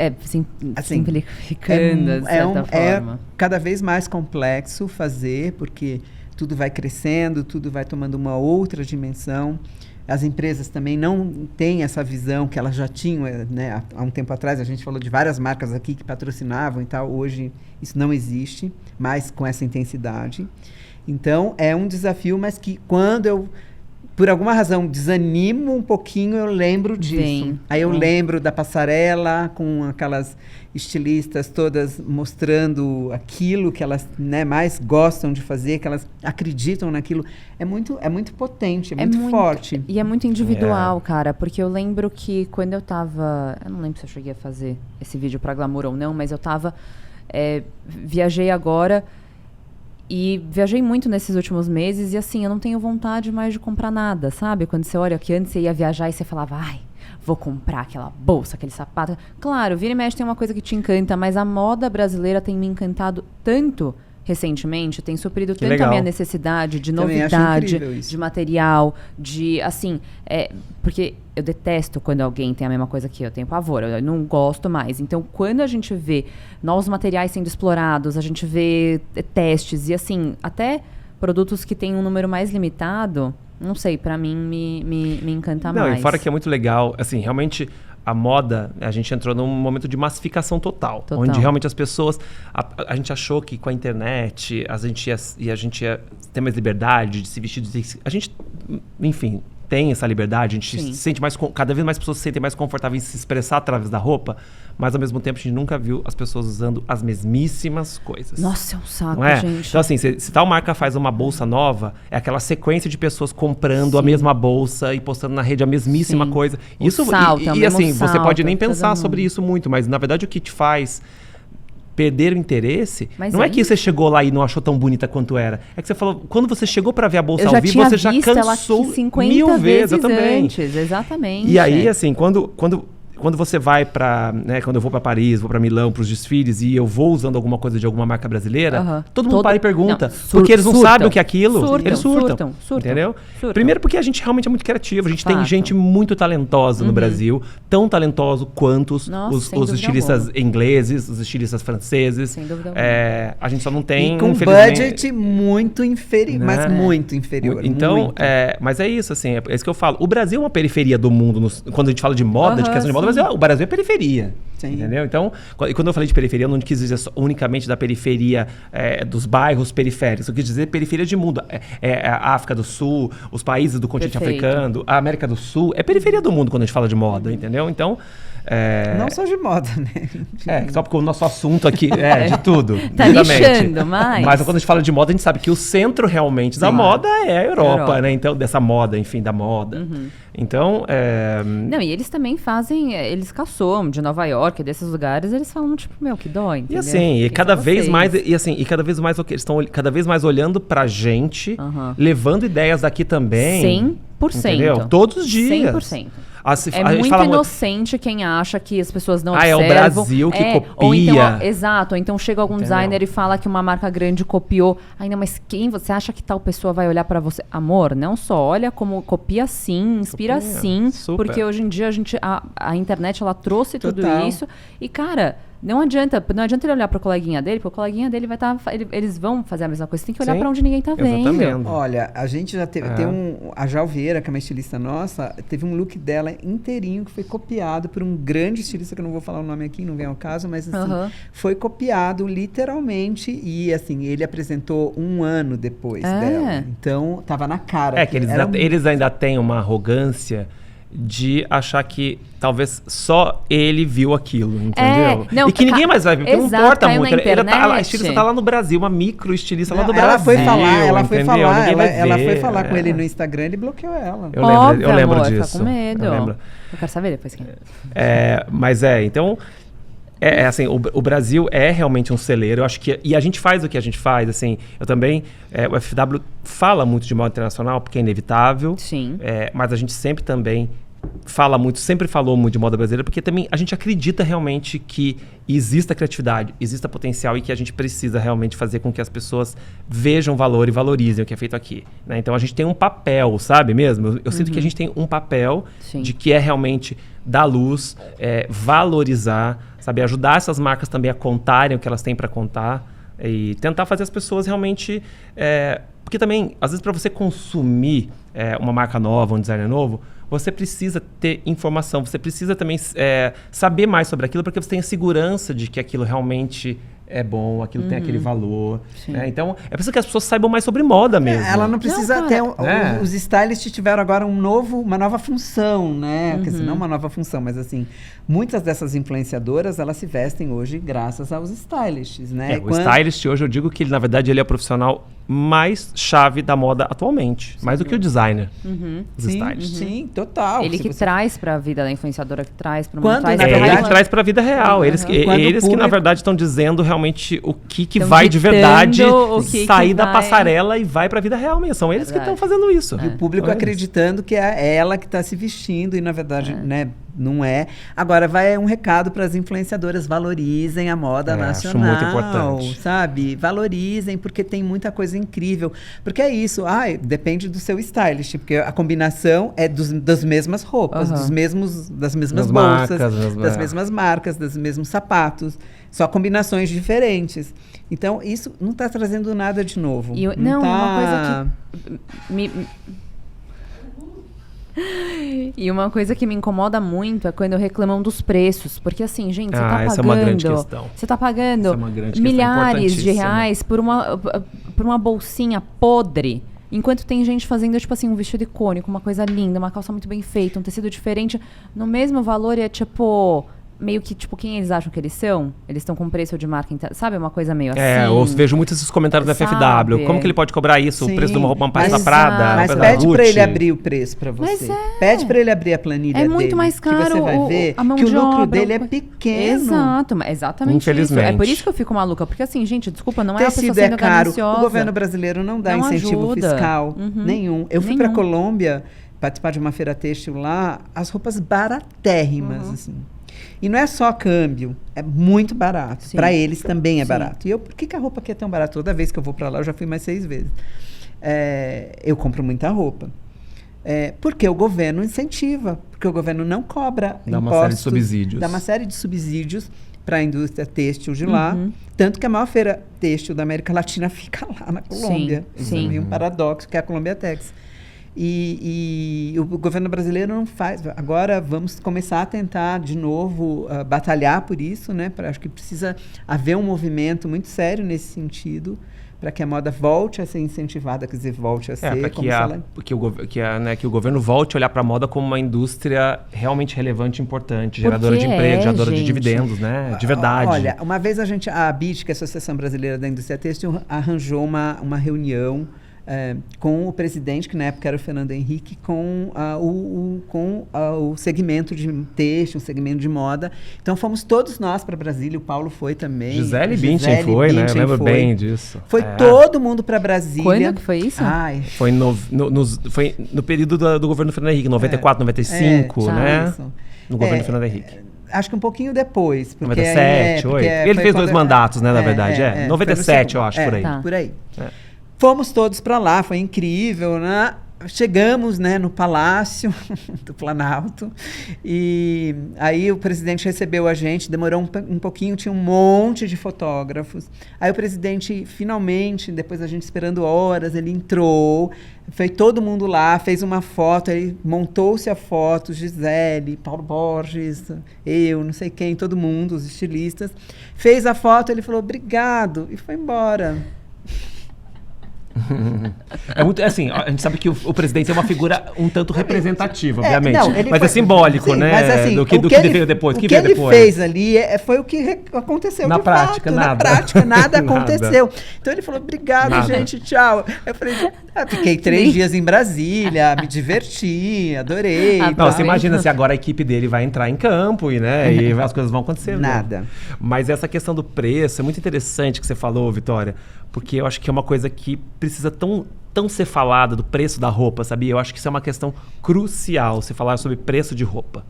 Simplificando, de certa forma. É cada vez mais complexo fazer, porque tudo vai crescendo, tudo vai tomando uma outra dimensão. As empresas também não têm essa visão que elas já tinham, né? Há um tempo atrás a gente falou de várias marcas aqui que patrocinavam e tal. Hoje isso não existe mais com essa intensidade. Então é um desafio, mas que quando eu, por alguma razão, desanimo um pouquinho, eu lembro disso. Aí eu lembro da passarela com aquelas estilistas todas mostrando aquilo que elas, né, mais gostam de fazer, que elas acreditam naquilo. É muito potente, é muito forte. E é muito individual, cara, porque eu lembro que quando eu tava... Eu não lembro se eu cheguei a fazer esse vídeo pra Glamour ou não, mas eu tava... viajei agora... E viajei muito nesses últimos meses e, assim, eu não tenho vontade mais de comprar nada, sabe? Quando você olha que antes você ia viajar e você falava, ai, vou comprar aquela bolsa, aquele sapato. Claro, vira e mexe tem uma coisa que te encanta, mas a moda brasileira tem me encantado tanto recentemente tem suprido tanto legal. a minha necessidade de Também acho novidade, incrível isso. de material, de, assim, porque eu detesto quando alguém tem a mesma coisa que eu, tenho pavor, eu não gosto mais. Então, quando a gente vê novos materiais sendo explorados, a gente vê testes e, assim, até produtos que têm um número mais limitado, não sei, pra mim me encanta mais. Não, e fora que é muito legal, assim, realmente a moda, a gente entrou num momento de massificação total. Onde realmente as pessoas, a gente achou que com a internet a gente ia ter mais liberdade de se vestir, a gente, enfim, tem essa liberdade, a gente se sente mais, cada vez mais pessoas se sentem mais confortáveis em se expressar através da roupa, mas ao mesmo tempo a gente nunca viu as pessoas usando as mesmíssimas coisas. Nossa, é um saco, não é? gente. Então assim, se tal marca faz uma bolsa nova, é aquela sequência de pessoas comprando a mesma bolsa e postando na rede a mesmíssima coisa. Isso, e assim, você pode nem pensar sobre isso muito, mas na verdade o que te faz perder o interesse, não é que você chegou lá e não achou tão bonita quanto era. É que você falou, quando você chegou pra ver a bolsa ao vivo, você já cansou 50 vezes. Eu também. Antes, exatamente. E aí, assim, quando você vai pra, né, quando eu vou pra Paris, vou pra Milão, pros desfiles, e eu vou usando alguma coisa de alguma marca brasileira, todo mundo para e pergunta. Porque eles não sabem o que é aquilo. Eles surtam. Entendeu? Primeiro porque a gente realmente é muito criativo. A gente tem gente muito talentosa no Brasil, tão talentoso quanto os estilistas ingleses, os estilistas franceses. Sem dúvida a gente só não tem, e com budget muito inferior, né? Mas muito inferior. Então, muito. mas é isso, assim, é isso que eu falo. O Brasil é uma periferia do mundo, quando a gente fala de moda, de questão de moda, o Brasil é periferia. Sim. Entendeu? Então, quando eu falei de periferia, eu não quis dizer unicamente da periferia dos bairros periféricos. Eu quis dizer periferia de mundo. A África do Sul, os países do continente africano, a América do Sul. É periferia do mundo quando a gente fala de moda, entendeu? Então... não só de moda, né? Só porque o nosso assunto aqui é de tudo. Tá lixando, mas quando a gente fala de moda, a gente sabe que o centro realmente da moda é a Europa, né? Então, dessa moda, enfim, da moda. Então, Não, e eles também fazem, eles caçoam de Nova York, desses lugares, eles falam, tipo, meu, que dói, entendeu? E assim, cada vez mais eles estão cada vez mais olhando pra gente, levando ideias daqui também. 100%. Entendeu? Todos os dias. 100%. É muito inocente quem acha que as pessoas não observam. É o Brasil que copia. Ou então, exato. Ou então chega algum designer e fala que uma marca grande copiou. Ainda, mas quem você acha que tal pessoa vai olhar pra você? Amor, não só olha como copia sim, inspira sim. Super. Porque hoje em dia a internet ela trouxe tudo isso. E, cara... Não adianta ele olhar para o coleguinha dele, porque o coleguinha dele vai estar... Eles vão fazer a mesma coisa. Você tem que olhar para onde ninguém está vendo. Olha, a gente já teve... A Jalveira, que é uma estilista nossa, teve um look dela inteirinho que foi copiado por um grande estilista, que eu não vou falar o nome aqui, não vem ao caso, mas assim, foi copiado literalmente e assim, ele apresentou um ano depois dela. Então, estava na cara. Que eles ainda têm uma arrogância de achar que talvez só ele viu aquilo, entendeu? E que ninguém mais vai ver, porque não importa muito. A estilista tá lá no Brasil, uma micro estilista lá no Brasil. Ela foi falar com ele no Instagram, ele bloqueou ela. Eu lembro disso. Tá com medo. Eu quero saber depois quem. Mas então... assim, o Brasil é realmente um celeiro, eu acho que... E a gente faz o que a gente faz, assim, eu também... o FW fala muito de moda internacional, porque é inevitável. Sim. Mas a gente sempre também sempre falou muito de moda brasileira, porque também a gente acredita realmente que exista criatividade, exista potencial e que a gente precisa realmente fazer com que as pessoas vejam valor e valorizem o que é feito aqui, né? Então a gente tem um papel, sabe mesmo? Eu sinto que a gente tem um papel de que é realmente dar luz, valorizar, sabe? Ajudar essas marcas também a contarem o que elas têm para contar e tentar fazer as pessoas realmente... porque também, às vezes, para você consumir uma marca nova, um designer novo, você precisa ter informação, você precisa também saber mais sobre aquilo, porque você tem a segurança de que aquilo realmente é bom, aquilo tem aquele valor. Né? Então, é preciso que as pessoas saibam mais sobre moda mesmo. Ela não precisa ter... Os stylists tiveram agora uma nova função, né? Quer dizer, não uma nova função, mas assim, muitas dessas influenciadoras, elas se vestem hoje graças aos stylists, né? O stylist hoje, eu digo que ele, na verdade, ele é o profissional mais chave da moda atualmente. Mais do que o designer. Os stylists. Sim, total. Ele que traz pra vida da influenciadora, que traz pra mundo. Ele que traz pra vida real. Eles que, na verdade, estão dizendo realmente o que vai de verdade sair da passarela e vai pra vida real mesmo. São eles que estão fazendo isso. E o público acreditando que é ela que está se vestindo e, na verdade, né, Não é. Agora, vai um recado para as influenciadoras, valorizem a moda nacional. Acho muito importante. Sabe? Valorizem, porque tem muita coisa incrível. Porque é isso, depende do seu stylist, porque a combinação é das mesmas roupas, das mesmas bolsas, das mesmas marcas, dos mesmos sapatos. Só combinações diferentes. Então, isso não está trazendo nada de novo. Uma coisa que... E uma coisa que me incomoda muito é quando reclamam dos preços. Porque assim, gente, você tá pagando... Essa é uma grande questão. Você tá pagando milhares de reais por uma bolsinha podre. Enquanto tem gente fazendo, tipo assim, um vestido icônico, uma coisa linda, uma calça muito bem feita, um tecido diferente. No mesmo valor, é tipo... meio que, tipo, quem eles acham que eles são? Eles estão com preço de marca, sabe? Uma coisa meio assim. Eu vejo muitos esses comentários da FFW. Como que ele pode cobrar isso? Sim, o preço de uma roupa, uma peça da Prada? Mas pede pra ele abrir o preço pra você. Pede pra ele abrir a planilha dele. É muito mais caro. Que você vai ver que o lucro dele é pequeno. Exato, exatamente. Infelizmente. Isso. É por isso que eu fico maluca. Porque assim, gente, desculpa, não é a pessoa Tecido sendo é caro. gananciosa. O governo brasileiro não dá incentivo fiscal nenhum. Eu fui pra Colômbia participar de uma feira têxtil lá, as roupas baratérrimas, assim. E não é só câmbio, é muito barato. Para eles também é barato. E por que a roupa aqui é tão barata? Toda vez que eu vou para lá, eu já fui mais 6 vezes. Eu compro muita roupa. Porque o governo incentiva, porque o governo não cobra impostos. Dá uma série de subsídios. Dá uma série de subsídios para a indústria têxtil de lá. Tanto que a maior feira têxtil da América Latina fica lá na Colômbia. Isso é um paradoxo, que é a Colômbia Tex. E o governo brasileiro não faz. Agora vamos começar a tentar de novo batalhar por isso, né? Acho que precisa haver um movimento muito sério nesse sentido para que a moda volte a ser incentivada, quer dizer, volte a ser como que o governo volte a olhar para a moda como uma indústria realmente relevante e importante, geradora de emprego, geradora de dividendos, né? De verdade. Olha, uma vez a ABIT, que é a Associação Brasileira da Indústria Têxtil, arranjou uma reunião com o presidente, que na época era o Fernando Henrique, com o segmento de têxtil, o segmento de moda. Então fomos todos nós para Brasília, o Paulo foi também. Gisele Bündchen foi, né? Eu lembro bem disso. Foi todo mundo para Brasília. Quando que foi isso? Foi no período do governo Fernando Henrique, 94, 95, né? Isso. No governo Fernando Henrique. Acho que um pouquinho depois. 97, ele fez 2 mandatos, né, na verdade. 97, eu acho, por aí. Por aí. Fomos todos para lá, foi incrível, né? Chegamos, né, no Palácio do Planalto e aí o presidente recebeu a gente, demorou um pouquinho, tinha um monte de fotógrafos. Aí o presidente, finalmente, depois a gente esperando horas, ele entrou, foi todo mundo lá, fez uma foto, aí montou-se a foto, Gisele, Paulo Borges, eu, não sei quem, todo mundo, os estilistas. Fez a foto, ele falou, obrigado, e foi embora. É muito, assim, a gente sabe que o presidente é uma figura um tanto representativa, obviamente. Mas foi, é simbólico, né? Mas, assim, do que veio depois. O que ele fez ali foi o que aconteceu na prática, nada. Na prática, nada aconteceu. Então ele falou, obrigado, gente, tchau. Eu falei, fiquei 3 dias em Brasília, me diverti, adorei. Não, você imagina se agora a equipe dele vai entrar em campo e as coisas vão acontecer. Nada. Né? Mas essa questão do preço é muito interessante que você falou, Vitória, porque eu acho que é uma coisa que precisa tão ser falada do preço da roupa, sabia? Eu acho que isso é uma questão crucial, se falar sobre preço de roupa.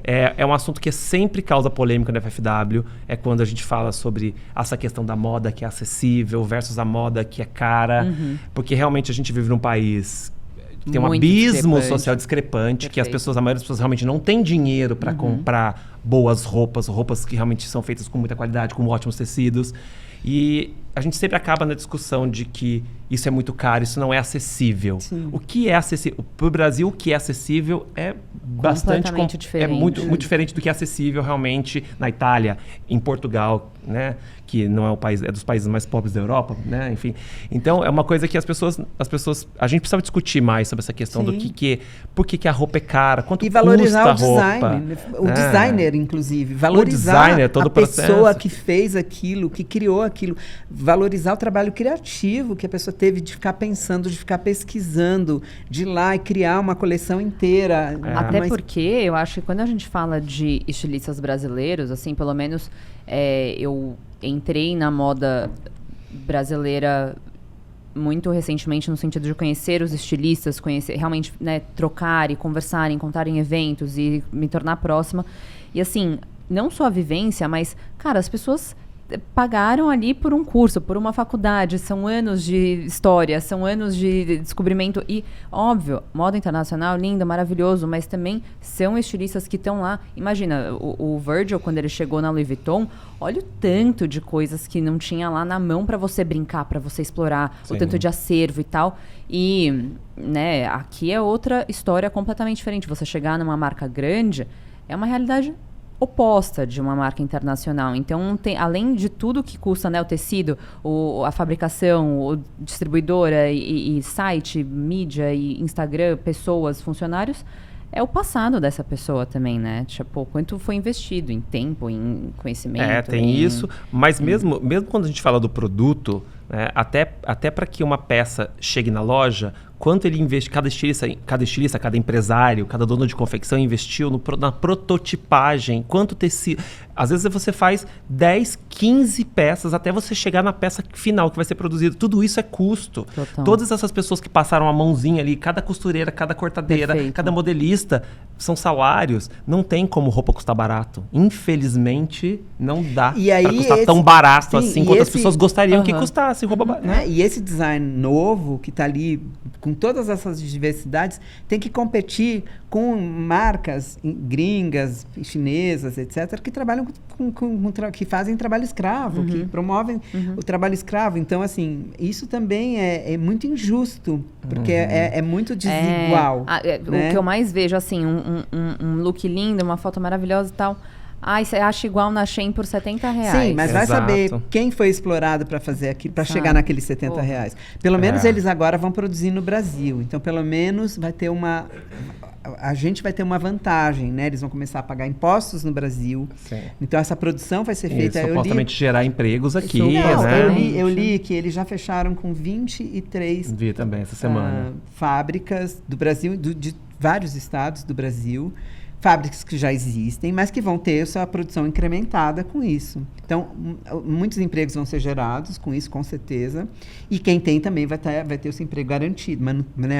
É um assunto que sempre causa polêmica no FFW, é quando a gente fala sobre essa questão da moda que é acessível versus a moda que é cara, porque realmente a gente vive num país que tem um abismo social discrepante, que a maioria das pessoas realmente não tem dinheiro para comprar boas roupas que realmente são feitas com muita qualidade, com ótimos tecidos. E a gente sempre acaba na discussão de que isso é muito caro, isso não é acessível. Sim. O que é acessível? Para o Brasil, o que é acessível é bastante diferente. É muito diferente do que é acessível realmente na Itália, em Portugal, né? Que não é é dos países mais pobres da Europa, né? Enfim. Então, é uma coisa que as pessoas... A gente precisa discutir mais sobre essa questão do por que a roupa é cara, quanto custa a roupa. E valorizar o design. O designer, inclusive. Valorizar a pessoa que fez aquilo, que criou aquilo. Valorizar o trabalho criativo que a pessoa teve de ficar pensando, de ficar pesquisando, de ir lá e criar uma coleção inteira. Até porque eu acho que quando a gente fala de estilistas brasileiros, assim, pelo menos eu entrei na moda brasileira muito recentemente no sentido de conhecer os estilistas, conhecer, realmente, né, trocar e conversar, encontrar em eventos e me tornar próxima. E assim, não só a vivência, mas, cara, as pessoas pagaram ali por um curso, por uma faculdade, são anos de história, são anos de descobrimento e, óbvio, moda internacional, lindo, maravilhoso, mas também são estilistas que estão lá. Imagina, o Virgil, quando ele chegou na Louis Vuitton, olha o tanto de coisas que não tinha lá na mão para você brincar, para você explorar, Sim. o tanto de acervo e tal. E, né, aqui é outra história completamente diferente. Você chegar numa marca grande é uma realidade oposta de uma marca internacional. Então, além de tudo que custa, né, o tecido, a fabricação, o distribuidora e site, mídia e Instagram, pessoas, funcionários, é o passado dessa pessoa também, né? Tipo, quanto foi investido em tempo, em conhecimento. Tem isso, mas mesmo quando a gente fala do produto, né, até para que uma peça chegue na loja, quanto ele investe, cada estilista, cada empresário, cada dono de confecção investiu na prototipagem, quanto tecido. Às vezes você faz 10, 15 peças até você chegar na peça final que vai ser produzida. Tudo isso é custo. Total. Todas essas pessoas que passaram a mãozinha ali, cada costureira, cada cortadeira, Perfeito. cada modelista, são salários. Não tem como roupa custar barato. Infelizmente, não dá para custar tão barato assim quanto as pessoas gostariam que custasse roupa barata. Né? E esse design novo, que está ali com todas essas diversidades, tem que competir com marcas gringas, chinesas, etc., que trabalham que fazem trabalho escravo, que promovem o trabalho escravo. Então, assim, isso também é muito injusto, porque é muito desigual. Né? O que eu mais vejo, assim, um look lindo, uma foto maravilhosa e tal. Ai, você acha igual na Shein por R$70. Sim, mas vai Exato. saber quem foi explorado para fazer aquilo, para chegar naqueles R$70. Pelo menos eles agora vão produzir no Brasil. Então, pelo menos vai ter a gente vai ter uma vantagem, né? Eles vão começar a pagar impostos no Brasil. Sim. Então, essa produção vai ser feita. Isso, supostamente gerar empregos aqui, Não, né? eu li que eles já fecharam com 23 Vi também essa semana. fábricas do Brasil, de vários estados do Brasil. Fábricas que já existem, mas que vão ter sua produção incrementada com isso. Então, muitos empregos vão ser gerados com isso, com certeza. E quem tem também vai ter o seu emprego garantido.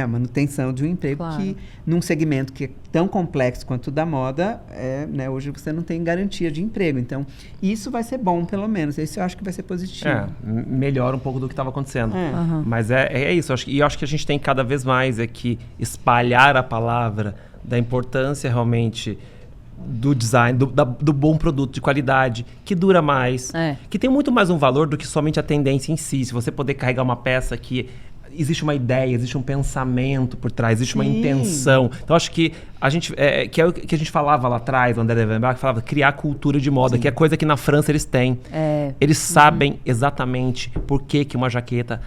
Manutenção de um emprego que, num segmento que é tão complexo quanto o da moda, né, hoje você não tem garantia de emprego. Então, isso vai ser bom, pelo menos. Isso eu acho que vai ser positivo. Melhora um pouco do que estava acontecendo. Mas é isso. Eu acho que a gente tem cada vez mais que espalhar a palavra da importância realmente do design, do bom produto de qualidade, que dura mais, que tem muito mais um valor do que somente a tendência em si. Se você poder carregar uma peça que existe uma ideia, existe um pensamento por trás, existe uma intenção. Então, acho que a gente, que é o que a gente falava lá atrás, o André Levenbach falava, criar cultura de moda, que é coisa que na França eles têm. Eles sabem exatamente por que uma jaqueta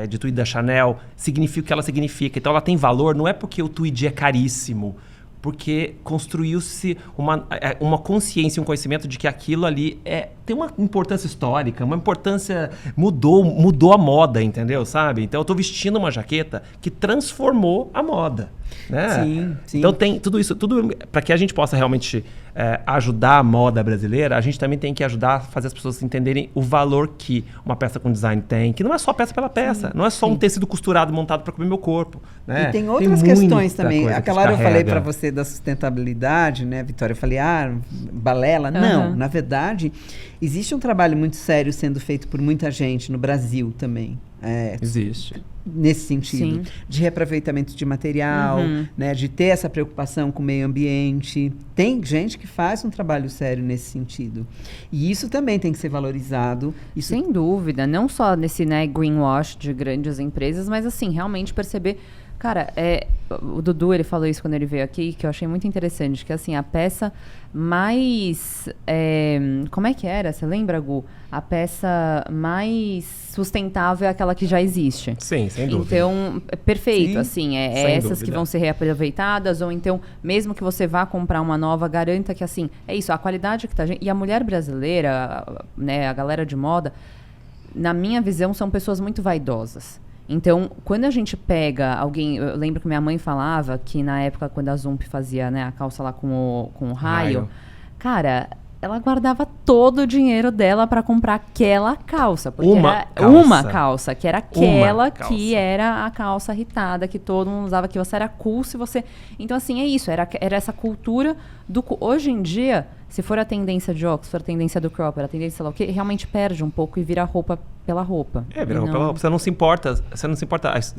de tweed da Chanel significa o que ela significa. Então, ela tem valor, não é porque o tweed é caríssimo, porque construiu-se uma consciência, um conhecimento de que aquilo ali tem uma importância histórica, uma importância... Mudou a moda, entendeu? Sabe? Então, eu estou vestindo uma jaqueta que transformou a moda. Né? Sim. Então, tem tudo isso. Para que a gente possa realmente ajudar a moda brasileira, a gente também tem que ajudar a fazer as pessoas entenderem o valor que uma peça com design tem, que não é só peça pela peça, não é só um tecido costurado montado para cobrir meu corpo. Né? E tem outras questões também. Aquela hora eu falei para você da sustentabilidade, né, Vitória? Eu falei, balela. Não, na verdade, existe um trabalho muito sério sendo feito por muita gente no Brasil também. Existe. Nesse sentido, de reaproveitamento de material, né, de ter essa preocupação com o meio ambiente. Tem gente que faz um trabalho sério nesse sentido. E isso também tem que ser valorizado. Sem dúvida, não só nesse, né, greenwash de grandes empresas, mas assim, realmente perceber... Cara, o Dudu, ele falou isso quando ele veio aqui, que eu achei muito interessante, que assim, a peça mais... como é que era? Você lembra, Gu? A peça mais sustentável é aquela que já existe. Sim, sem dúvida. Então, perfeito, Sim, assim, essas dúvida. que vão ser reaproveitadas, ou então, mesmo que você vá comprar uma nova, garanta que, assim, é isso, a qualidade que tá... E a mulher brasileira, né, a galera de moda, na minha visão, são pessoas muito vaidosas. Então, quando a gente pega alguém... Eu lembro que minha mãe falava que na época, quando a Zump fazia, né, a calça lá com o raio, cara, ela guardava todo o dinheiro dela para comprar aquela calça. Porque Uma era uma calça, que era aquela calça. que era a calça irritada, que todo mundo usava, que você era cool se você... Então, assim, é isso. Era essa cultura do... Hoje em dia, se for a tendência de óculos, se for a tendência do cropper, a tendência, sei lá o quê, realmente perde um pouco e vira roupa pela roupa. Vira roupa pela roupa. Você não se importa,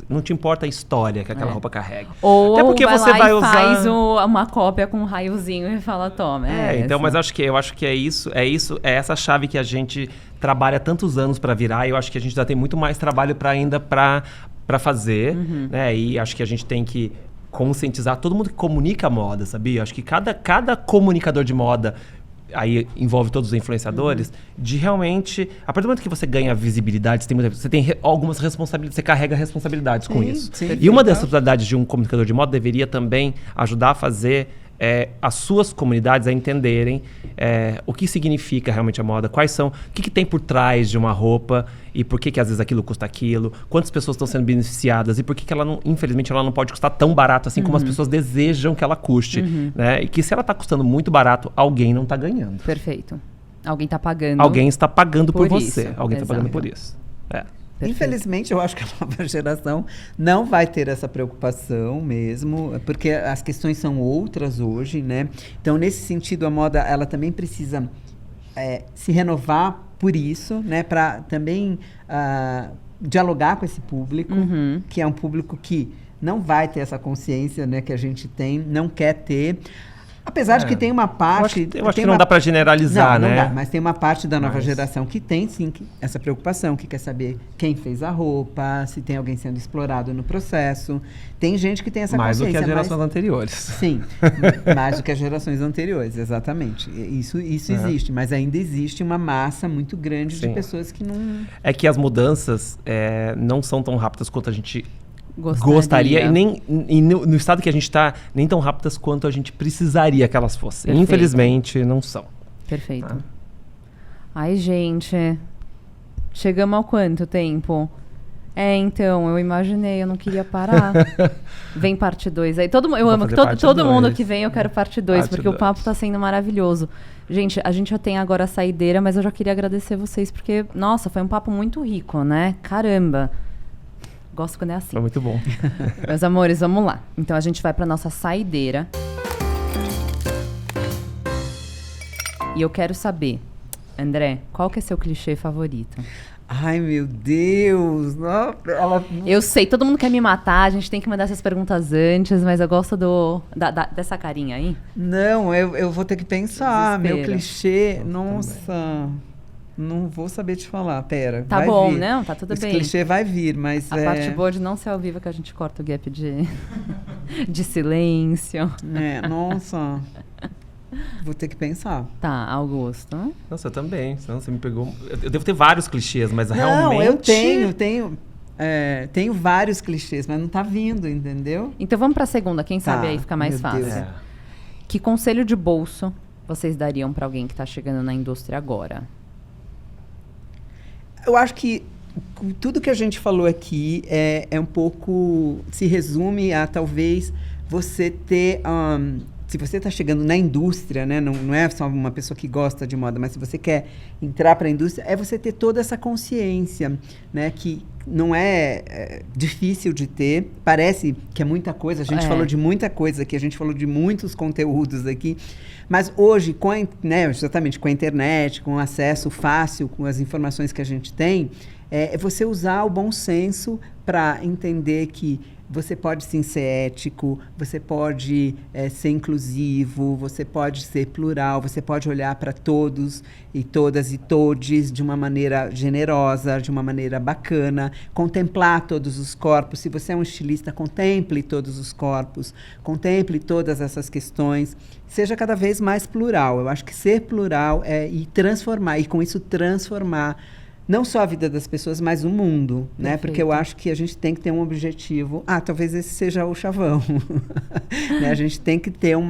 não te importa a história que aquela roupa carrega. Ou até porque vai você lá vai e usar... faz uma cópia com um raiozinho e fala, toma. Então, mas eu acho que é essa chave que a gente trabalha tantos anos para virar, e eu acho que a gente ainda tem muito mais trabalho para fazer, né? E acho que a gente tem que conscientizar todo mundo que comunica a moda, sabia? Acho que cada comunicador de moda, aí envolve todos os influenciadores, de realmente, a partir do momento que você ganha visibilidade, você tem algumas responsabilidades, você carrega responsabilidades com isso. Sim, e uma das responsabilidades de um comunicador de moda deveria também ajudar a fazer as suas comunidades a entenderem o que significa realmente a moda, quais são, o que tem por trás de uma roupa e por que às vezes aquilo custa aquilo, quantas pessoas estão sendo beneficiadas e por que ela não, infelizmente, ela não pode custar tão barato assim como as pessoas desejam que ela custe, né? E que se ela está custando muito barato, alguém não está ganhando. Perfeito. Alguém está pagando. Alguém está pagando por você. isso. Alguém está pagando por isso. Perfeito. Infelizmente, eu acho que a nova geração não vai ter essa preocupação mesmo, porque as questões são outras hoje, né? Então, nesse sentido, a moda, ela também precisa se renovar por isso, né? Para também dialogar com esse público, que é um público que não vai ter essa consciência, né, que a gente tem, não quer ter. Apesar de que tem uma parte... Eu acho que não dá para generalizar, não né? Não dá, mas tem uma parte da nova geração que tem, sim, essa preocupação, que quer saber quem fez a roupa, se tem alguém sendo explorado no processo. Tem gente que tem essa mais consciência. Mais do que as gerações anteriores. Sim, mais do que as gerações anteriores, exatamente. Isso existe, mas ainda existe uma massa muito grande de pessoas que não... É que as mudanças não são tão rápidas quanto a gente... gostaria e no estado que a gente está, nem tão rápidas quanto a gente precisaria que elas fossem. Perfeito. Infelizmente, não são. Perfeito. Ai, gente, chegamos ao quanto tempo? Então, eu imaginei, eu não queria parar. Vem parte 2 aí. Eu amo que todo mundo que vem eu quero parte 2, porque o papo tá sendo maravilhoso. Gente, a gente já tem agora a saideira, mas eu já queria agradecer vocês, porque, nossa, foi um papo muito rico, né? Caramba. Gosto quando é assim. Foi muito bom. Meus amores, vamos lá. Então, a gente vai pra nossa saideira. E eu quero saber, André, qual que é seu clichê favorito? Ai, meu Deus! Eu sei, todo mundo quer me matar, a gente tem que mandar essas perguntas antes, mas eu gosto dessa carinha aí. Não, eu vou ter que pensar. Desespero. Meu clichê, nossa... Não vou saber te falar, pera. Tá vai bom, vir. não? Tá tudo Esse bem. clichê vai vir, mas A parte boa de não ser ao vivo é que a gente corta o gap de silêncio. Nossa. Vou ter que pensar. Tá, Augusto. Nossa, eu também. Senão você me pegou... Eu devo ter vários clichês, mas Não, realmente... eu tenho vários clichês, mas não tá vindo, entendeu? Então vamos pra segunda, quem sabe aí fica mais meu fácil. Deus. Que conselho de bolso vocês dariam pra alguém que tá chegando na indústria agora? Eu acho que tudo que a gente falou aqui é um pouco... Se resume a talvez você ter... se você está chegando na indústria, né, não é só uma pessoa que gosta de moda, mas se você quer entrar para a indústria, é você ter toda essa consciência, né, que não é difícil de ter. Parece que é muita coisa, a gente falou de muita coisa aqui, a gente falou de muitos conteúdos aqui, mas hoje, exatamente com a internet, com o acesso fácil, com as informações que a gente tem, é você usar o bom senso para entender que você pode sim ser ético, você pode ser inclusivo, você pode ser plural, você pode olhar para todos e todas e todes de uma maneira generosa, de uma maneira bacana, contemplar todos os corpos. Se você é um estilista, contemple todos os corpos, contemple todas essas questões, seja cada vez mais plural. Eu acho que ser plural e transformar, e com isso transformar não só a vida das pessoas, mas o mundo, né? Perfeito. Porque eu acho que a gente tem que ter um objetivo. Talvez esse seja o chavão. Né? A gente tem que ter um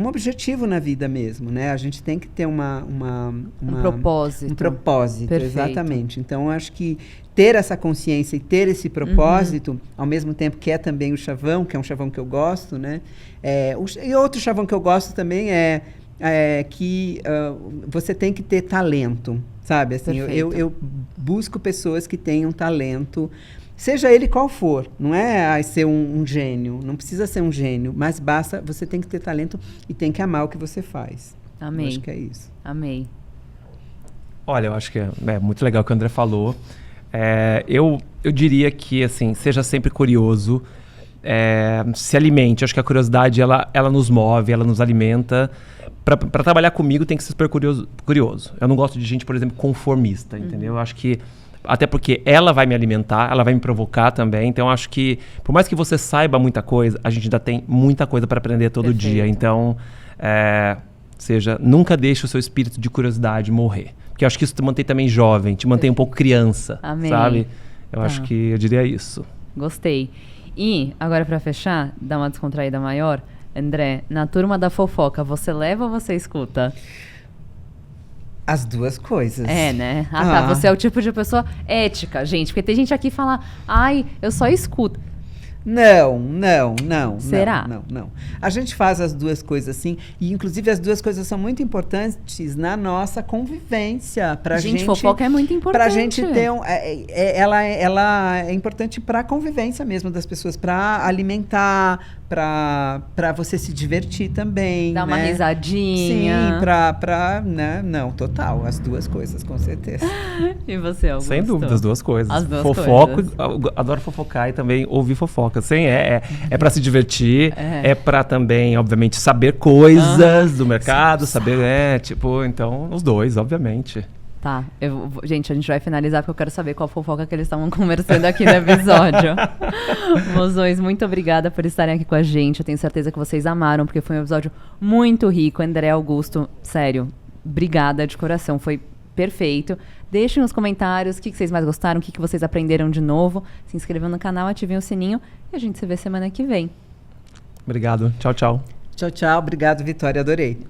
objetivo na vida mesmo, né? A gente tem que ter um propósito. Um propósito, Perfeito. exatamente. Então, eu acho que ter essa consciência e ter esse propósito, ao mesmo tempo que é também o chavão, que é um chavão que eu gosto, né? E outro chavão que eu gosto também é que você tem que ter talento, sabe? Assim, eu busco pessoas que tenham talento, seja ele qual for. Não é ser um gênio, não precisa ser um gênio, mas basta, você tem que ter talento e tem que amar o que você faz. Amei. Eu acho que é isso. Amei. Olha, eu acho que é muito legal o que o André falou. Eu diria que, assim, seja sempre curioso, se alimente. Eu acho que a curiosidade, ela nos move, ela nos alimenta. Para trabalhar comigo tem que ser super curioso. Eu não gosto de gente, por exemplo, conformista, entendeu? Eu acho que, até porque ela vai me alimentar, ela vai me provocar também. Então, eu acho que, por mais que você saiba muita coisa, a gente ainda tem muita coisa para aprender todo dia. Então, nunca deixe o seu espírito de curiosidade morrer. Porque eu acho que isso te mantém também jovem, te mantém um pouco criança, sabe? Eu acho que eu diria isso. Gostei. E, agora pra fechar, dar uma descontraída maior, André, na turma da fofoca, você leva ou você escuta? As duas coisas. Né? Tá. Você é o tipo de pessoa ética, gente. Porque tem gente aqui que fala, ai, eu só escuto. Não. Será? Não. A gente faz as duas coisas assim, e inclusive as duas coisas são muito importantes na nossa convivência. Gente, fofoca é muito importante. Pra gente ter ela é importante pra convivência mesmo das pessoas, pra alimentar, pra você se divertir também. Dar uma risadinha. Sim, né? Não, total. As duas coisas, com certeza. E você, Augusto? Sem dúvida, as duas coisas. As duas Fofoco, coisas. adoro fofocar e também ouvir fofoca. Sim, é para se divertir, é para também, obviamente, saber coisas do mercado, saber, então, os dois, obviamente. Tá, gente, a gente vai finalizar porque eu quero saber qual fofoca que eles estavam conversando aqui no episódio. Mozões, muito obrigada por estarem aqui com a gente, eu tenho certeza que vocês amaram, porque foi um episódio muito rico. André, Augusto, sério, obrigada de coração, foi perfeito. Deixem nos comentários o que vocês mais gostaram, o que vocês aprenderam de novo. Se inscrevam no canal, ativem o sininho e a gente se vê semana que vem. Obrigado. Tchau, tchau. Tchau. Obrigado, Vitória. Adorei.